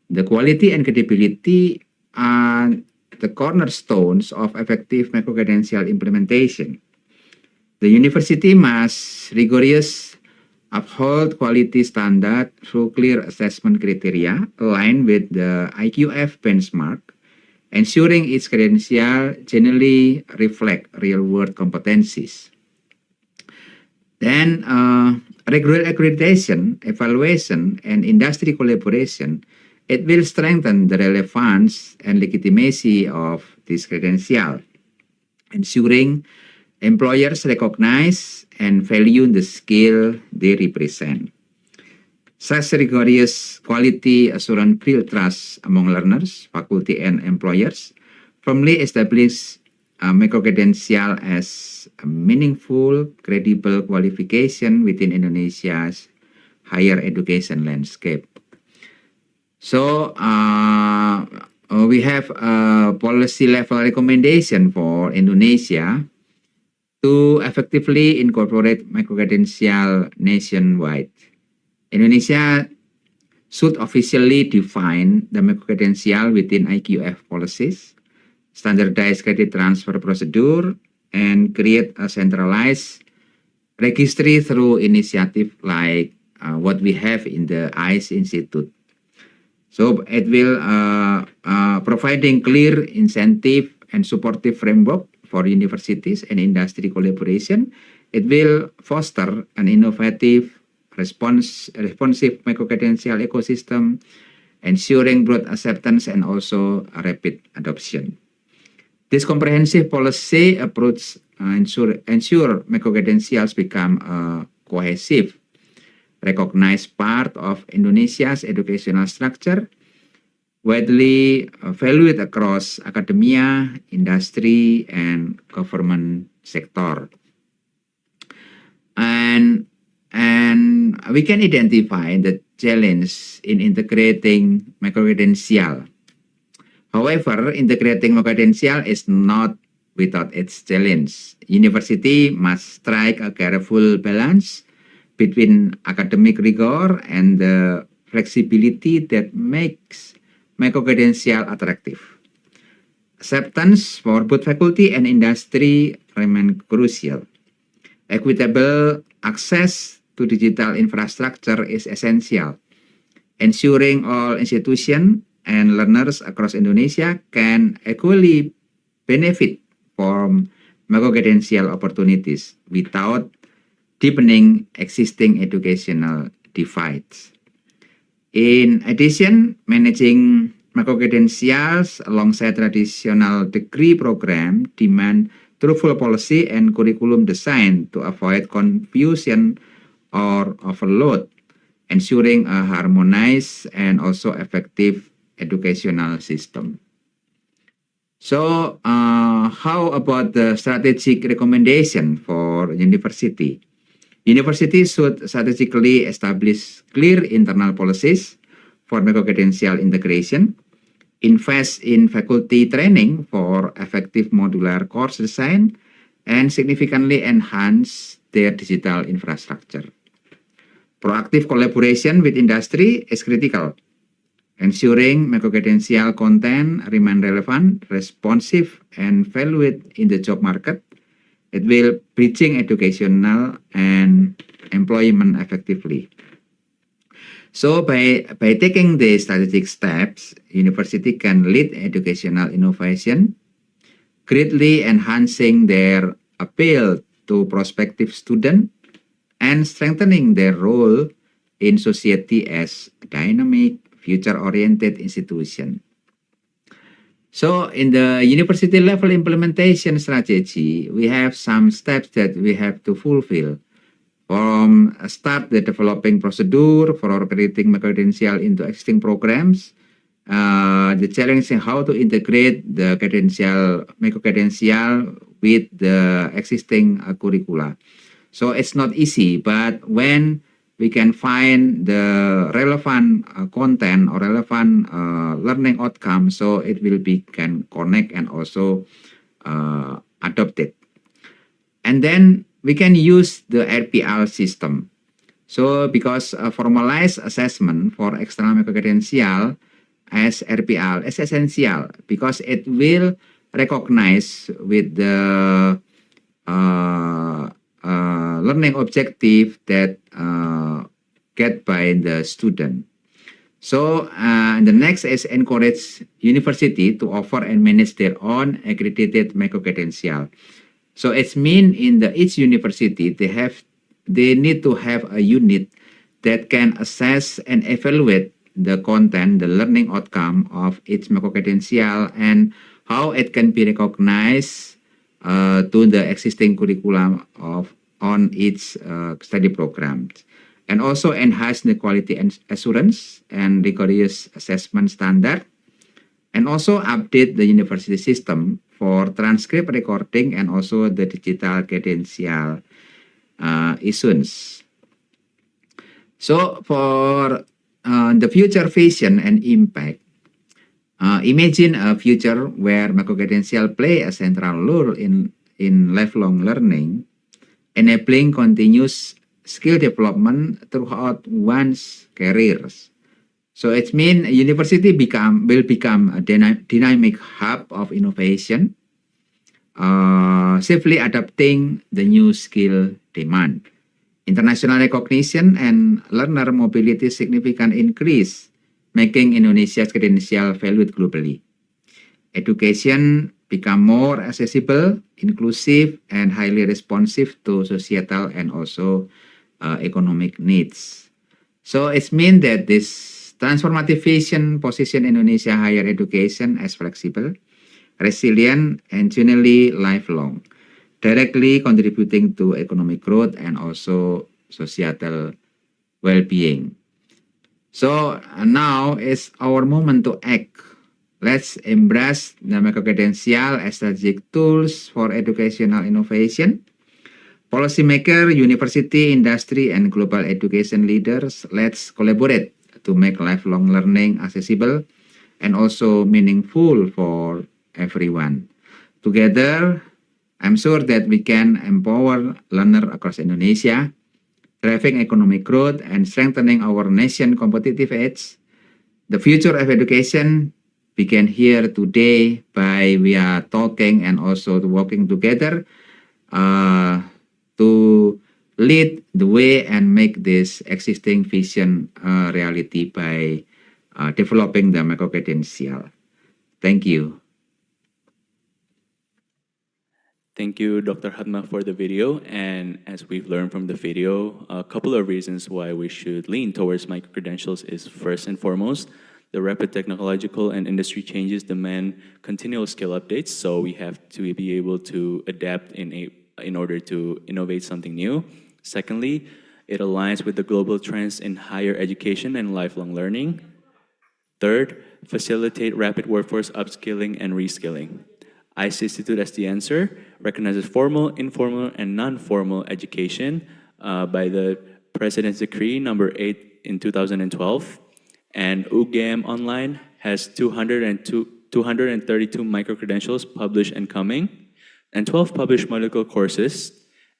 The quality and credibility are the cornerstones of effective microcredential implementation. The university must rigorously uphold quality standard through clear assessment criteria aligned with the IQF benchmark, ensuring its credential generally reflect real-world competencies. Then, regular accreditation, evaluation, and industry collaboration, it will strengthen the relevance and legitimacy of this credential, ensuring employers recognize and value the skill they represent. Such rigorous quality assurance build trust among learners, faculty, and employers, firmly establish Microcredential as a meaningful, credible qualification within Indonesia's higher education landscape. So we have a policy level recommendation for Indonesia to effectively incorporate microcredential nationwide. Indonesia should officially define the microcredential within IQF policies, standardize credit transfer procedure, and create a centralized registry through initiative like what we have in the ICE Institute. So it will providing clear incentive and supportive framework for universities and industry collaboration. It will foster an innovative, responsive microcredential ecosystem, ensuring broad acceptance and also a rapid adoption. This comprehensive policy approach ensure microcredentials become a cohesive, recognized part of Indonesia's educational structure, widely valued across academia, industry, and government sector. And we can identify the challenge in integrating microcredential. However, integrating microcredential is not without its challenge. University must strike a careful balance between academic rigor and the flexibility that makes microcredential attractive. Acceptance for both faculty and industry remain crucial. Equitable access to digital infrastructure is essential, ensuring all institutions and learners across Indonesia can equally benefit from microcredential opportunities without deepening existing educational divides. In addition, managing microcredentials alongside traditional degree program demand truthful policy and curriculum design to avoid confusion or overload, ensuring a harmonized and also effective educational system. So, how about the strategic recommendation for university? Universities should strategically establish clear internal policies for microcredential integration, invest in faculty training for effective modular course design, and significantly enhance their digital infrastructure. Proactive collaboration with industry is critical, ensuring microcredential content remain relevant, responsive, and valued in the job market. It will bridging educational and employment effectively. So by taking the strategic steps, university can lead educational innovation, greatly enhancing their appeal to prospective students and strengthening their role in society as a dynamic, future-oriented institution. So in the university level implementation strategy, we have some steps that we have to fulfill. From start the developing procedure for creating microcredential into existing programs, the challenge is how to integrate the microcredential with the existing curricula. So it's not easy, but when we can find the relevant content or relevant learning outcome, so it will be can connect and also adopt it. And then we can use the RPL system. So because formalized assessment for external microcredential as RPL is essential because it will recognize with the learning objective that get by the student. So the next is encourage university to offer and manage their own accredited microcredential. So it's mean in each university they need to have a unit that can assess and evaluate the content, the learning outcome of each microcredential and how it can be recognized to the existing curriculum on each study program, and also enhance the quality and assurance and rigorous assessment standard, and also update the university system for transcript recording and also the digital credential issuance. So for the future vision and impact, imagine a future where microcredential play a central role in lifelong learning, enabling continuous skill development throughout one's careers. So it means university will become a dynamic hub of innovation, safely adapting the new skill demand. International recognition and learner mobility significant increase, making Indonesia's credential valued globally. Education become more accessible, inclusive, and highly responsive to societal and also economic needs. So it means that this transformative vision position Indonesia higher education as flexible, resilient, and genuinely lifelong, directly contributing to economic growth and also societal well-being. So now is our moment to act. Let's embrace the microcredential as strategic tools for educational innovation. Policymaker, university, industry, and global education leaders, let's collaborate to make lifelong learning accessible and also meaningful for everyone. Together, I'm sure that we can empower learners across Indonesia, driving economic growth and strengthening our nation's competitive edge. The future of education begin here today by we are talking and also working together to lead the way and make this existing vision a reality by developing the microcredential. Thank you. Thank you, Dr. Hatma, for the video. And as we've learned from the video, a couple of reasons why we should lean towards microcredentials is first and foremost, the rapid technological and industry changes demand continual skill updates. So we have to be able to adapt in order to innovate something new. Secondly, it aligns with the global trends in higher education and lifelong learning. Third, facilitate rapid workforce upskilling and reskilling. ICE Institute as the answer recognizes formal, informal, and non-formal education by the President's Decree number 8 in 2012. And UGM Online has 232 microcredentials published and coming, and 12 published medical courses,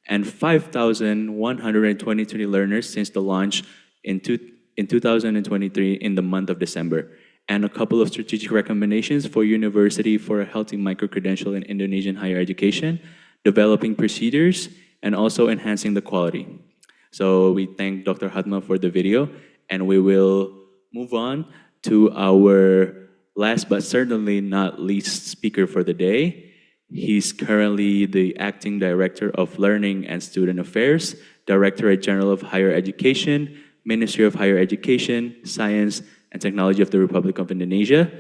and 5,123 learners since the launch in 2023 in the month of December. And a couple of strategic recommendations for university for a healthy microcredential in Indonesian higher education, developing procedures, and also enhancing the quality. So we thank Dr. Hatma for the video, and we will move on to our last but certainly not least speaker for the day. He's currently the Acting Director of Learning and Student Affairs, Directorate General of Higher Education, Ministry of Higher Education, Science, and Technology of the Republic of Indonesia.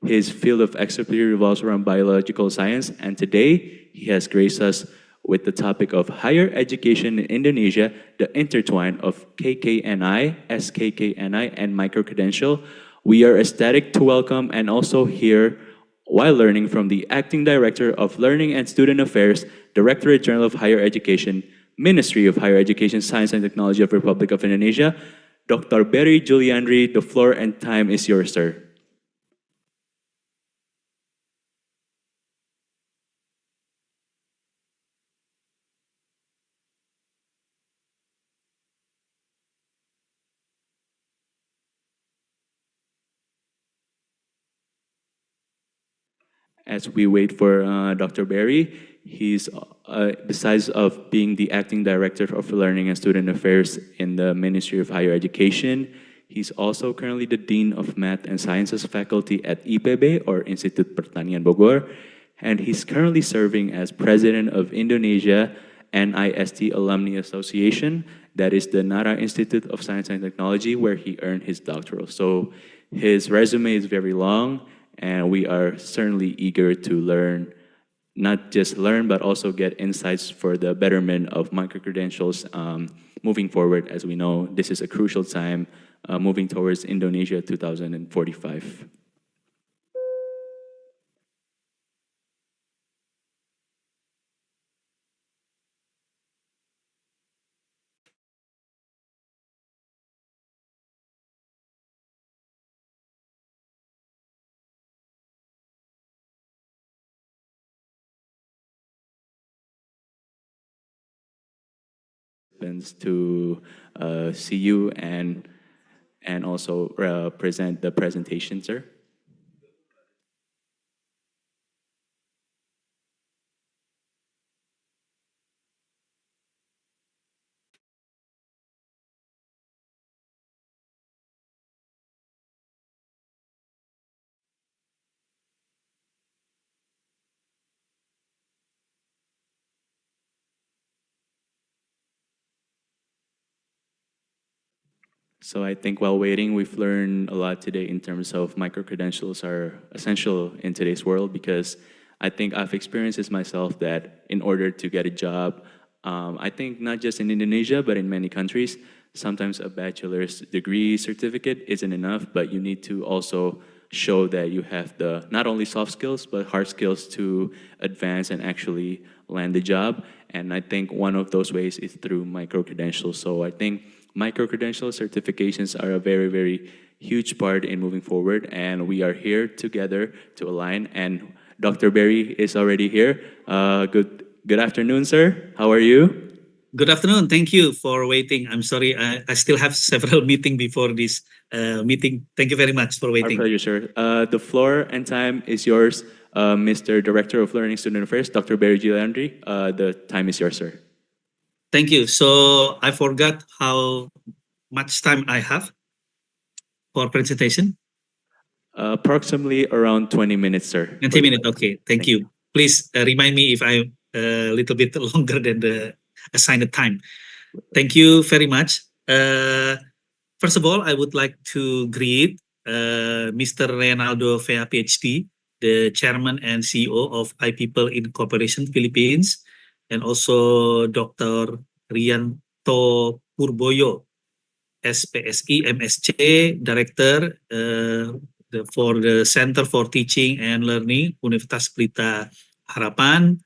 His field of expertise revolves around biological science, and today he has graced us with the topic of higher education in Indonesia, the intertwine of KKNI, SKKNI, and Microcredential. We are ecstatic to welcome and also hear while learning from the Acting Director of Learning and Student Affairs, Directorate General of Higher Education, Ministry of Higher Education, Science and Technology of the Republic of Indonesia, Dr. Berry Juliandri. The floor and time is yours, sir. As we wait for Dr. Berry, he's, besides of being the Acting Director of Learning and Student Affairs in the Ministry of Higher Education, he's also currently the Dean of Math and Sciences Faculty at IPB, or Institut Pertanian Bogor, and he's currently serving as President of Indonesia NIST Alumni Association, that is the Nara Institute of Science and Technology, where he earned his doctoral. So his resume is very long, and we are certainly eager to learn, not just learn, but also get insights for the betterment of microcredentials moving forward. As we know, this is a crucial time moving towards Indonesia 2045. to see you and also present the presentation, sir. So I think while waiting, we've learned a lot today in terms of microcredentials are essential in today's world, because I think I've experienced this myself that in order to get a job, I think not just in Indonesia, but in many countries, sometimes a bachelor's degree certificate isn't enough, but you need to also show that you have the not only soft skills, but hard skills to advance and actually land the job. And I think one of those ways is through microcredentials. So I think microcredential certifications are a very, very huge part in moving forward, and we are here together to align. And Dr. Berry is already here. Good afternoon, sir. How are you? Good afternoon. Thank you for waiting. I'm sorry, I still have several meetings before this meeting. Thank you very much for waiting. Our pleasure, sir. The floor and time is yours, Mr. Director of Learning Student Affairs, Dr. Berry Juliandri. The time is yours, sir. Thank you. So I forgot how much time I have for presentation. Approximately around 20 minutes, sir. 20 minutes, okay. Thank you. Please remind me if I'm a little bit longer than the assigned time. Thank you very much. First of all, I would like to greet Mr. Reynaldo Vea, Ph.D., the Chairman and CEO of iPeople Incorporation Philippines, and also Dr. Rijanto Purbojo, S.Psi, M.Sc, Director for the Center for Teaching and Learning, Universitas Pelita, Harapan,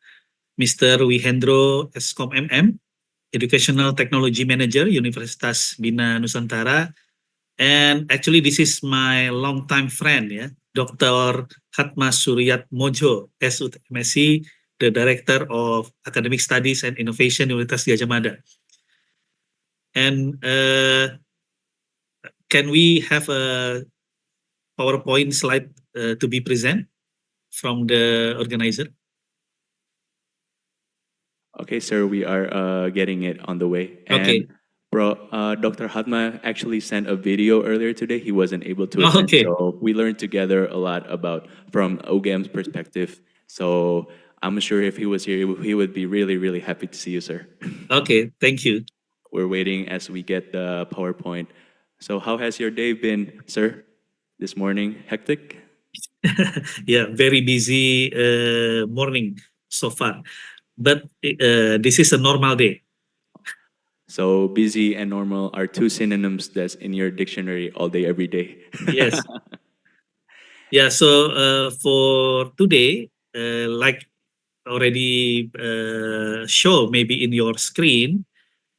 Mr. Wihendro S.Com MM, Educational Technology Manager, Universitas Bina, Nusantara. And actually, this is my longtime friend, Dr. Hatma Suryatmojo, M.Sc, the Director of Academic Studies and Innovation, Universitas Gajah, Mada. And can we have a PowerPoint slide to be present from the organizer? Okay, sir, we are getting it on the way. And okay. Dr. Hatma actually sent a video earlier today. He wasn't able to attend, so we learned together a lot about from OGM's perspective. So I'm sure if he was here, he would be really, really happy to see you, sir. Okay, thank you. We're waiting as we get the PowerPoint. So how has your day been, sir, this morning? Hectic? Yeah, very busy morning so far. But this is a normal day. So busy and normal are two synonyms that's in your dictionary all day, every day. Yes. Yeah, so for today, like already show maybe in your screen,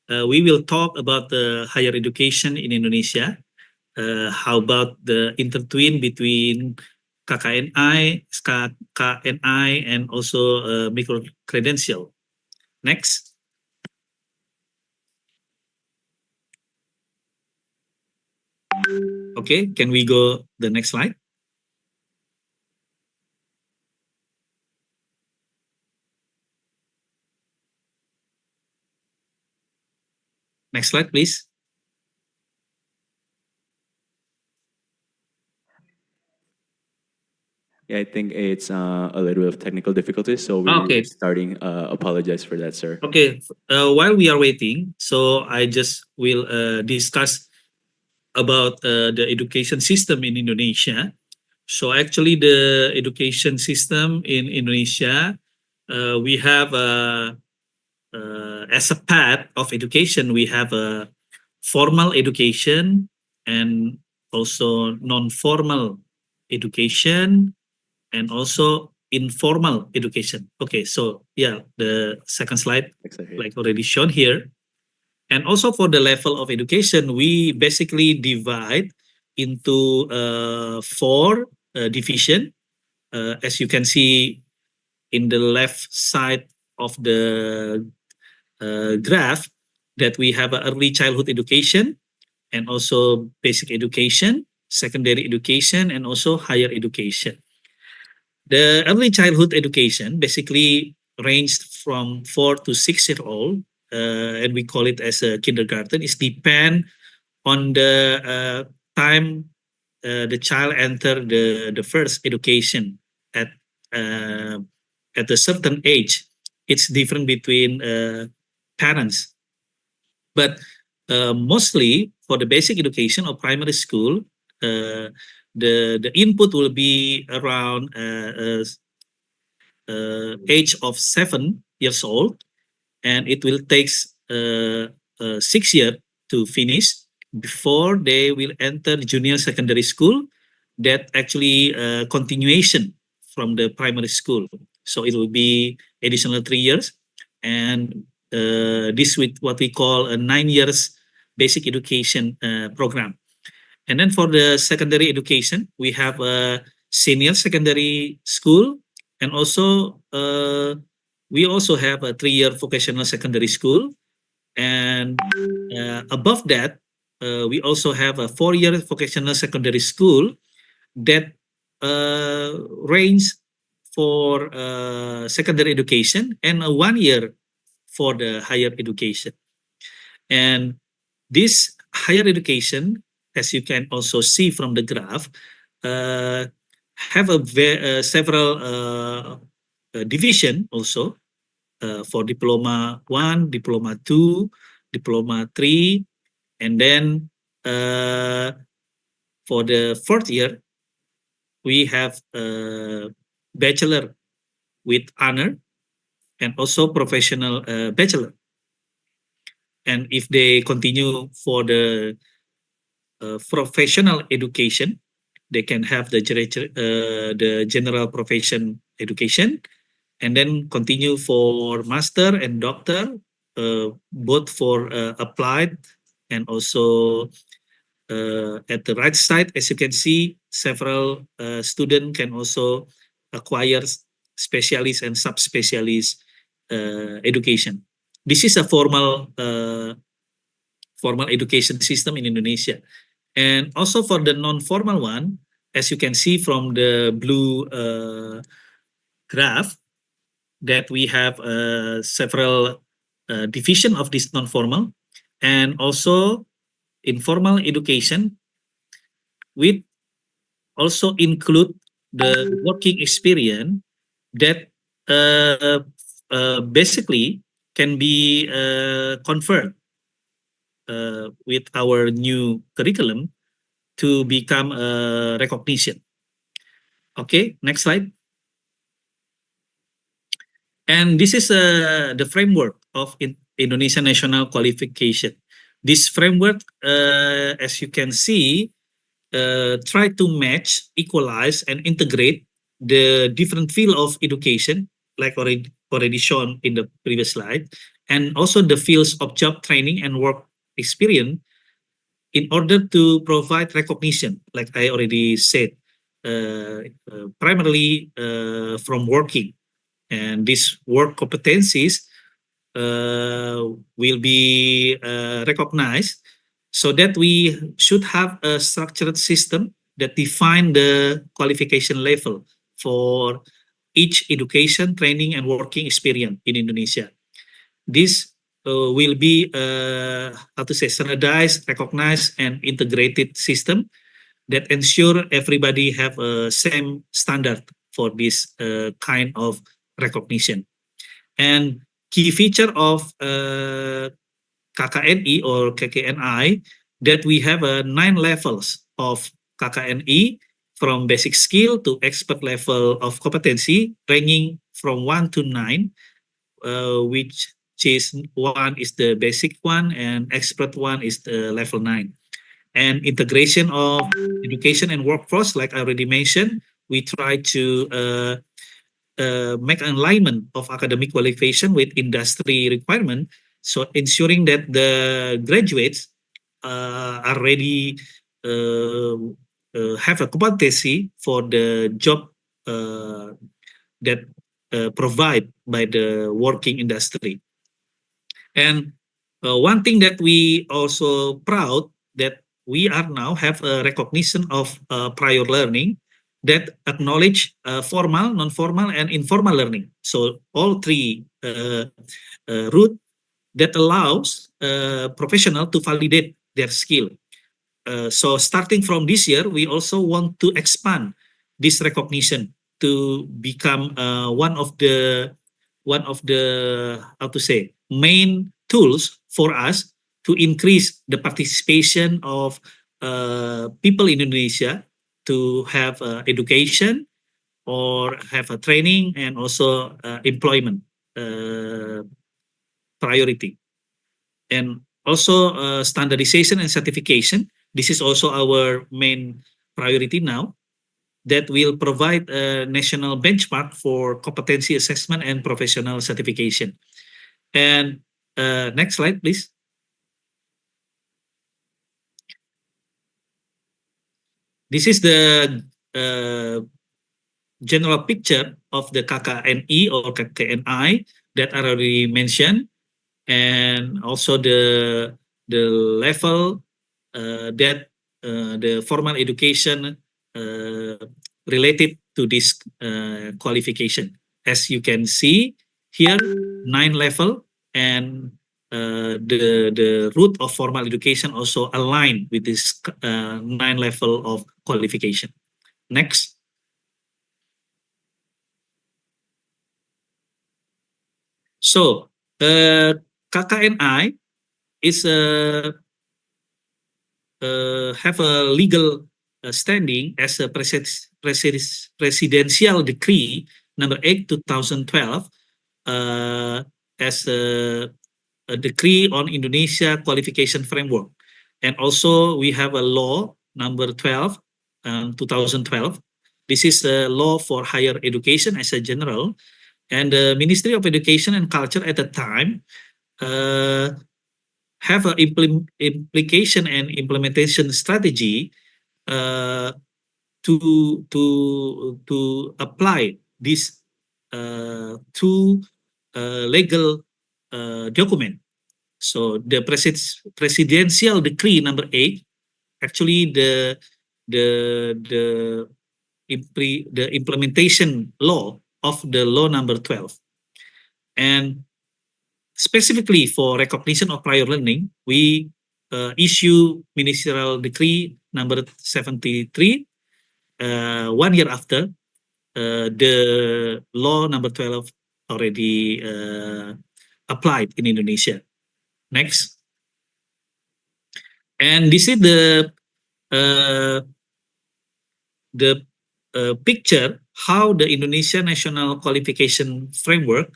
we will talk about the higher education in Indonesia. How about the intertwine between KKNI, KKNI, and also microcredential. Next. Okay, can we go the next slide? Next slide, please. Yeah, I think it's a little bit of technical difficulties, so we're starting. Apologize for that, sir. Okay, while we are waiting, so I just will discuss about the education system in Indonesia. So actually the education system in Indonesia, we have as a path of education, we have a formal education and also non-formal education and also informal education. Okay, so yeah, the second slide, like already shown here. And also for the level of education, we basically divide into four division. As you can see in the left side of the graph, that we have a early childhood education and also basic education, secondary education, and also higher education. The early childhood education basically ranged from 4 to 6 year old, and we call it as a kindergarten. It depend on the time the child enter the first education at a certain age. It's different between parents, but mostly for the basic education or primary school, the input will be around age of 7 years old, and it will take 6 years to finish before they will enter junior secondary school. That actually continuation from the primary school. So it will be additional 3 years, and this with what we call a 9 years basic education program. And then for the secondary education, we have a senior secondary school, and also we also have a 3 year vocational secondary school. And above that, we also have a 4 year vocational secondary school that range for secondary education, and a 1 year for the higher education. And this higher education, as you can also see from the graph, have several division also for diploma 1, diploma 2, diploma 3, and then for the 4th year, we have bachelor with honor and also professional bachelor. And if they continue for the professional education, they can have the general profession education, and then continue for master and doctor, both for applied and also at the right side, as you can see, several students can also acquire specialist and subspecialist education. This is a formal education system in Indonesia. And also for the non-formal one, as you can see from the blue graph, that we have several division of this non-formal, and also informal education, with also include the working experience that basically can be conferred with our new curriculum to become a recognition. Okay, next slide. And this is the framework of Indonesian National Qualification. This framework, as you can see, try to match, equalize, and integrate the different field of education, like already shown in the previous slide, and also the fields of job training and work experience, in order to provide recognition, like I already said, primarily from working. And these work competencies will be recognized, so that we should have a structured system that define the qualification level for each education, training, and working experience in Indonesia. This will be standardized, recognized, and integrated system that ensure everybody have a same standard for this kind of recognition. And key feature of KKNI or KKNI, that we have 9 levels of KKNI, from basic skill to expert level of competency, ranging from 1 to 9, which is 1 is the basic one, and expert one is the level 9. And integration of education and workforce, like I already mentioned, we try to make an alignment of academic qualification with industry requirement, so ensuring that the graduates are ready, have a competency for the job that provide by the working industry. And One thing that we also proud that we are now have a recognition of prior learning that acknowledge formal, non-formal, and informal learning. So all three route that allows professional to validate their skill. So starting from this year, we also want to expand this recognition to become one of the how to say main tools for us to increase the participation of people in Indonesia to have education or have a training and also employment priority. And also standardization and certification. This is also our main priority now, that will provide a national benchmark for competency assessment and professional certification. And next slide, please. This is the general picture of the KKNI or KKNI that I already mentioned, and also the level that the formal education related to this qualification. As you can see here, 9 level, and the route of formal education also aligned with this 9 level of qualification. Next. So KKNI is have a legal standing as a presidential decree number 8 2012 as a decree on Indonesia qualification framework, and also we have a law number 12 2012. This is a law for higher education as a general, and the Ministry of Education and Culture at the time have an implication and implementation strategy to apply this to legal document. So the presidential decree number 8, actually the implementation law of the law number 12. And specifically for recognition of prior learning, we issue ministerial decree number 73 1 year after the law number 12 already applied in Indonesia. Next. And this is the picture how the Indonesia National Qualification Framework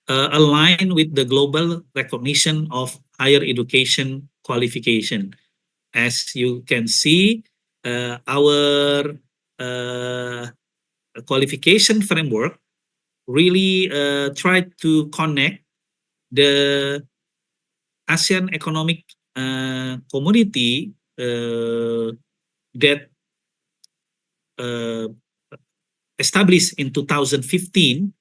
align with the global recognition of higher education qualification. As you can see, our qualification framework really try to connect the ASEAN economic community that established in 2015,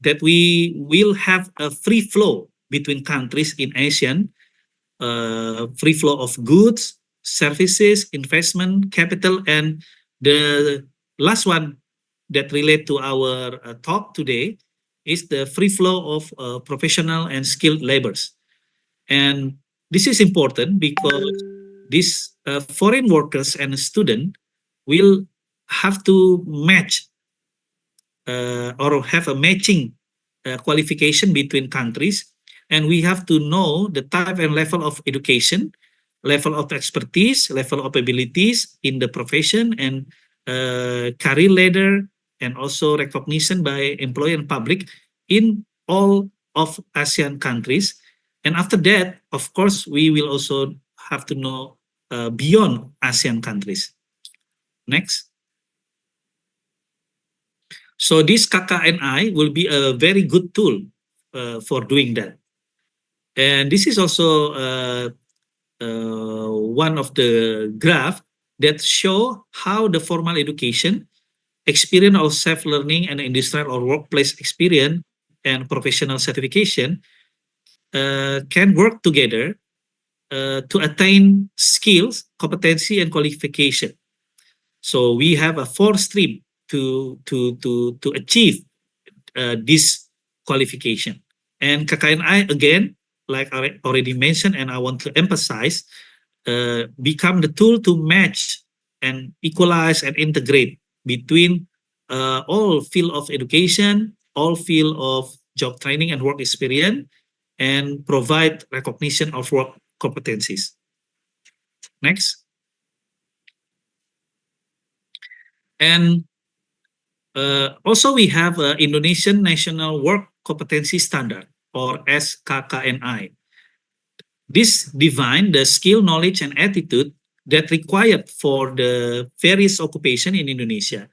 that we will have a free flow between countries in ASEAN, free flow of goods, services, investment, capital, and the last one that relate to our talk today is the free flow of professional and skilled labors. And this is important because these foreign workers and students will have to match or have a matching qualification between countries, and we have to know the type and level of education, level of expertise, level of abilities in the profession, and career ladder, and also recognition by employer and public in all of ASEAN countries. And after that, of course, we will also have to know beyond ASEAN countries. Next. So this KKNI will be a very good tool for doing that. And this is also one of the graph that show how the formal education, experience of self-learning and industrial or workplace experience and professional certification can work together to attain skills, competency, and qualification. So we have a 4 stream to achieve this qualification. And KKNI, again, like I already mentioned, and I want to emphasize, become the tool to match and equalize and integrate between all field of education, all field of job training and work experience, and provide recognition of work competencies. Next. And also we have Indonesian National Work Competency Standard, or SKKNI. This defines the skill, knowledge, and attitude that required for the various occupation in Indonesia.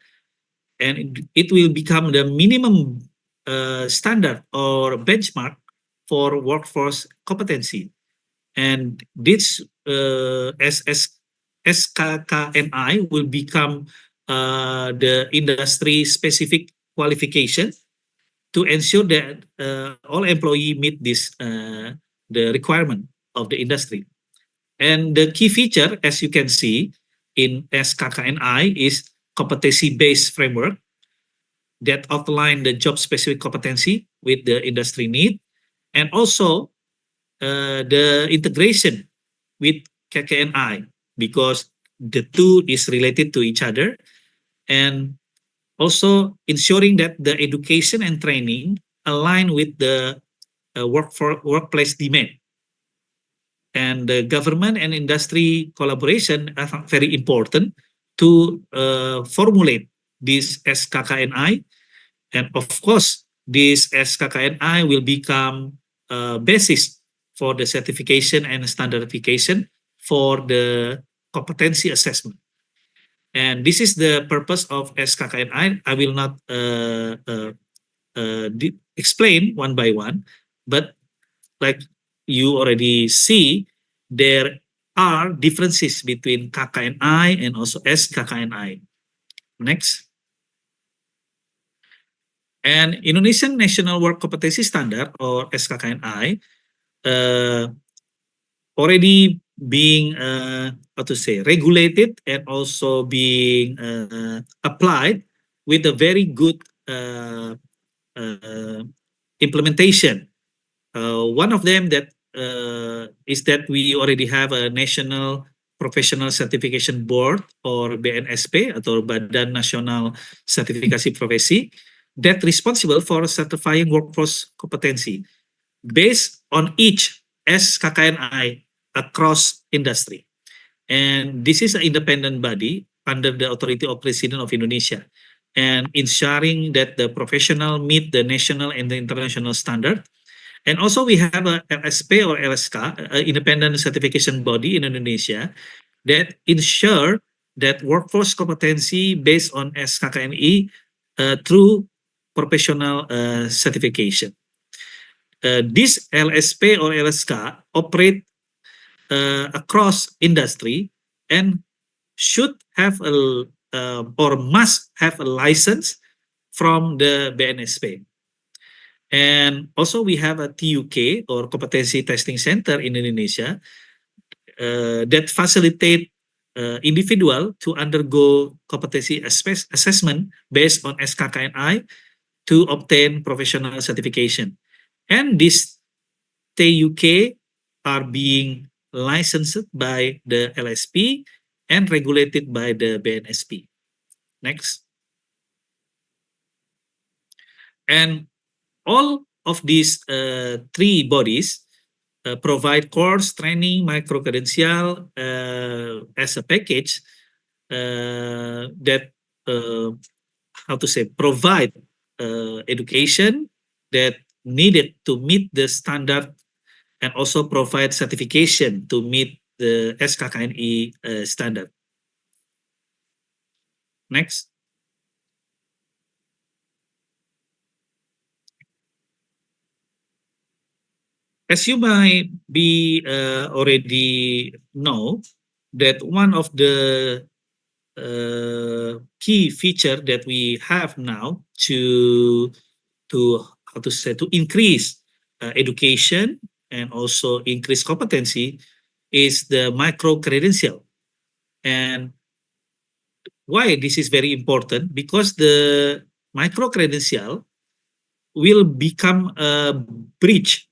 And it will become the minimum standard or benchmark for workforce competency. And this SKKNI will become the industry-specific qualification to ensure that all employees meet this the requirement of the industry. And the key feature, as you can see in SKKNI, is competency-based framework that outline the job-specific competency with the industry need, and also the integration with KKNI, because the two is related to each other, and also ensuring that the education and training align with the workplace demand. And the government and industry collaboration are very important to formulate this SKKNI. And of course, this SKKNI will become basis for the certification and standardization for the competency assessment. And this is the purpose of SKKNI. I will not explain one by one, but like you already see, there are differences between KKNI and also SKKNI. Next. And Indonesian National Work Competency Standard, or SKKNI, already being regulated and also being applied with a very good implementation. One of them that is that we already have a National Professional Certification Board, or BNSP, atau Badan Nasional Sertifikasi Profesi, that responsible for certifying workforce competency based on each SKKNI across industry. And this is an independent body under the authority of President of Indonesia, and ensuring that the professional meet the national and the international standard. And also we have a LSP or LSK, independent certification body in Indonesia, that ensure that workforce competency based on SKKNI through professional certification. This LSP or LSK operate across industry and should have or must have a license from the BNSP. And also we have a TUK, or Competency Testing Center in Indonesia, that facilitate individual to undergo competency assessment based on SKKNI to obtain professional certification. And this TUK are being licensed by the LSP and regulated by the BNSP. Next. And all of these 3 bodies provide course, training, microcredential as a package that provide education that needed to meet the standard, and also provide certification to meet the SKKNI standard. Next. As you might be already know, that one of the key feature that we have now to to increase education and also increase competency is the micro-credential. And why this is very important? Because the micro-credential will become a bridge,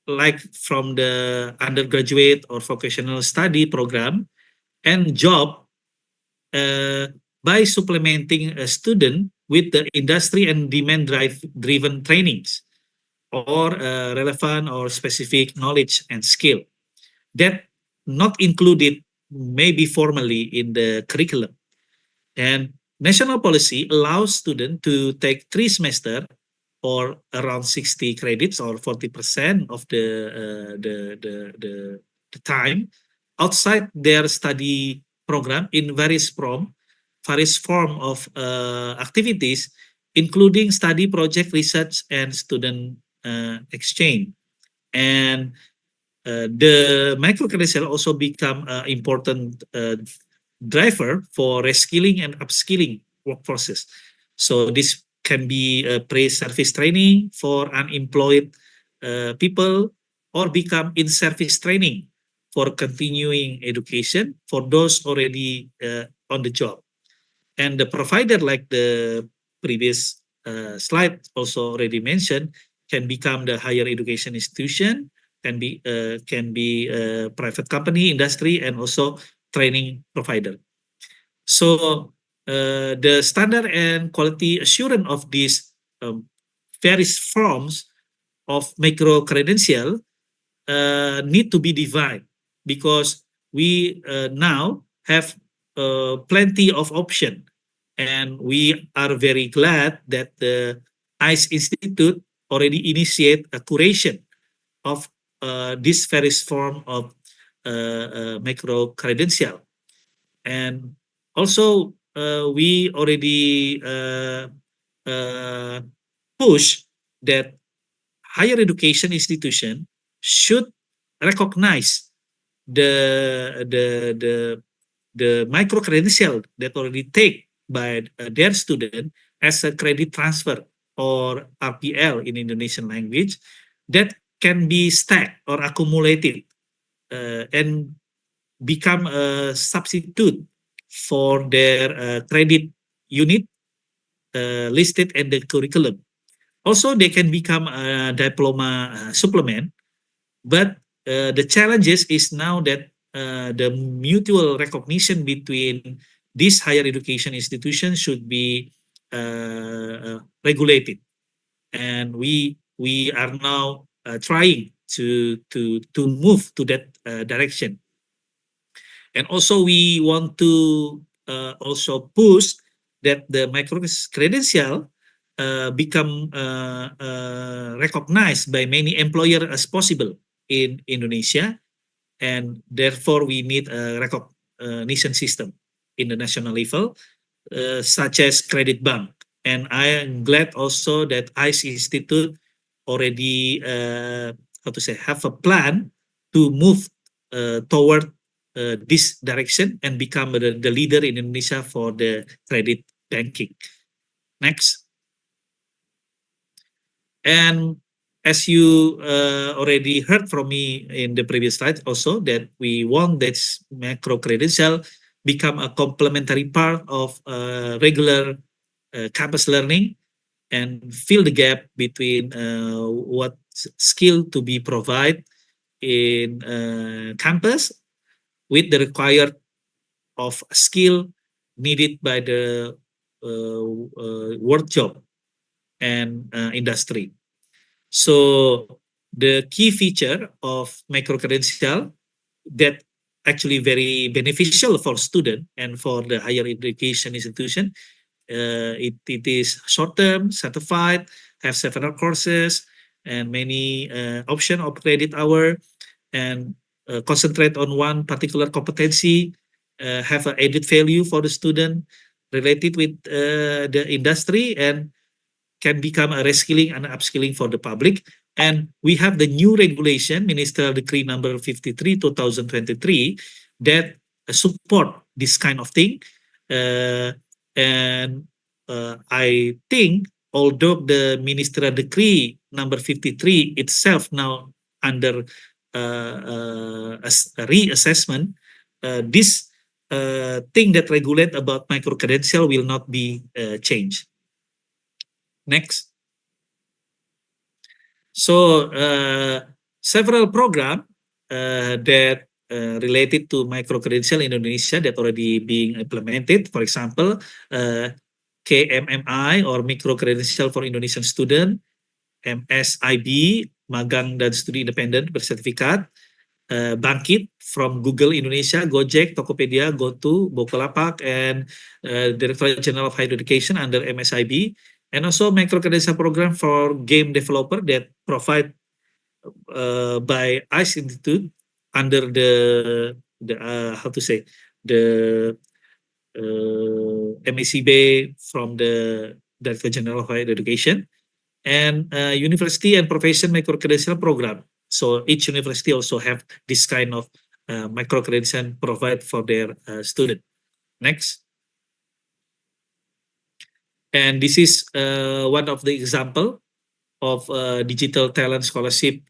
like from the undergraduate or vocational study program and job, by supplementing a student with the industry and demand driven trainings or relevant or specific knowledge and skill that not included maybe formally in the curriculum. And national policy allows students to take 3 semesters or around 60 credits or 40% of the time outside their study program in various form of activities, including study project, research, and student exchange. And the micro-credential also become an important driver for reskilling and upskilling workforces. So this can be a pre-service training for unemployed people, or become in-service training for continuing education for those already on the job. And the provider, like the previous slide also already mentioned, can become the higher education institution, can be private company, industry, and also training provider. So the standard and quality assurance of these various forms of micro-credential need to be divided, because we now have plenty of option, and we are very glad that the ICE Institute already initiate a curation of this various form of micro-credential. And also we already push that higher education institution should recognize the micro-credential that already take by their student as a credit transfer, or RPL in Indonesian language, that can be stacked or accumulated and become a substitute for their credit unit listed in the curriculum. Also, they can become a diploma supplement, but the challenges is now that the mutual recognition between these higher education institutions should be regulated, and we are now trying to move to that direction. And also we want to also push that the micro-credential become recognized by many employers as possible in Indonesia, and therefore we need a recognition system in the national level, such as credit bank. And I am glad also that ICE Institute already have a plan to move toward this direction and become the leader in Indonesia for the credit banking. Next. And as you already heard from me in the previous slide also, that we want this micro-credential become a complementary part of regular campus learning, and fill the gap between what skill to be provided in campus with the required of skill needed by the work job and industry. So the key feature of micro-credential that actually very beneficial for student and for the higher education institution, it is short-term, certified, have several courses and many option of credit hour, and concentrate on one particular competency, have an added value for the student related with the industry, and can become a reskilling and upskilling for the public. And we have the new regulation, Ministerial Decree number 53, 2023, that support this kind of thing. And I think although the ministerial decree number 53 itself now under a reassessment, this thing that regulate about microcredential will not be changed. Next. So several program that related to microcredential in Indonesia that already being implemented. For example, KMMI or Microcredential for Indonesian Student, M.Sc, Magang dan Studi Independen Bersertifikat, Bangkit from Google Indonesia, Gojek, Tokopedia, GoTo, Bukalapak, and Directorate General of Higher Education under MSIB, and also Microcredential program for game developer that provide by ICE Institute under the how to say the MECB from the Director General of Higher Education, and university and profession microcredential program. So each university also have this kind of microcredential provide for their student. Next. And this is one of the example of digital talent scholarship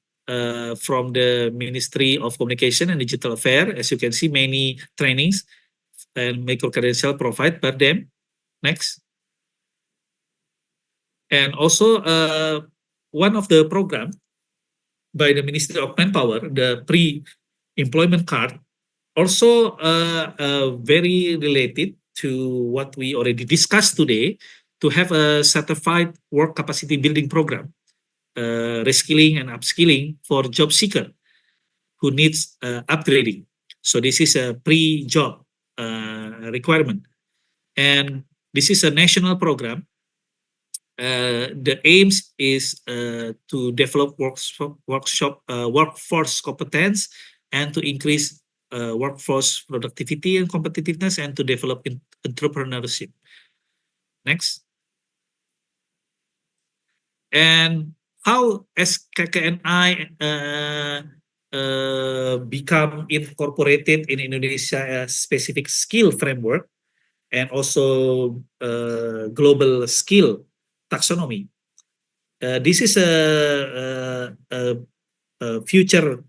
from the Ministry of Communication and Digital Affairs. As you can see, many trainings and microcredential provide per them. Next. And also one of the program by the Ministry of Manpower, the pre-employment card, also very related to what we already discussed today, to have a certified work capacity building program, reskilling and upskilling for job seeker who needs upgrading. So this is a pre-job requirement. And this is a national program. The aims is to develop workforce competence and to increase workforce productivity and competitiveness and to develop entrepreneurship. Next. And how SKKNI become incorporated in Indonesia specific skill framework and also global skill taxonomy. This is a future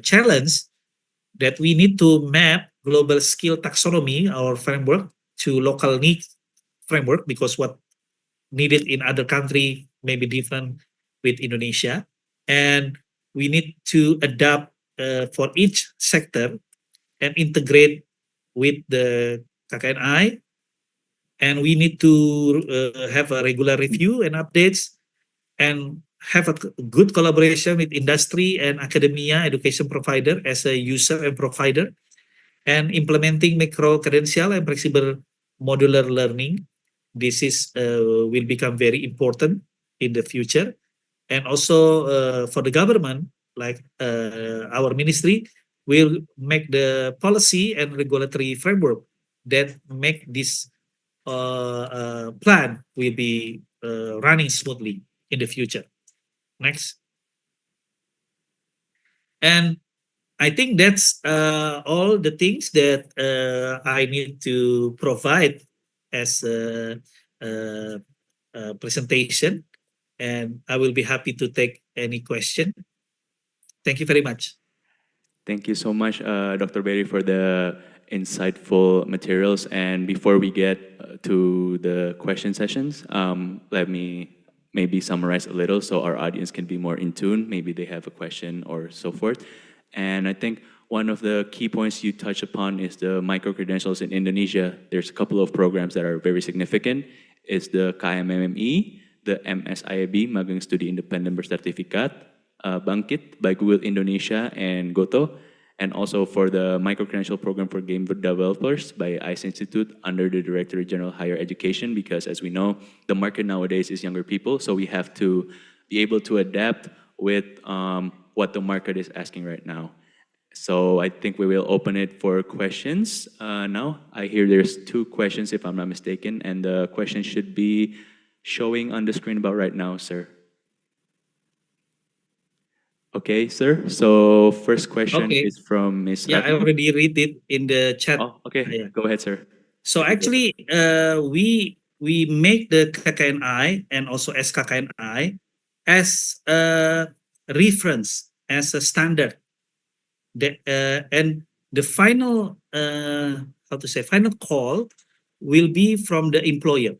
challenge that we need to map global skill taxonomy, our framework, to local needs framework, because what needed in other country may be different with Indonesia. And we need to adapt for each sector and integrate with the KKNI. And we need to have a regular review and updates and have a good collaboration with industry and academia, education provider as a user and provider, and implementing micro-credential and flexible modular learning. This is will become very important in the future. And also for the government, like our ministry, will make the policy and regulatory framework that make this plan will be running smoothly in the future. Next. And I think that's all the things that I need to provide as a presentation, and I will be happy to take any question. Thank you very much. Thank you so much, Dr. Berry, for the insightful materials. And before we get to the question sessions, let me maybe summarize a little so our audience can be more in tune. Maybe they have a question or so forth. And I think one of the key points you touch upon is the micro-credentials in Indonesia. There's a couple of programs that are very significant. It's the KMMI, the MSIB, Magang Studi Independen Bersertifikat, Bangkit by Google Indonesia and GoTo, and also for the micro-credential program for game developers by ICE Institute under the Directorate General of Higher Education, because as we know, the market nowadays is younger people, so we have to be able to adapt with what the market is asking right now. So I think we will open it for questions now. I hear there's 2 questions if I'm not mistaken, and the question should be showing on the screen about right now, sir. Okay, sir. So first question is from Ms. Yeah, I already read it in the chat. Oh, okay. Yeah. Go ahead, sir. So actually, we we make the KKNI and also SKKNI as a reference, as a standard. And the final, final call will be from the employer.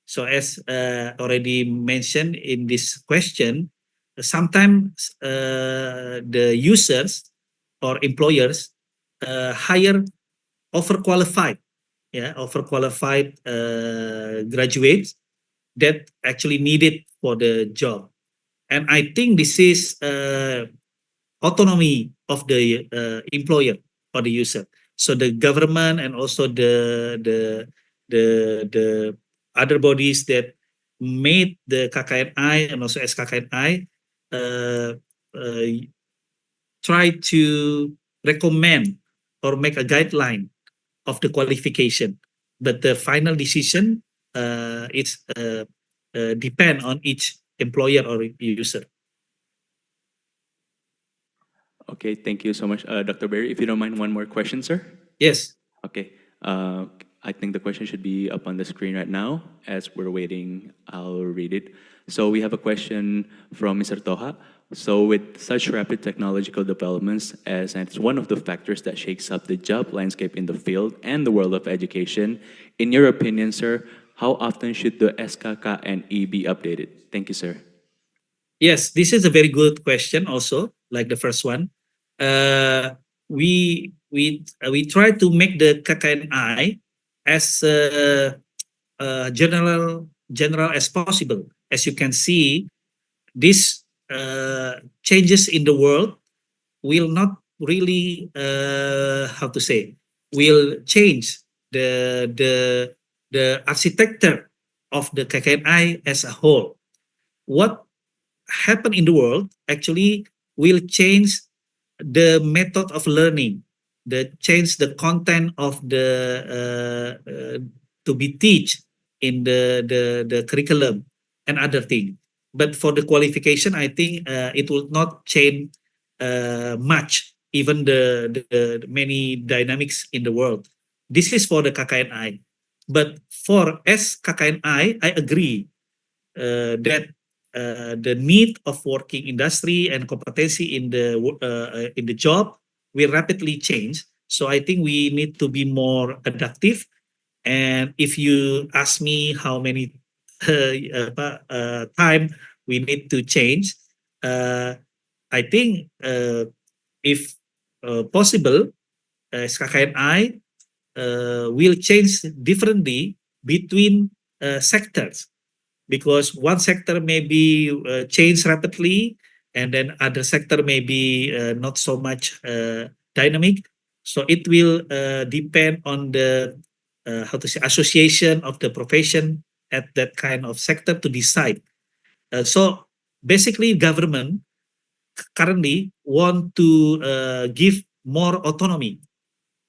So as already mentioned in this question, sometimes the users or employers hire overqualified graduates that actually needed for the job. And I think this is autonomy of the employer or the user. So the government and also the other bodies that made the KKNI and also SKKNI try to recommend or make a guideline of the qualification, but the final decision it's depend on each employer or user. Okay, thank you so much, Dr. Berry. If you don't mind, one more question, sir. Yes. Okay. I think the question should be up on the screen right now. As we're waiting, I'll read it. So we have a question from Mr. Toha. So with such rapid technological developments, as it's one of the factors that shakes up the job landscape in the field and the world of education, in your opinion, sir, how often should the SKK and E be updated? Thank you, sir. Yes, this is a very good question also, like the first one. We try to make the KKNI as general as possible. As you can see, this changes in the world will not really will change the architecture of the KKNI as a whole. What happened in the world actually will change the method of learning, change the content of the to be teach in the curriculum and other thing. But for the qualification, I think it will not change much, even the many dynamics in the world. This is for the KKNI. But for SKKNI, I agree that the need of working industry and competency in the job will rapidly change. So I think we need to be more adaptive. And if you ask me how many time we need to change, I think if possible, SKKNI will change differently between sectors, because one sector may be changed rapidly, and then other sector may be not so much dynamic. So it will depend on the association of the profession at that kind of sector to decide. So basically, government currently want to give more autonomy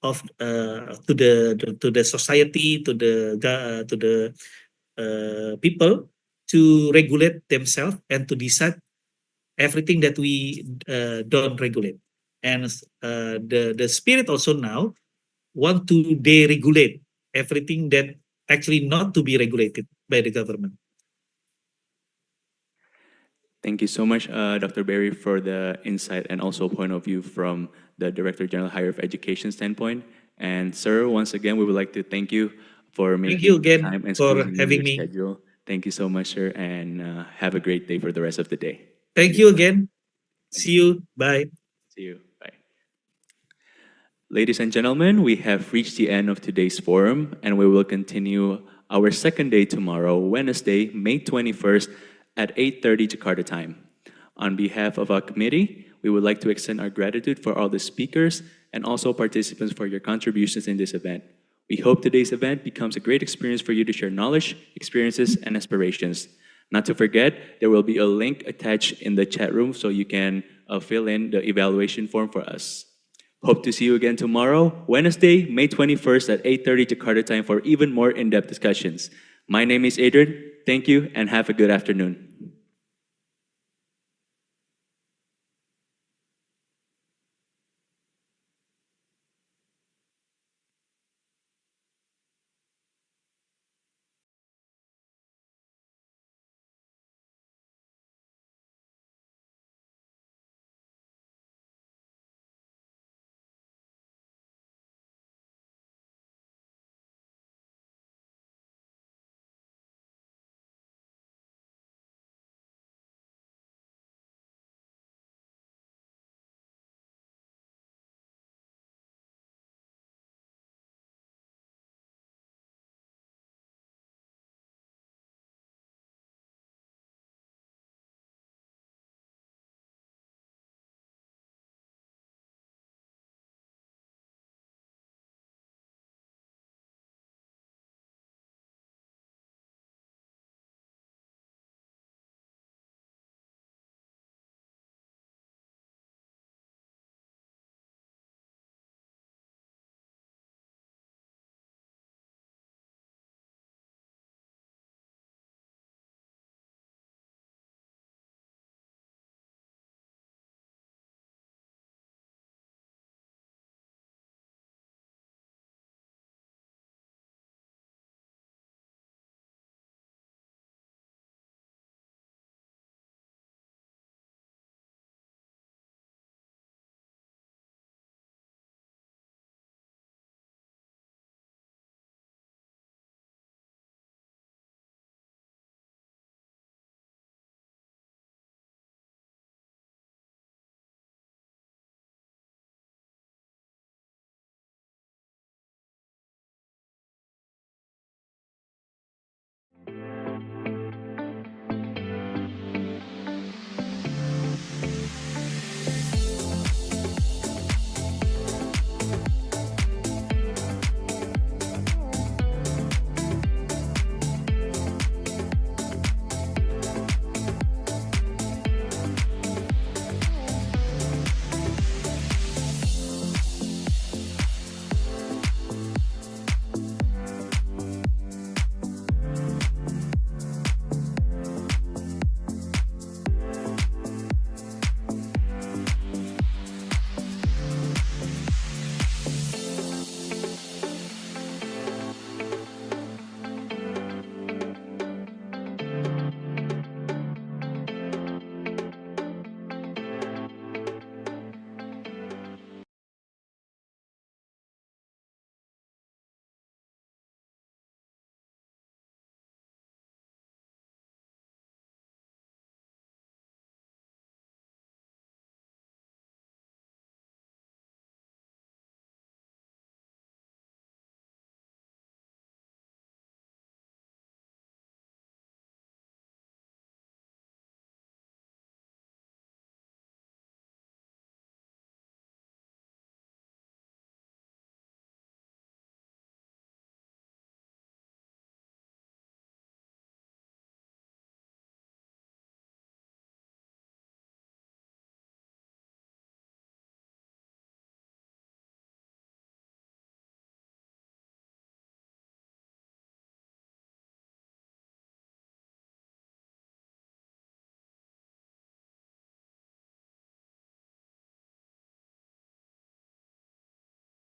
of to the society, to the people to regulate themselves and to decide everything that we don't regulate. And the spirit also now want to deregulate everything that actually not to be regulated by the government. Thank you so much, Dr. Berry, for the insight and also point of view from the Director General Higher of Education standpoint. And sir, once again, we would like to thank you for making time and for squeezing in having your me. schedule. Thank you so much, sir, and have a great day for the rest of the day. Thank you again. See you. Bye. See you. Bye. Ladies and gentlemen, we have reached the end of today's forum, and we will continue our second day tomorrow, Wednesday, May 21st at 8:30 Jakarta time. On behalf of our committee, we would like to extend our gratitude for all the speakers and also participants for your contributions in this event. We hope today's event becomes a great experience for you to share knowledge, experiences, and aspirations. Not to forget, there will be a link attached in the chat room so you can fill in the evaluation form for us. Hope to see you again tomorrow, Wednesday, May 21st at 8:30 Jakarta time for even more in-depth discussions. My name is Adrian. Thank you and have a good afternoon.